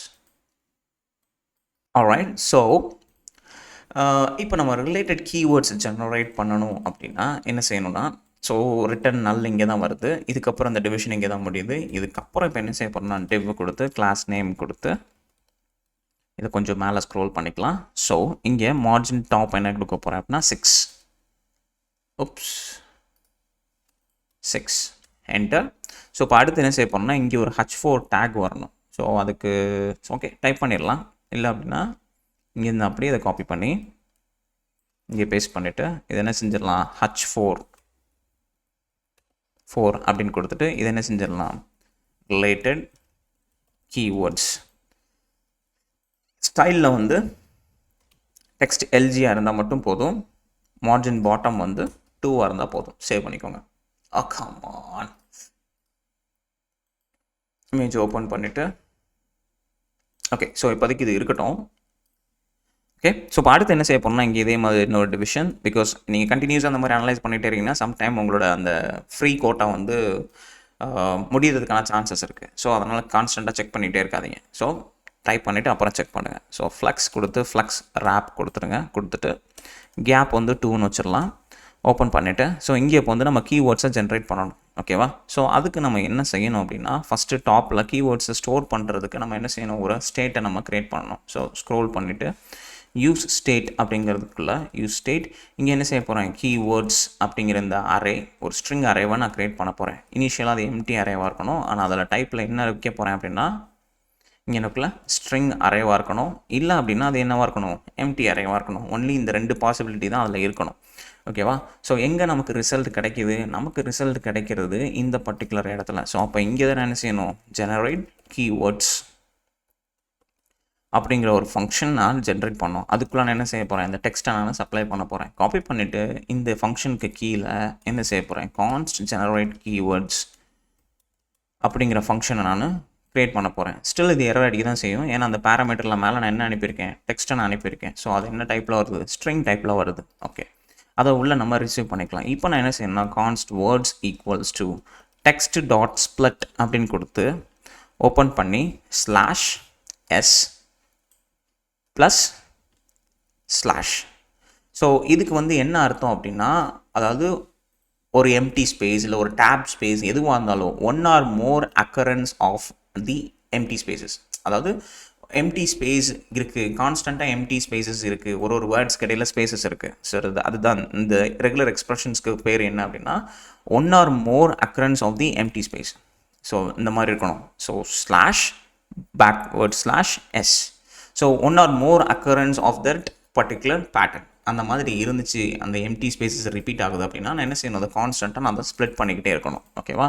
Alright, so இப்போ நம்ம ரிலேட்டட் கீவேர்ட்ஸ் ஜெனரேட் பண்ணணும் அப்படின்னா என்ன செய்யணும்னா, ஸோ ரிட்டன் நல் இங்கே தான் வருது, இதுக்கப்புறம் அந்த டிவிஷன் இங்கே தான் முடியுது. இதுக்கப்புறம் இப்போ என்ன செய்ய போகிறோம்னா டிவ் கொடுத்து கிளாஸ் நேம் கொடுத்து இதை கொஞ்சம் மேலே ஸ்க்ரோல் பண்ணிக்கலாம். ஸோ இங்கே மார்ஜின் டாப் என்ன கொடுக்க போகிறேன் அப்படின்னா 6. உப்ஸ் 6 என்டர். ஸோ இப்போ அடுத்து என்ன செய்ய போகிறோம்னா இங்கே ஒரு H4 டேக் வரணும். ஸோ அதுக்கு ஓகே டைப் பண்ணிடலாம். இல்லை அப்படின்னா இங்கேருந்து அப்படியே இதை காப்பி பண்ணி இங்கே பேஸ்ட் பண்ணிவிட்டு இதை என்ன செஞ்சிடலாம் H4 அப்படின்னு கொடுத்துட்டு இதை என்ன செஞ்சிடலாம் ரிலேட்டட் கீவேர்ட்ஸ். ஸ்டைலில் வந்து டெக்ஸ்ட் எல்ஜியாக இருந்தால் மட்டும் போதும், மார்ஜின் பாட்டம் வந்து 2 இருந்தால் போதும். சேவ் பண்ணிக்கோங்க. கம் ஆன், இமேஜ் ஓப்பன் பண்ணிவிட்டு ஓகே, ஸோ இப்போதைக்கு இது இருக்கட்டும். ஓகே, ஸோ இப்போ அடுத்து என்ன செய்ய போகிறோம்னா இங்கே இதே மாதிரி இன்னொரு டிவிஷன், பிகாஸ் நீங்கள் கண்டினியூஸாக அந்த மாதிரி அனலைஸ் பண்ணிகிட்டே இருக்கீங்கன்னா சம்டைம் உங்களோட அந்த ஃப்ரீ கோட்டா வந்து முடியறதுக்கான சான்சஸ் இருக்குது. ஸோ அதனால் கான்ஸ்டண்ட்டாக செக் பண்ணிகிட்டே இருக்காதீங்க. ஸோ டைப் பண்ணிவிட்டு அப்புறம் செக் பண்ணுங்கள். ஸோ ஃப்ளக்ஸ் கொடுத்து ஃப்ளக்ஸ் ரேப் கொடுத்துருங்க. கொடுத்துட்டு கேப் வந்து 2ன்னு வச்சிடலாம். ஓப்பன் பண்ணிவிட்டு ஸோ இங்கே இப்போ வந்து நம்ம கீவேர்ட்ஸை ஜென்ரேட் பண்ணணும். ஓகேவா, ஸோ அதுக்கு நம்ம என்ன செய்யணும் அப்படின்னா ஃபஸ்ட்டு டாப்பில் கீவேர்ட்ஸை ஸ்டோர் பண்ணுறதுக்கு நம்ம என்ன செய்யணும், ஒரு ஸ்டேட்டை நம்ம க்ரியேட் பண்ணணும். ஸோ ஸ்க்ரோல் பண்ணிவிட்டு யூஸ் ஸ்டேட் அப்படிங்கிறதுக்குள்ள யூஸ் ஸ்டேட் இங்கே என்ன செய்ய போகிறேன், கீவேர்ட்ஸ் அப்படிங்கிற இந்த அரே ஒரு ஸ்ட்ரிங் அரேவை நான் க்ரியேட் பண்ண போகிறேன். இனிஷியலாக அது எம்டி அரேவாக இருக்கணும், ஆனால் அதில் டைப்பில் என்ன வைக்க போகிறேன் அப்படின்னா இங்கே எனக்குள்ள ஸ்ட்ரிங் அரேவாக இருக்கணும். இல்லை அப்படின்னா அது என்னவாக இருக்கணும், எம்டி அரேவாக இருக்கணும். ஒன்லி இந்த 2 பாசிபிலிட்டி தான் அதில் இருக்கணும். ஓகேவா, ஸோ எங்கே நமக்கு ரிசல்ட் கிடைக்கிது, நமக்கு ரிசல்ட் கிடைக்கிறது இந்த பர்டிகுலர் இடத்துல. ஸோ அப்போ இங்கே தான் என்ன செய்யணும், ஜெனரேட் கீவேர்ட்ஸ் அப்படிங்கிற ஒரு ஃபங்க்ஷன் நான் ஜென்ரேட் பண்ணோம். அதுக்குள்ளே நான் என்ன செய்ய போகிறேன், இந்த டெக்ஸ்ட்டை நான் சப்ளை பண்ண போகிறேன். காப்பி பண்ணிவிட்டு இந்த ஃபங்க்ஷனுக்கு கீழே என்ன செய்ய போகிறேன், கான்ஸ்ட் ஜெனரேட் கீவேர்ட்ஸ் அப்படிங்கிற ஃபங்க்ஷனை நான் க்ரியேட் பண்ண போகிறேன். ஸ்டில் இது எரர் அடிக்க தான் செய்யும், ஏன்னா அந்த பேராமீட்டரில் மேலே நான் என்ன அனுப்பியிருக்கேன், டெக்ஸ்ட்டை நான் அனுப்பியிருக்கேன். ஸோ அது என்ன டைப்பில் வருது, ஸ்ட்ரிங் டைப்பில் வருது. ஓகே, அதை உள்ள நம்ம ரிசீவ் பண்ணிக்கலாம். இப்போ நான் என்ன செய்யணும்னா const words equals to text dot split அப்படின்னு கொடுத்து ஓப்பன் பண்ணி /s ப்ளஸ் ஸ்லாஷ். ஸோ இதுக்கு வந்து என்ன அர்த்தம் அப்படின்னா, அதாவது ஒரு எம்டி ஸ்பேஸ் இல்லை ஒரு டேப் ஸ்பேஸ் எதுவாக இருந்தாலும் 1 or more occurrence of the empty spaces, அதாவது எம்டி ஸ்பேஸ் இருக்குது, கான்ஸ்டண்ட்டாக எம்டி ஸ்பேசஸ் இருக்குது, ஒரு வேர்ட்ஸ் இடையில ஸ்பேசஸ் இருக்குது. ஸோ அதுதான் இந்த ரெகுலர் எக்ஸ்பிரஷன்ஸ்க்கு பேர் என்ன அப்படின்னா 1 or more occurrence of the empty space. So இந்த மாதிரி இருக்கணும். So /backward/s. So one or more occurrence of that particular pattern அந்த மாதிரி இருந்துச்சு, அந்த எம்டி ஸ்பேசஸ் ரிப்பீட் ஆகுது அப்படின்னா நான் என்ன செய்யணும், அதை கான்ஸ்டண்ட்டாக நான் அதை ஸ்ப்ளிட் பண்ணிக்கிட்டே இருக்கணும். ஓகேவா?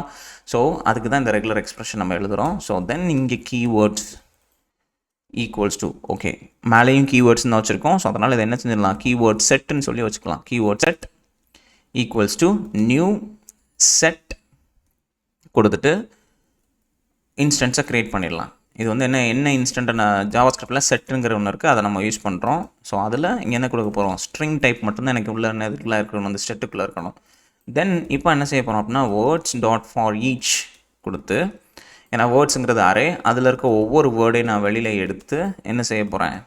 ஸோ அதுக்கு தான் இந்த ரெகுலர் எக்ஸ்பிரஷன் நம்ம எழுதுகிறோம். ஸோ தென் இங்கே கீவேர்ட்ஸ் ஈக்குவல்ஸ் டு, ஓகே மேலேயும் கீவேர்ட்ஸ் தான் வச்சுருக்கோம். ஸோ அதனால் இதை என்ன செஞ்சிடலாம், கீவேர்ட் செட்டுன்னு சொல்லி வச்சுக்கலாம். Keyword set equals to new set கொடுத்துட்டு இன்ஸ்டன்ஸை க்ரியேட் பண்ணிடலாம். இது வந்து என்ன இன்ஸ்டன்ட் ஜாவாஸ்கிரிப்டில் செட்டுங்கிற ஒன்று இருக்குது, அதை நம்ம யூஸ் பண்ணுறோம். ஸோ அதில் இங்கே என்ன கொடுக்க போகிறோம், ஸ்ட்ரிங் டைப் மட்டும்தான் எனக்கு உள்ள என்ன இதுக்குள்ளே இருக்கணும், அந்த செட்டுக்குள்ளே இருக்கணும். தென் இப்போ என்ன செய்ய போகிறோம் அப்படின்னா வேர்ட்ஸ் டாட் ஃபார் ஈச் கொடுத்து, ஏன்னா வேர்ட்ஸுங்கிறது அரே, அதில் இருக்க ஒவ்வொரு வேர்டையும் நான் வெளியில் எடுத்து என்ன செய்ய போகிறேன்,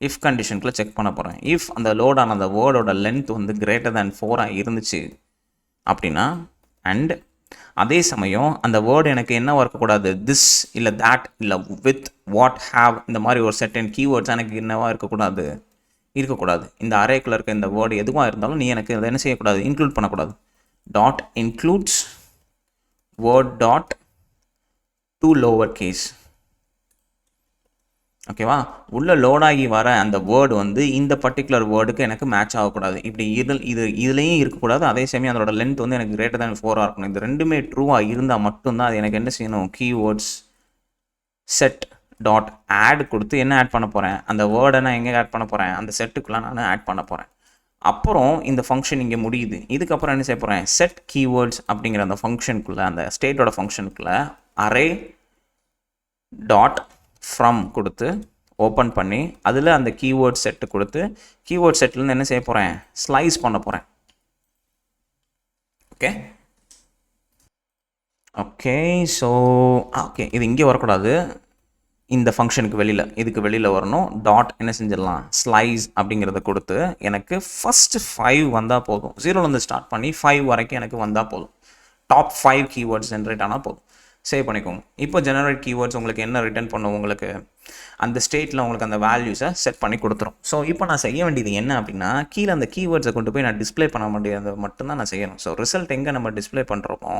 இஃப் கண்டிஷனுக்குள்ளே செக் பண்ண போகிறேன். இஃப் அந்த லோடான அந்த வேர்டோட லென்த் வந்து கிரேட்டர் தேன் 4 இருந்துச்சு அப்படின்னா, அண்ட் அதே சமயம் அந்த வேர்டு எனக்கு என்னவாக இருக்கக்கூடாது, திஸ் இல்லை தேட் இல்லை வித் வாட் ஹாவ் இந்த மாதிரி ஒரு செட்டன் கீவேர்ட்ஸ் எனக்கு என்னவாக இருக்கக்கூடாது. இந்த அரேக்குள்ளே இருக்க இந்த வேர்டு எதுவாக இருந்தாலும் நீ எனக்கு அதை என்ன செய்யக்கூடாது, இன்க்ளூட் பண்ணக்கூடாது. Dot includes word dot to lower case. ஓகேவா? உள்ளே லோடாகி வர அந்த வேர்டு வந்து இந்த பர்டிகுலர் வேர்டுக்கு எனக்கு மேட்ச் ஆகக்கூடாது. இப்படி இதுலேயும் இருக்கக்கூடாது, அதே சமயம் அதோட லென்த் வந்து எனக்கு கிரேட்டர் தேன் 4 இருக்கணும். இது ரெண்டுமே ட்ரூவாக இருந்தால் மட்டும்தான் அது எனக்கு என்ன செய்யணும், கீவேர்ட்ஸ் செட் டாட் ஆட் கொடுத்து என்ன ஆட் பண்ண போகிறேன், அந்த வேர்டை நான் எங்கே ஆட் பண்ண போகிறேன், அந்த செட்டுக்குள்ளே நான் ஆட் பண்ண போகிறேன். அப்புறம் இந்த ஃபங்க்ஷன் இங்கே முடியுது. இதுக்கப்புறம் என்ன செய்ய போகிறேன், செட் கீவேர்ட்ஸ் அப்படிங்கிற அந்த ஃபங்க்ஷனுக்குள்ளே, அந்த ஸ்டேட்டோட ஃபங்க்ஷனுக்குள்ளே அரே டாட் ஃப்ரம் கொடுத்து ஓப்பன் பண்ணி அதில் அந்த கீவேர்ட் செட்டு கொடுத்து கீவேர்ட் செட்லேருந்து என்ன செய்ய போகிறேன், ஸ்லைஸ் பண்ண போகிறேன். ஓகே ஸோ ஓகே இது இங்கே வரக்கூடாது, இந்த ஃபங்க்ஷனுக்கு வெளியில், இதுக்கு வெளியில் வரணும். டாட் என்ன செஞ்சிடலாம், ஸ்லைஸ் அப்படிங்கிறத கொடுத்து எனக்கு ஃபஸ்ட்டு 5 வந்தால் போதும். 0லேருந்து ஸ்டார்ட் பண்ணி 5 வரைக்கும் எனக்கு வந்தால் போதும். டாப் 5 கீவேர்ட்ஸ் ஜென்ரேட் ஆனால் போதும். சேவ் பண்ணிக்கோங்க. இப்போ ஜெனரேட் கீவேர்ட்ஸ் உங்களுக்கு என்ன ரிட்டர்ன் பண்ணும், உங்களுக்கு அந்த ஸ்டேட்டில் உங்களுக்கு அந்த வேல்யூஸை செட் பண்ணி கொடுத்துரும். ஸோ இப்போ நான் செய்ய வேண்டியது என்ன அப்படின்னா, கீழே அந்த கீவேர்ட்ஸை கொண்டு போய் நான் டிஸ்பிளே பண்ண வேண்டியது மட்டும்தான் நான் செய்யணும். ஸோ ரிசல்ட் எங்கே நம்ம டிஸ்பிளே பண்ணுறோமோ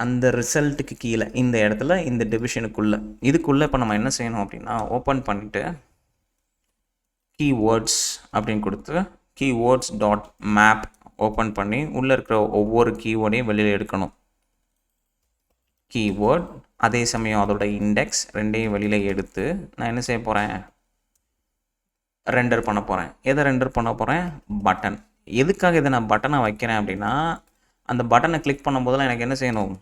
அந்த ரிசல்ட்டுக்கு கீழே இந்த இடத்துல இந்த டிவிஷனுக்குள்ளே இதுக்குள்ளே இப்போ நம்ம என்ன செய்யணும் அப்படின்னா, ஓப்பன் பண்ணிவிட்டு கீவேர்ட்ஸ் அப்படின்னு கொடுத்து கீவேர்ட்ஸ் டாட் மேப் ஓப்பன் பண்ணி உள்ளே இருக்கிற ஒவ்வொரு கீவேர்டையும் வெளியில் எடுக்கணும். கீவேர்ட் அதே சமயம் அதோட இண்டெக்ஸ் ரெண்டையும் வெளியில் எடுத்து நான் என்ன செய்ய போகிறேன், ரெண்டர் பண்ண போகிறேன். எதை ரெண்டர் பண்ண போகிறேன், பட்டன். எதுக்காக இதை நான் பட்டனை வைக்கிறேன் அப்படின்னா, அந்த பட்டனை கிளிக் பண்ணும்போதெல்லாம் எனக்கு என்ன செய்யணும்,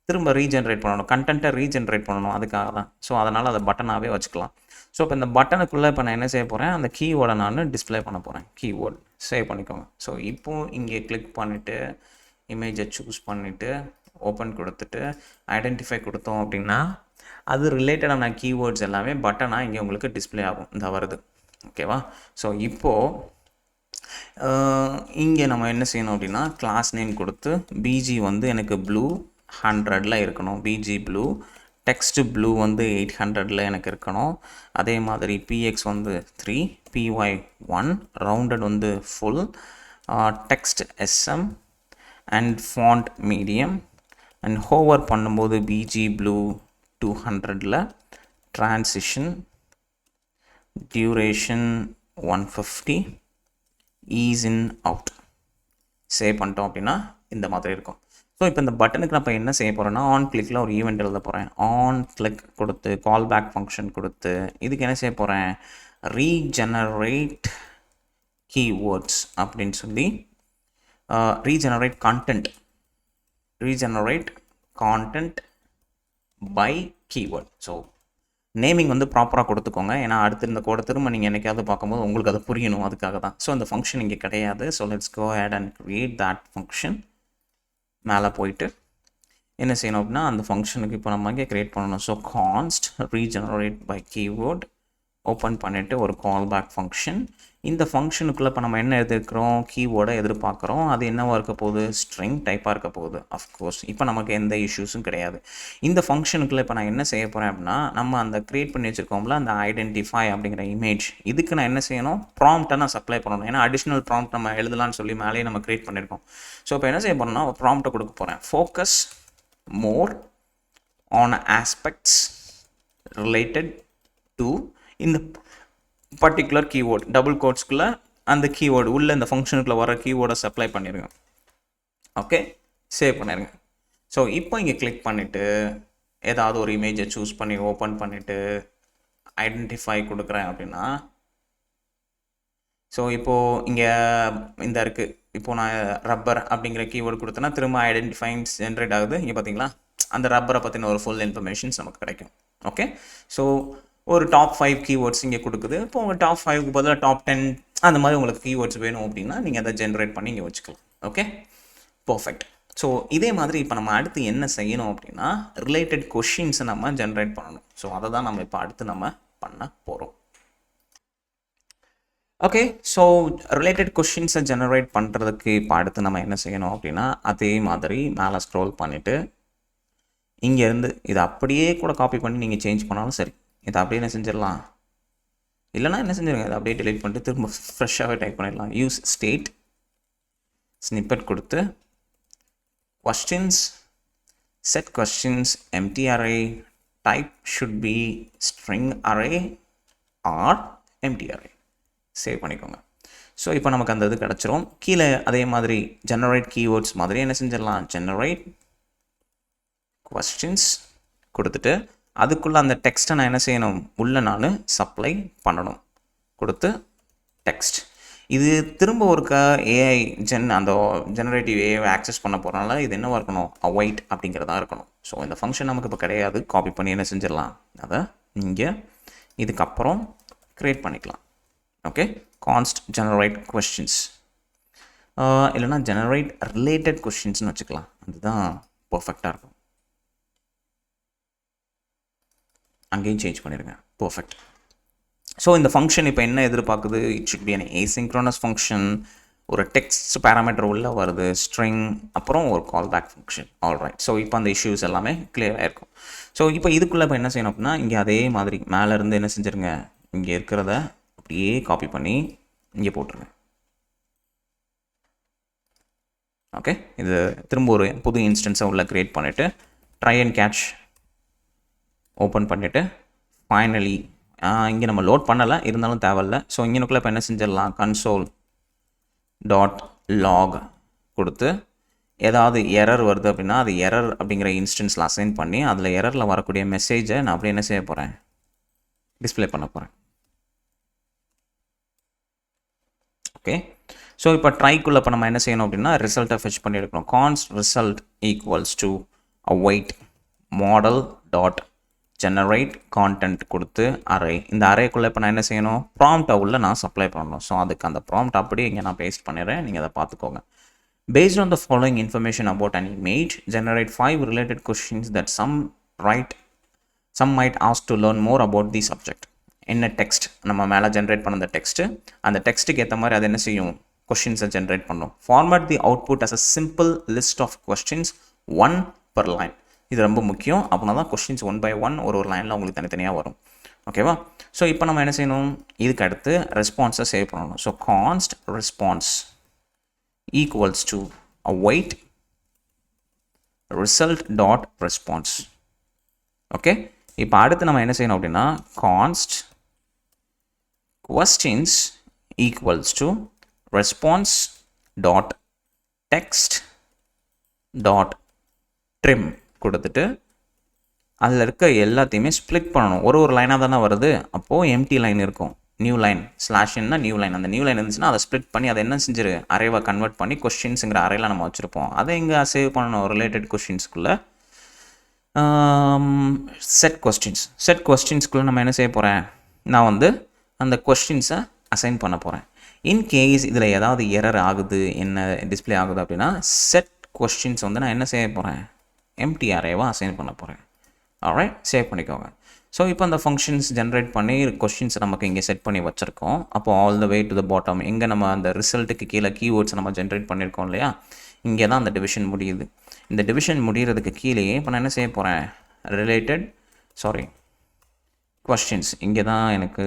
திரும்ப ரீஜென்ரேட் பண்ணணும், கண்டென்ட்டை ரீஜென்ரேட் பண்ணணும், அதுக்காக தான். ஸோ அதனால் அதை பட்டனாகவே வச்சுக்கலாம். ஸோ இப்போ இந்த பட்டனுக்குள்ளே இப்போ நான் என்ன செய்ய போகிறேன், அந்த கீவேர்டை நான் டிஸ்பிளே பண்ண போகிறேன். கீவேர்ட் சேவ் பண்ணிக்கோங்க. ஸோ இப்போது இங்கே கிளிக் பண்ணிவிட்டு இமேஜை சூஸ் பண்ணிவிட்டு ஓப்பன் கொடுத்துட்டு ஐடென்டிஃபை கொடுத்தோம் அப்படின்னா அது ரிலேட்டடான கீவேர்ட்ஸ் எல்லாமே பட்டனாக இங்கே உங்களுக்கு டிஸ்பிளே ஆகும். இந்த வருது. ஓகேவா? ஸோ இப்போது இங்கே நம்ம என்ன செய்யணும் அப்படின்னா, கிளாஸ் நேம் கொடுத்து பிஜி வந்து எனக்கு ப்ளூ 100ல் இருக்கணும். பிஜி ப்ளூ டெக்ஸ்ட் ப்ளூ வந்து 800ல் எனக்கு இருக்கணும். அதே மாதிரி பிஎக்ஸ் வந்து 3, பிஒய் 1, ரவுண்டட் வந்து full, text sm and font medium, and hover பண்ணும்போது பிஜி ப்ளூ 200ல், transition duration 150, ease in out. Save பண்ணிட்டோம் அப்படின்னா இந்த மாதிரி இருக்கும். ஸோ இப்போ இந்த பட்டனுக்கு நான் இப்போ என்ன செய்ய போகிறேன்னா, ஆன் கிளிக்கில் ஒரு ஈவெண்ட் எழுத போகிறேன். ஆன் கிளிக் கொடுத்து கால் பேக் ஃபங்க்ஷன் கொடுத்து இதுக்கு என்ன செய்ய போகிறேன், ரீஜெனரேட் கீவேர்ட்ஸ் அப்படின்னு சொல்லி regenerate content by keyword. So naming வந்து ப்ராப்பராக கொடுத்துக்கோங்க. ஏன்னா அடுத்து இந்த கோடை திரும்ப நீங்கள் என்னைக்காவது பார்க்கும்போது உங்களுக்கு அது புரியணும், அதுக்காக தான். ஸோ அந்த ஃபங்க்ஷன் இங்கே கிடையாது. So let's go ahead and create that function. மேலே போயிட்டு என்ன செய்யணும் அப்படின்னா, அந்த ஃபங்க்ஷனுக்கு இப்போ நம்ம இங்கே க்ரியேட் பண்ணணும். So const regenerate by keyword open பண்ணிவிட்டு ஒரு கால் பேக் ஃபங்க்ஷன். இந்த ஃபங்க்ஷனுக்குள்ளே இப்போ நம்ம என்ன எதிர்க்கிறோம், கீவேர்டை எதிர்பார்க்குறோம். அது என்னவாக இருக்க போகுது, ஸ்ட்ரிங் டைப்பாக இருக்க போகுது. அஃப்கோர்ஸ் இப்போ நமக்கு எந்த இஷ்யூஸும் கிடையாது. இந்த ஃபங்க்ஷனுக்குள்ளே இப்போ நான் என்ன செய்ய போகிறேன் அப்படின்னா, நம்ம அந்த க்ரியேட் பண்ணி வச்சுருக்கோம்ல அந்த ஐடென்டிஃபை அப்படிங்கிற இமேஜ், இதுக்கு நான் என்ன செய்யணும், ப்ராம்ப்டை நான் சப்ளை பண்ணணும். ஏன்னா அடிஷ்னல் ப்ராம்ப்ட் நம்ம எழுதலாம்னு சொல்லி மேலேயே நம்ம க்ரியேட் பண்ணியிருக்கோம். ஸோ இப்போ என்ன செய்ய போகிறோம்னா, ஒரு ப்ராம்ப்டை கொடுக்க போகிறேன். Focus more on aspects related to இந்த பர்டிகுலர் கீவேர்ட் டபுள் கோட்ஸ்குள்ளே அந்த கீவேர்டு உள்ளே இந்த ஃபங்க்ஷனுக்குள்ளே வர கீவேர்டை சப்ளை பண்ணிடுங்க. ஓகே, சேவ் பண்ணிடுங்க. ஸோ இப்போ இங்கே கிளிக் பண்ணிவிட்டு ஏதாவது ஒரு இமேஜை சூஸ் பண்ணி ஓப்பன் பண்ணிவிட்டு ஐடென்டிஃபை கொடுக்குறேன் அப்படின்னா, ஸோ இப்போது இங்கே இந்த இருக்குது, இப்போது நான் ரப்பர் அப்படிங்கிற கீவேர்டு கொடுத்தேன்னா திரும்ப ஐடென்டிஃபைன்ஸ் ஜென்ரேட் ஆகுது. இங்கே பார்த்தீங்களா, அந்த ரப்பரை பற்றின ஒரு ஃபுல் இன்ஃபர்மேஷன்ஸ் நமக்கு கிடைக்கும். ஓகே, ஸோ ஒரு டாப் 5 கீவேர்ட்ஸ் இங்கே கொடுக்குது. இப்போ உங்கள் டாப் 5க்கு பதிலாக டாப் 10 அந்த மாதிரி உங்களுக்கு கீவேர்ட்ஸ் வேணும் அப்படின்னா நீங்கள் அதை ஜென்ரேட் பண்ணி இங்கே வச்சுக்கலாம். Okay, perfect. ஸோ இதே மாதிரி இப்போ நம்ம அடுத்து என்ன செய்யணும் அப்படின்னா ரிலேட்டட் கொஷின்ஸை நம்ம ஜென்ரேட் பண்ணணும். ஸோ அதை தான் நம்ம இப்போ அடுத்து நம்ம பண்ண போகிறோம். ஓகே, ஸோ ரிலேட்டட் கொஷின்ஸை ஜெனரேட் பண்ணுறதுக்கு இப்போ அடுத்து நம்ம என்ன செய்யணும் அப்படின்னா அதே மாதிரி மேலே ஸ்க்ரோல் பண்ணிவிட்டு இங்கேருந்து இதை அப்படியே கூட காப்பி பண்ணி நீங்கள் சேஞ்ச் பண்ணாலும் சரி. இதை அப்படியே என்ன செஞ்சிடலாம், இல்லைனா என்ன செஞ்சிருங்க, இதை அப்படியே டிலீட் பண்ணிட்டு திரும்ப ஃப்ரெஷ்ஷாகவே டைப் பண்ணிடலாம். யூஸ் ஸ்டேட் ஸ்னிப்பெட் கொடுத்து questions, set questions, empty array, type should be string array or empty array. Save பண்ணிக்கோங்க. ஸோ இப்போ நமக்கு அந்த இது கிடச்சிரும். கீழே அதே மாதிரி ஜெனரேட் கீவேர்ட்ஸ் மாதிரி என்ன செஞ்சிடலாம், ஜெனரேட் questions கொடுத்துட்டு அதுக்குள்ளே அந்த டெக்ஸ்ட்டை நான் என்ன செய்யணும், உள்ளே நான் சப்ளை பண்ணணும். கொடுத்து டெக்ஸ்ட் இது திரும்ப ஒருக்கா ஏஐ அந்த ஜெனரேட்டிவ் ஏஐ ஆக்சஸ் பண்ண போகிறனால இது என்னவாக இருக்கணும், அவைட் அப்படிங்கிறதா இருக்கணும். ஸோ இந்த ஃபங்க்ஷன் நமக்கு இப்போ கிடையாது. காப்பி பண்ணி என்ன செஞ்சிடலாம், அதை இங்கே இதுக்கப்புறம் க்ரியேட் பண்ணிக்கலாம். ஓகே, கான்ஸ்ட் ஜெனரேட் கொஸ்டின்ஸ் இல்லைனா ஜெனரேட் ரிலேட்டட் கொஸ்டின்ஸ்னு வச்சுக்கலாம். அதுதான் பர்ஃபெக்டாக இருக்கும். அங்கேயும் சேஞ்ச் பண்ணிடுங்க. பர்ஃபெக்ட். ஸோ இந்த ஃபங்க்ஷன் இப்போ என்ன எதிர்பார்க்குது, it should be an asynchronous function. ஒரு டெக்ஸ்ட் பேராமீட்டர் உள்ளே வருது, ஸ்ட்ரிங், அப்புறம் ஒரு callback function. Alright, so இப்போ அந்த இஷ்யூஸ் எல்லாமே கிளியர் ஆகிருக்கும். ஸோ இப்போ இதுக்குள்ளே இப்போ என்ன செய்யணும் அப்படின்னா இங்கே அதே மாதிரி மேலேருந்து என்ன செஞ்சுருங்க, இங்கே இருக்கிறத அப்படியே காப்பி பண்ணி இங்கே போட்டுருங்க. ஓகே, இது திரும்ப ஒரு புது இன்ஸ்டன்ஸை உள்ளே க்ரியேட் பண்ணிவிட்டு ட்ரை அண்ட் கேட்ச் ஓப்பன் பண்ணிவிட்டு ஃபைனலி இங்கே நம்ம லோட் பண்ணலை, இருந்தாலும் தேவையில்லை. ஸோ இங்கனுக்குள்ளே இப்போ என்ன செஞ்சிடலாம், console டாட் லாக் கொடுத்து ஏதாவது எரர் வருது அப்படின்னா அது எரர் அப்படிங்கிற இன்ஸ்டன்ஸில் அசைன் பண்ணி அதில் எரரில் வரக்கூடிய மெசேஜை நான் அப்படி என்ன செய்ய போகிறேன், டிஸ்பிளே பண்ண போகிறேன். ஓகே, ஸோ இப்போ ட்ரைக்குள்ளே இப்போ நம்ம என்ன செய்யணும் அப்படின்னா ரிசல்ட்டை ஃபெச் பண்ணி எடுக்கணும். Const result equals to await model dot generate content கொடுத்து அரே. இந்த அரேக்குள்ளே இப்போ நான் என்ன செய்யணும், ப்ராம்ப்டை உள்ள நான் சப்ளை பண்ணணும். ஸோ அதுக்கு அந்த ப்ராம்ப்ட் அப்படியே இங்கே நான் பேஸ்ட் பண்ணிடுறேன், நீங்கள் அதை பார்த்துக்கோங்க. Based on the following information about an image, generate 5 related questions that some might ask to learn more about the subject. என்ன டெக்ஸ்ட் நம்ம மேலே ஜென்ரேட் பண்ண அந்த டெக்ஸ்ட்டு, அந்த டெக்ஸ்ட்டுக்கு ஏற்ற மாதிரி அது என்ன செய்யும், கொஷின்ஸை ஜென்ரேட் பண்ணும். Format the output as a simple list of questions 1 per line. இது ரொம்ப முக்கியம். அப்படின்னா தான் கொஷின்ஸ் 1 by 1 ஒரு லைனில் உங்களுக்கு தனித்தனியாக வரும். ஓகேவா? ஸோ இப்போ நம்ம என்ன செய்யணும், இதுக்கு அடுத்து ரெஸ்பான்ஸை சேவ் பண்ணணும். So கான்ஸ்ட் response equals to await result dot response. Okay, இப்போ அடுத்து நம்ம என்ன செய்யணும் அப்படின்னா const questions equals to response dot text dot trim கொடுத்துட்டு அதில் இருக்க எல்லாத்தையுமே ஸ்ப்ளிட் பண்ணணும். ஒரு லைனாக தானே வருது, அப்போது எம்டி லைன் இருக்கும், நியூ லைன் ஸ்லாஷ்னா நியூ லைன். அந்த நியூ லைன் இருந்துச்சுன்னா அதை ஸ்ப்ளிட் பண்ணி அதை என்ன செஞ்சிரு, அரேவை கன்வெர்ட் பண்ணி கொஸ்டின்ஸுங்கிற அரேயில் நம்ம வச்சுருப்போம். அதை இங்கே சேவ் பண்ணணும் ரிலேட்டட் கொஸ்டின்ஸ்குள்ளே. செட் கொஸ்டின்ஸ்குள்ளே நம்ம என்ன செய்ய போகிறேன், நான் வந்து அந்த கொஸ்டின்ஸை அசைன் பண்ண போகிறேன். இன்கேஸ் இதில் ஏதாவது எரர் ஆகுது, என்ன டிஸ்பிளே ஆகுது அப்படின்னா செட் கொஸ்டின்ஸ் வந்து நான் என்ன செய்ய போகிறேன், எம்டி அரேவாக அசைன் பண்ண போகிறேன். ஆல்ரைட், சேவ் பண்ணிக்கோங்க. ஸோ இப்போ அந்த ஃபங்க்ஷன்ஸ் ஜென்ரேட் பண்ணி கொஸ்டின்ஸ் நமக்கு இங்கே செட் பண்ணி வச்சுருக்கோம். அப்போ all the way to the bottom எங்கே நம்ம அந்த ரிசல்ட்டுக்கு கீழே கீவேர்ட்ஸ் நம்ம ஜென்ரேட் பண்ணியிருக்கோம் இல்லையா, இங்கே தான் அந்த டிவிஷன் முடியுது. இந்த டிவிஷன் முடிகிறதுக்கு கீழேயே இப்போ நான் என்ன செய்ய போகிறேன், கொஸ்டின்ஸ் இங்கே தான் எனக்கு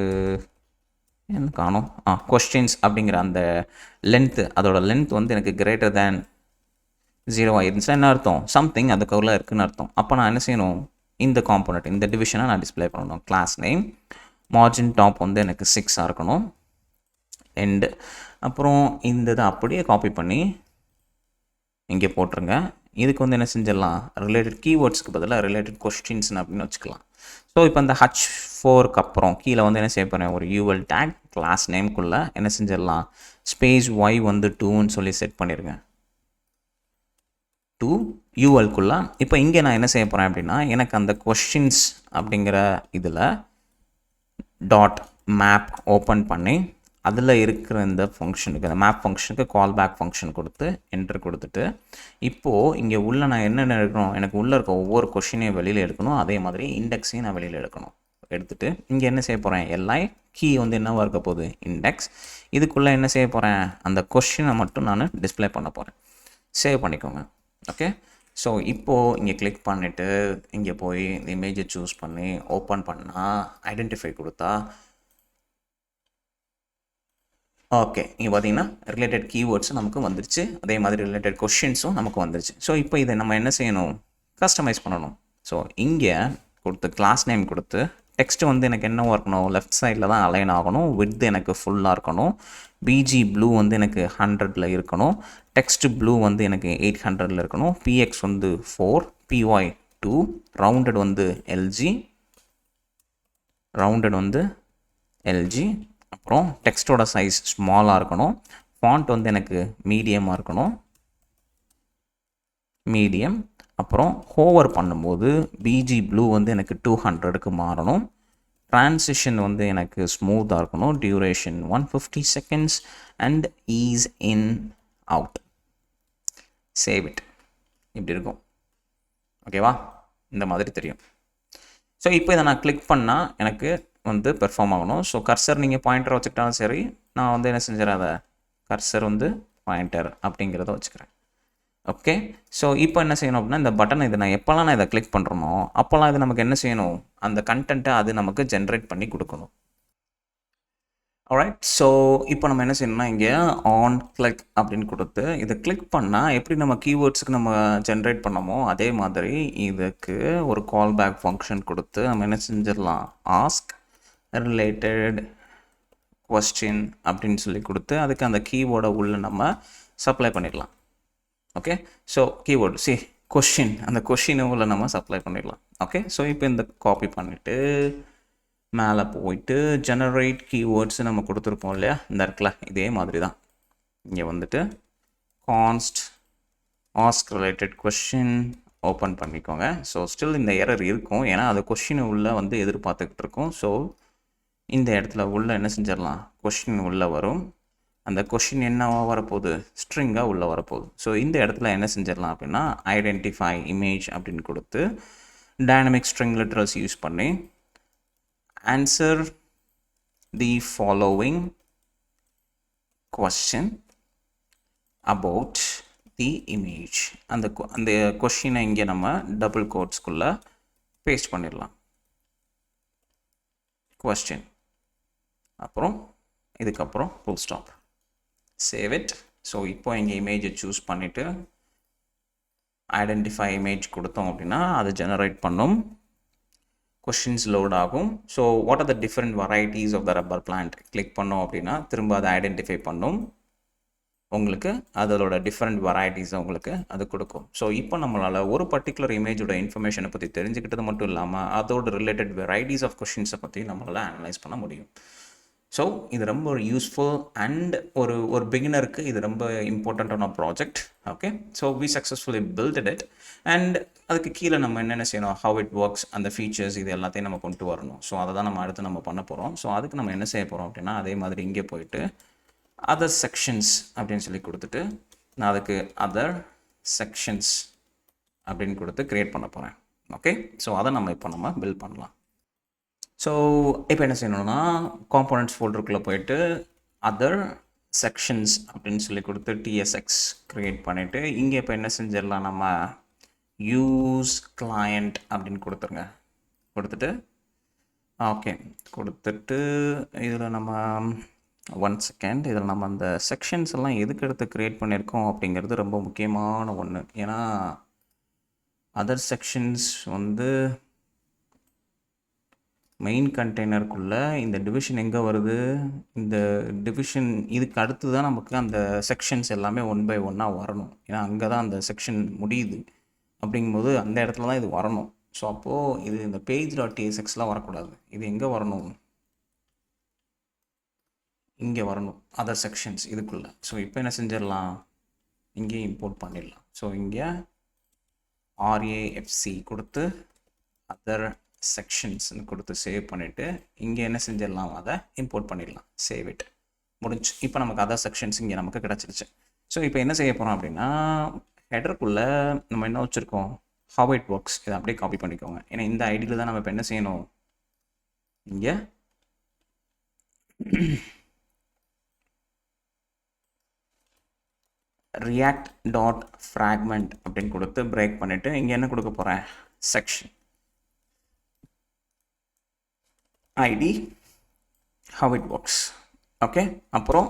என்ன காணும், கொஸ்டின்ஸ் அப்படிங்கிற அந்த லென்த்து, அதோட லென்த் வந்து எனக்கு கிரேட்டர் தேன் 0 ஆகிருந்துச்சுன்னா என்ன அர்த்தம், சம்திங் அதுக்குள்ளே இருக்குதுன்னு அர்த்தம். அப்போ நான் என்ன செய்யணும், இந்த காம்போனண்ட் இந்த டிவிஷனை நான் டிஸ்பிளே பண்ணணும். கிளாஸ் நேம் மார்ஜின் டாப் வந்து எனக்கு 6 இருக்கணும் எண்டு. அப்புறம் இந்த இதை அப்படியே காப்பி பண்ணி இங்கே போட்டுருங்க. இதுக்கு வந்து என்ன செஞ்சிடலாம், ரிலேட்டட் கீவேர்ட்ஸ்க்கு பதிலாக ரிலேட்டட் கொஸ்டின்ஸ்னு அப்படின்னு வச்சுக்கலாம். ஸோ இப்போ இந்த H4க்கு அப்புறம் கீழே வந்து என்ன செய்ய போகிறேன், ஒரு UL டேக் கிளாஸ் நேம்குள்ளே என்ன செஞ்சிடலாம், ஸ்பேஸ் y வந்து 2ன்னு சொல்லி செட் பண்ணிடுங்க, 2 ULக்குள்ளே. இப்போ இங்கே நான் என்ன செய்ய போகிறேன் அப்படின்னா, எனக்கு அந்த கொஸ்டின்ஸ் அப்படிங்கிற இதில் டாட் மேப் ஓப்பன் பண்ணி அதில் இருக்கிற இந்த ஃபங்க்ஷனுக்கு, அந்த மேப் ஃபங்க்ஷனுக்கு கால் பேக் ஃபங்க்ஷன் கொடுத்து என்டர் கொடுத்துட்டு, இப்போது இங்கே உள்ள நான் என்னென்ன எடுக்கணும், எனக்கு உள்ளே இருக்க ஒவ்வொரு கொஷினையும் வெளியில் எடுக்கணும், அதே மாதிரி இண்டெக்ஸையும் நான் வெளியில் எடுக்கணும். எடுத்துகிட்டு இங்கே என்ன செய்ய போகிறேன், எல்ஐ கீ வந்து என்னவாக இருக்க போகுது, இண்டெக்ஸ். இதுக்குள்ளே என்ன செய்ய போகிறேன், அந்த கொஷினை மட்டும் நான் டிஸ்பிளே பண்ண போகிறேன். சேவ் பண்ணிக்கோங்க. ஓகே, ஸோ இப்போது இங்கே கிளிக் பண்ணிவிட்டு இங்கே போய் இந்த இமேஜை சூஸ் பண்ணி ஓப்பன் பண்ணால் ஐடென்டிஃபை கொடுத்தா, ஓகே, இங்கே பார்த்தீங்கன்னா ரிலேட்டட் கீவேர்ட்ஸும் நமக்கு வந்துருச்சு, அதே மாதிரி ரிலேட்டட் கொஷின்ஸும் நமக்கு வந்துருச்சு. ஸோ இப்போ இதை நம்ம என்ன செய்யணும், கஸ்டமைஸ் பண்ணணும். ஸோ இங்கே கொடுத்து கிளாஸ் நேம் கொடுத்து டெக்ஸ்ட் வந்து எனக்கு என்னவாக இருக்கணும், லெஃப்ட் சைடில் தான் அலைன் ஆகணும், விட்த் எனக்கு ஃபுல்லாக இருக்கணும், பிஜி ப்ளூ வந்து எனக்கு 100ல் இருக்கணும், டெக்ஸ்ட் ப்ளூ வந்து எனக்கு 800ல் இருக்கணும், பிஎக்ஸ் வந்து 4, பிஒய் 2, ரவுண்டட் வந்து எல்ஜி, அப்புறம் டெக்ஸ்ட்டோட சைஸ் ஸ்மாலாக இருக்கணும், ஃபாண்ட் வந்து எனக்கு மீடியமாக இருக்கணும், மீடியம். அப்புறம் ஹோவர் பண்ணும்போது பிஜி ப்ளூ வந்து எனக்கு 200க்கு மாறணும், ட்ரான்சிஷன் வந்து எனக்கு ஸ்மூத்தாக இருக்கணும், duration 150 seconds and ease in out. Save it. இப்படி இருக்கும். ஓகேவா, இந்த மாதிரி தெரியும். ஸோ இப்போ இதை நான் கிளிக் பண்ணால் எனக்கு வந்து பெர்ஃபார்ம் ஆகணும். ஸோ கர்சர் நீங்கள் பாயிண்டர் வச்சுக்கிட்டாலும் சரி, நான் வந்து என்ன செஞ்சிடறேன், அதை கர்சர் வந்து பாயிண்டர் அப்படிங்கிறத வச்சுக்கிறேன். ஓகே, ஸோ இப்போ என்ன செய்யணும் அப்படின்னா, இந்த பட்டன் இது நான் எப்போல்லாம் நான் இதை கிளிக் பண்ணுறனோ அப்போல்லாம் இது நமக்கு என்ன செய்யணும், அந்த கண்டென்ட்டை அது நமக்கு ஜென்ரேட் பண்ணி கொடுக்கணும். ஆல்ரைட், ஸோ இப்போ நம்ம என்ன செய்யணும்னா, இங்கே ஆன் கிளிக் அப்படின்னு கொடுத்து இதை கிளிக் பண்ணால் எப்படி நம்ம கீவேர்ட்ஸுக்கு நம்ம ஜென்ரேட் பண்ணமோ அதே மாதிரி இதுக்கு ஒரு கால் பேக் ஃபங்க்ஷன் கொடுத்து நம்ம என்ன செஞ்சிடலாம், ஆஸ்க் ரிலேட்டட் கொஸ்டின் அப்படின்னு சொல்லி கொடுத்து அதுக்கு அந்த கீவேர்டை உள்ள நம்ம சப்ளை பண்ணிடலாம். ஓகே, ஸோ கீவேர்டு கொஷின், அந்த கொஷினை உள்ள நம்ம சப்ளை பண்ணிடலாம். ஓகே, ஸோ இப்போ இந்த காப்பி பண்ணிவிட்டு மேலே போயிட்டு ஜெனரேட் கீவேர்ட்ஸ் நம்ம கொடுத்துருப்போம் இல்லையா, இந்த இடத்துல இதே மாதிரி தான் இங்கே வந்துட்டு கான்ஸ்ட் ஆஸ்க் ரிலேட்டட் கொஷின் ஓப்பன் பண்ணிக்கோங்க. ஸோ ஸ்டில் இந்த எரர் இருக்கும், ஏன்னா அது கொஷின் உள்ளே வந்து எதிர்பார்த்துக்கிட்டு இருக்கும். ஸோ இந்த இடத்துல உள்ளே என்ன செஞ்சிடலாம், கொஷின் உள்ளே வரும், அந்த கொஷின் என்னவா வரப்போகுது, ஸ்ட்ரிங்காக உள்ளே வரப்போகுது. ஸோ இந்த இடத்துல என்ன செஞ்சிடலாம் அப்படின்னா, ஐடென்டிஃபை இமேஜ் அப்படின்னு கொடுத்து டைனமிக் ஸ்ட்ரிங் லிட்ரல்ஸ் யூஸ் பண்ணி answer the following question about the image. அந்த கொஷினை இங்கே நம்ம டபுள் கோட்ஸ்குள்ளே பேஸ்ட் பண்ணிடலாம், கொஸ்டின், அப்புறம் இதுக்கப்புறம் full stop, save it. So இப்போ இங்கே இமேஜை சூஸ் பண்ணிவிட்டு ஐடென்டிஃபை இமேஜ் கொடுத்தோம் அப்படின்னா அது ஜெனரேட் பண்ணும், கொஷின்ஸ் லோட் ஆகும். So what are the different varieties of the rubber plant click பண்ணோம் அப்படின்னா திரும்ப அதை ஐடென்டிஃபை பண்ணும், உங்களுக்கு அதோட டிஃப்ரெண்ட் வெரைட்டிஸை உங்களுக்கு அது கொடுக்கும். ஸோ இப்போ நம்மளால் ஒரு பர்டிகுலர் இமேஜோட இன்ஃபர்மேஷனை பற்றி தெரிஞ்சுக்கிட்டது மட்டும் இல்லாமல் அதோட ரிலேட்டட் வெரைட்டிஸ் ஆஃப் கொஷின்ஸை பற்றி நம்மளால் அனலைஸ் பண்ண முடியும். ஸோ இது ரொம்ப யூஸ்ஃபுல் அண்ட் ஒரு பிகினருக்கு இது ரொம்ப இம்பார்ட்டண்ட்டான project. Okay, so we successfully builded it. And அதுக்கு கீழே நம்ம என்னென்ன செய்யணும், ஹவ் இட் ஒர்க்ஸ், அந்த ஃபீச்சர்ஸ் இது எல்லாத்தையும் நம்ம கொண்டு வரணும். ஸோ அதை தான் நம்ம அடுத்து நம்ம பண்ண போகிறோம். ஸோ அதுக்கு நம்ம என்ன செய்ய போகிறோம் அப்படின்னா, அதே மாதிரி இங்கே போயிட்டு அதர் செக்ஷன்ஸ் அப்படின்னு சொல்லி கொடுத்துட்டு நான் அதுக்கு அதர் செக்ஷன்ஸ் அப்படின்னு கொடுத்து க்ரியேட் பண்ண போகிறேன். ஓகே, ஸோ அதை நம்ம இப்போ நம்ம பில்ட் பண்ணலாம். ஸோ இப்போ என்ன செய்யணும்னா, காம்போனன்ட்ஸ் ஃபோல்டருக்குள்ளே போயிட்டு அதர் செக்ஷன்ஸ் அப்படின்னு சொல்லி கொடுத்து டிஎஸ்எக்ஸ் க்ரியேட் பண்ணிவிட்டு இங்கே இப்போ என்ன செஞ்சிடலாம், நம்ம யூஸ் கிளையண்ட் அப்படின்னு கொடுத்துருங்க. கொடுத்துட்டு ஓகே கொடுத்துட்டு இதில் நம்ம 1 செகண்ட், இதில் நம்ம அந்த செக்ஷன்ஸ் எல்லாம் எதுக்கு எடுத்து க்ரியேட் பண்ணியிருக்கோம் அப்படிங்கிறது ரொம்ப முக்கியமான ஒன்று. ஏன்னா அதர் செக்ஷன்ஸ் வந்து மெயின் கண்டெய்னருக்குள்ளே இந்த டிவிஷன் எங்கே வருது, இந்த டிவிஷன் இதுக்கு அடுத்து தான் நமக்கு அந்த செக்ஷன்ஸ் எல்லாமே ஒன் பை ஒன்னாக வரணும். ஏன்னா அங்கே தான் அந்த செக்ஷன் முடியுது. அப்படிங்கும்போது அந்த இடத்துல தான் இது வரணும். ஸோ அப்போது இது இந்த page.tsxலாம் வரக்கூடாது. இது எங்கே வரணும், இங்கே வரணும், அதர் செக்ஷன்ஸ் இதுக்குள்ளே. ஸோ இப்போ என்ன செஞ்சிடலாம், இங்கே இம்போர்ட் பண்ணிடலாம். ஸோ இங்கே RAFC கொடுத்து அதர் செக்ஷன்ஸ்னு கொடுத்து சேவ் பண்ணிவிட்டு இங்கே என்ன செஞ்சிடலாம், அதை இம்போர்ட் பண்ணிடலாம். சேவ் இட், முடிஞ்சு. இப்போ நமக்கு அதர் செக்ஷன்ஸ் இங்கே நமக்கு கிடச்சிருச்சு. ஸோ இப்போ என்ன செய்ய போகிறோம் அப்படின்னா, ஹெடருக்குள்ளே நம்ம என்ன வச்சுருக்கோம், how it works, இதை அப்படியே காப்பி பண்ணிக்கோங்க. ஏன்னா இந்த ஐடியில் தான் நம்ம இப்போ என்ன செய்யணும், இங்கே react.fragment அப்படின்னு கொடுத்து பிரேக் பண்ணிவிட்டு இங்கே என்ன கொடுக்க போகிறேன், section id how it works. Okay, அப்புறம்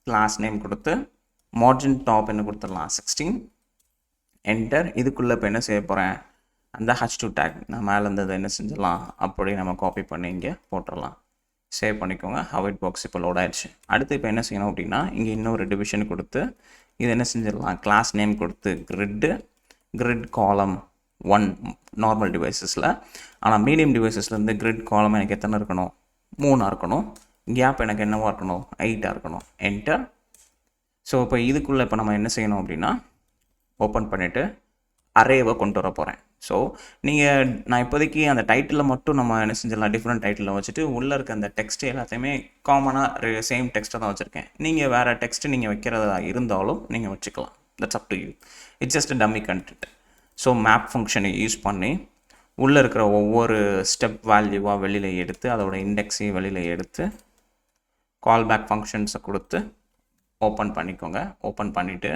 கிளாஸ் நேம் கொடுத்து மார்ஜின் டாப் என்ன கொடுத்துடலாம் 16, என்டர். இதுக்குள்ளே இப்போ என்ன செய்ய போகிறேன், அந்த h2 டேக் நான் மேலே இருந்ததை என்ன செஞ்சிடலாம், அப்படி நம்ம காப்பி பண்ணி இங்கே போட்டுடலாம். சேவ் பண்ணிக்கோங்க. how it works இப்போ லோட் ஆயிடுச்சு. அடுத்து இப்போ என்ன செய்யணும் அப்படின்னா, இங்கே இன்னொரு டிவிஷன் கொடுத்து இது என்ன செஞ்சிடலாம், கிளாஸ் நேம் கொடுத்து grid காலம் 1 நார்மல் டிவைசஸில். ஆனால் மீடியம் டிவைசஸ்லேருந்து கிரிட் காலம் எனக்கு எத்தனை இருக்கணும், 3 இருக்கணும். கேப் எனக்கு என்னவாக இருக்கணும், 8 இருக்கணும். என்டர். ஸோ இப்போ இதுக்குள்ளே இப்போ நம்ம என்ன செய்யணும் அப்படின்னா, ஓப்பன் பண்ணிவிட்டு அரேவை கொண்டு வர போகிறேன். ஸோ நீங்கள் நான் இப்போதைக்கு அந்த டைட்டிலில் மட்டும் நம்ம என்ன செஞ்சிடலாம், டிஃப்ரெண்ட் டைட்டிலில் வச்சுட்டு உள்ளே இருக்க அந்த டெக்ஸ்ட்டு எல்லாத்தையுமே காமனாக சேம் டெக்ஸ்ட்டை தான் வச்சுருக்கேன். நீங்கள் வேறு டெக்ஸ்ட்டு நீங்கள் வைக்கிறதா இருந்தாலும் நீங்கள் வச்சுக்கலாம். That's up to you. It's just dummy content. So map ஃபங்க்ஷனை யூஸ் பண்ணி உள்ளே இருக்கிற ஒவ்வொரு ஸ்டெப் வேல்யூவாக வெளியில் எடுத்து அதோட இண்டெக்ஸையும் வெளியில் எடுத்து கால் பேக் ஃபங்க்ஷன்ஸை கொடுத்து ஓப்பன் பண்ணிக்கோங்க. ஓப்பன் பண்ணிவிட்டு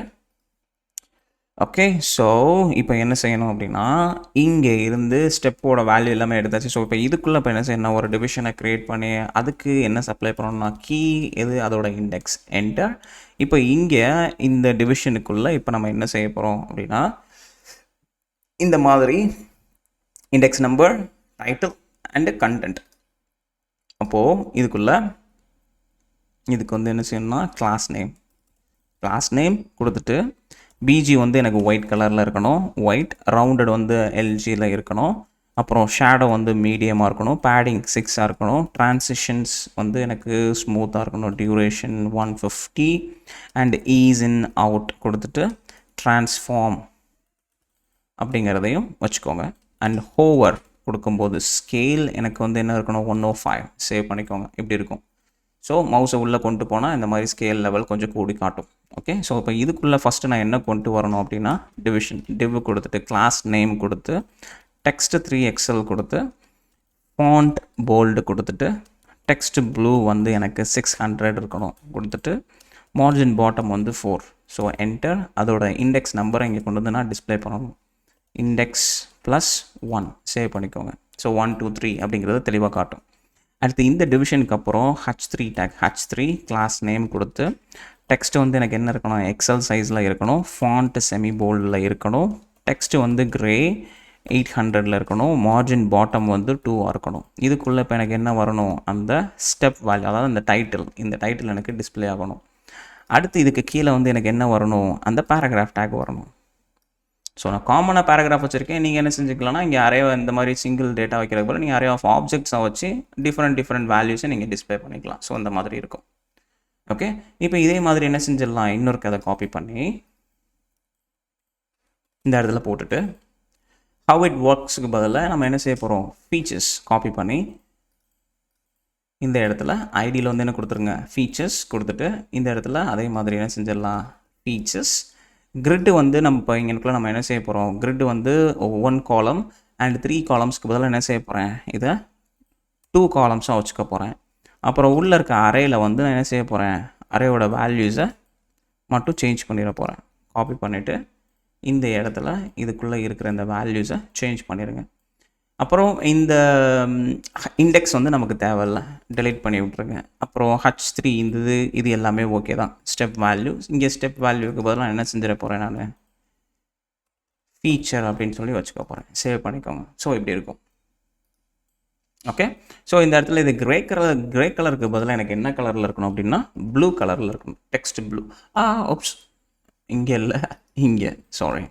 ஓகே, ஸோ இப்போ என்ன செய்யணும் அப்படின்னா, இங்கே இருந்து ஸ்டெப்போட வேல்யூ எல்லாமே எடுத்தாச்சு. ஸோ இப்போ இதுக்குள்ளே இப்போ என்ன செய்யணும், ஒரு டிவிஷனை க்ரியேட் பண்ணி அதுக்கு என்ன சப்ளை பண்ணணும்னா கீ எது, அதோட இண்டெக்ஸ். என்டர். இப்போ இங்கே இந்த டிவிஷனுக்குள்ளே இப்போ நம்ம என்ன செய்ய போகிறோம் அப்படின்னா, இந்த மாதிரி index number, title and content. அப்போது இதுக்கு வந்து என்ன செய்யணும்னா, கிளாஸ் நேம் கொடுத்துட்டு பிஜி வந்து எனக்கு ஒயிட் கலரில் இருக்கணும், ஒயிட் ரவுண்டட் வந்து எல்ஜியில் இருக்கணும். அப்புறம் ஷேடோ வந்து மீடியமாக இருக்கணும், பேடிங் 6 இருக்கணும், ட்ரான்சிஷன்ஸ் வந்து எனக்கு ஸ்மூத்தாக இருக்கணும், duration 150 and ease in out கொடுத்துட்டு ட்ரான்ஸ்ஃபார்ம் அப்படிங்கிறதையும் வச்சுக்கோங்க. அண்ட் ஹோவர் கொடுக்கும்போது ஸ்கேல் எனக்கு வந்து என்ன இருக்கணும், 105 சேவ் பண்ணிக்கோங்க. இப்படி இருக்கும். ஸோ மவுஸை உள்ளே கொண்டு போனால் இந்த மாதிரி ஸ்கேல் லெவல் கொஞ்சம் கூடி காட்டும். ஓகே, ஸோ இப்போ இதுக்குள்ளே ஃபஸ்ட்டு நான் என்ன கொண்டு வரணும் அப்படின்னா, டிவ் கொடுத்துட்டு கிளாஸ் நேம் கொடுத்து டெக்ஸ்ட்டு 3XL கொடுத்து ஃபாண்ட் போல்டு கொடுத்துட்டு டெக்ஸ்ட் ப்ளூ வந்து எனக்கு 600 இருக்கணும் கொடுத்துட்டு மார்ஜின் பாட்டம் வந்து 4. So enter. அதோட இண்டெக்ஸ் நம்பரை இங்கே கொண்டு வந்து நான் டிஸ்பிளே பண்ணணும். இண்டெக்ஸ் +1 சேவ் பண்ணிக்கோங்க. ஸோ 1 2 3 அப்படிங்கிறது தெளிவாக காட்டும். அடுத்து இந்த டிவிஷனுக்கு அப்புறம் h3 tag, h3 class name கொடுத்து டெக்ஸ்ட்டு வந்து எனக்கு என்ன இருக்கணும், எக்ஸல் சைஸில் இருக்கணும், ஃபாண்ட் செமி போல்டில் இருக்கணும், டெக்ஸ்ட்டு வந்து கிரே 800 இருக்கணும், மார்ஜின் பாட்டம் வந்து 2 இருக்கணும். இதுக்குள்ளே இப்போ எனக்கு என்ன வரணும், அந்த ஸ்டெப் வேல்யூ, அதாவது இந்த டைட்டில் எனக்கு டிஸ்பிளே ஆகணும். அடுத்து இதுக்கு கீழே வந்து எனக்கு என்ன வரணும், அந்த பேராகிராஃப் டேக் வரணும். ஸோ நான் காமனாக பேராகிராஃப் வச்சுருக்கேன். நீங்கள் என்ன செஞ்சுக்கலாம்னா, இங்கே அரே இந்த மாதிரி சிங்கிள் டேட்டா வைக்கிறது போல் நீங்கள் அரே ஆஃப் ஆப்ஜெக்ட்ஸை வச்சு டிஃப்ரெண்ட் வேல்யூஸை நீங்கள் டிஸ்பிளே பண்ணிக்கலாம். ஸோ அந்த மாதிரி இருக்கும். ஓகே, இப்போ இதே மாதிரி என்ன செஞ்சிடலாம், இன்னொரு கதை காப்பி பண்ணி இந்த இடத்துல போட்டுட்டு how it worksக்கு பதிலாக நம்ம என்ன செய்ய போகிறோம், ஃபீச்சர்ஸ் காப்பி பண்ணி இந்த இடத்துல ஐடியில் வந்து என்ன கொடுத்துருங்க, ஃபீச்சர்ஸ் கொடுத்துட்டு இந்த இடத்துல அதே மாதிரி என்ன செஞ்சிடலாம், ஃபீச்சர்ஸ் கிரிட்டு வந்து நம்ம இப்போ இங்கேக்குள்ள நம்ம என்ன செய்ய போகிறோம், கிரிட்டு வந்து 1 காலம் அண்ட் 3 காலம்ஸ்க்கு பதிலாக என்ன செய்ய போகிறேன், இதை 2 காலம்ஸாக வச்சுக்க போகிறேன். அப்புறம் உள்ளே இருக்க அரேயில் வந்து நான் என்ன செய்ய போகிறேன், அரேயோட வேல்யூஸை மட்டும் சேஞ்ச் பண்ணிட போகிறேன். காப்பி பண்ணிவிட்டு இந்த இடத்துல இதுக்குள்ளே இருக்கிற இந்த வேல்யூஸை சேஞ்ச் பண்ணிடுங்க. அப்புறம் இந்த இண்டெக்ஸ் வந்து நமக்கு தேவையில்லை, டெலீட் பண்ணி விட்ருங்க. அப்புறம் h3 இது எல்லாமே ஓகே தான். ஸ்டெப் வேல்யூ, இங்கே ஸ்டெப் வேல்யூக்கு பதிலாக என்ன செஞ்சிட போகிறேன், நான் ஃபீச்சர் அப்படின்னு சொல்லி வச்சுக்க போகிறேன். சேவ் பண்ணிக்கோங்க. ஸோ இப்படி இருக்கும். ஓகே. ஸோ இந்த இடத்துல இது கிரே கலருக்கு பதிலாக எனக்கு என்ன கலரில் இருக்கணும் அப்படின்னா ப்ளூ கலரில் இருக்கணும். Text blue. ஓப்ஸ், இங்கே இல்லை, இங்கே, சாரி,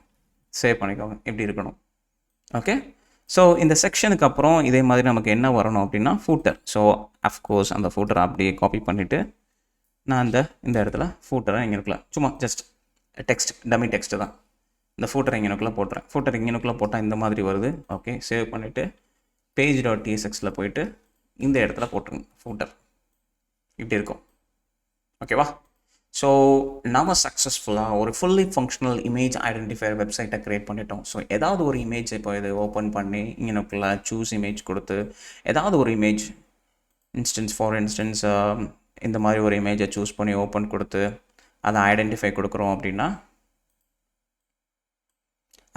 சேவ் பண்ணிக்கோங்க. இப்படி இருக்கணும். ஓகே. ஸோ இந்த செக்ஷனுக்கு அப்புறம் இதே மாதிரி நமக்கு என்ன வரணும் அப்படின்னா ஃபூட்டர். ஸோ அஃப்கோர்ஸ் அந்த ஃபூட்டரை அப்படியே காப்பி பண்ணிவிட்டு நான் இந்த இடத்துல ஃபூட்டரை இங்கனுக்குள்ள சும்மா ஜஸ்ட் டெக்ஸ்ட், டம்மி டெக்ஸ்ட்டு தான். இந்த ஃபூட்டரை இங்கனுக்குள்ளே போட்டுறேன். ஃபூட்டர் இங்கனுக்குள்ளே போட்டால் இந்த மாதிரி வருது. ஓகே, சேவ் பண்ணிவிட்டு page.tsxல போயிட்டு இந்த இடத்துல போட்டுருங்க ஃபூட்டர். இப்படி இருக்கும். ஓகேவா? ஸோ நம்ம சக்ஸஸ்ஃபுல்லாக ஒரு ஃபுல்லி ஃபங்க்ஷனல் இமேஜ் ஐடென்டிஃபையர் வெப்சைட்டை க்ரியேட் பண்ணிட்டோம். ஸோ ஏதாவது ஒரு இமேஜ் இப்போ இது ஓப்பன் பண்ணி இங்கனுக்குள்ள சூஸ் இமேஜ் கொடுத்து ஏதாவது ஒரு இமேஜ் ஃபார் இன்ஸ்டன்ஸ் இந்த மாதிரி ஒரு இமேஜை சூஸ் பண்ணி ஓப்பன் கொடுத்து அதை ஐடென்டிஃபை கொடுக்குறோம் அப்படின்னா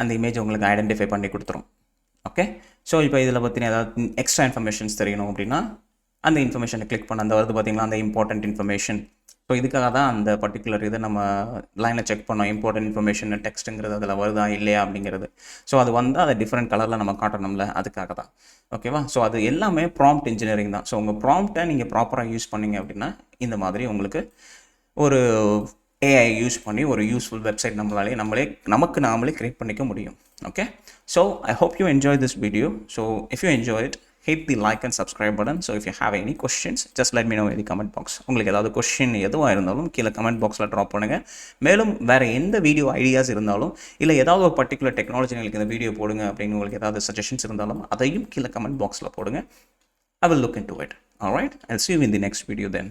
அந்த இமேஜ் உங்களுக்கு ஐடென்டிஃபை பண்ணி கொடுத்துரும். ஓகே. ஸோ இப்போ இதில் பற்றின ஏதாவது எக்ஸ்ட்ரா இன்ஃபர்மேஷன்ஸ் தெரியணும் அப்படின்னா அந்த இன்ஃபர்மேஷனை கிளிக் பண்ண அந்த வருது பார்த்தீங்களா, அந்த இம்பார்ட்டண்ட் இன்ஃபர்மேஷன். ஸோ இதுக்காக தான் அந்த பர்டிகுலர் இதை நம்ம லைனில் செக் பண்ணோம். இம்பார்ட்டன்ட் இன்ஃபர்மேஷன் டெக்ஸ்ட்டுங்கிறது அதில் வருதா இல்லையா அப்படிங்கிறது. ஸோ அது வந்தால் அதை டிஃப்ரெண்ட் கலரில் நம்ம காட்டணும்ல, அதுக்காக தான். ஓகேவா? ஸோ அது எல்லாமே ப்ராம்ப்ட் இன்ஜினியரிங் தான். ஸோ உங்கள் ப்ராம்ப்டை நீங்கள் ப்ராப்பராக யூஸ் பண்ணிங்க அப்படின்னா இந்த மாதிரி உங்களுக்கு ஒரு AI யூஸ் பண்ணி ஒரு யூஸ்ஃபுல் வெப்சைட் நமக்கு நாமளே கிரியேட் பண்ணிக்க முடியும். Okay, so I hope you enjoyed this video. So if you enjoyed it, hit the like and subscribe button. So if you have any questions, just let me know in the comment box. உங்களுக்கு ஏதாவது question எதுவாக இருந்தாலும் கீழே comment பாக்ஸில் drop பண்ணுங்கள். மேலும் வேறு எந்த வீடியோ ஐடியாஸ் இருந்தாலும் இல்லை ஏதாவது ஒரு பர்டிகுலர் டெக்னாலஜி உங்களுக்கு இந்த வீடியோ போடுங்க அப்படின்னு உங்களுக்கு ஏதாவது சஜஷன்ஸ் இருந்தாலும் அதையும் கீழே கமெண்ட் பாக்ஸில் போடுங்க. I will look into it. Alright, I'll see you in the next video then.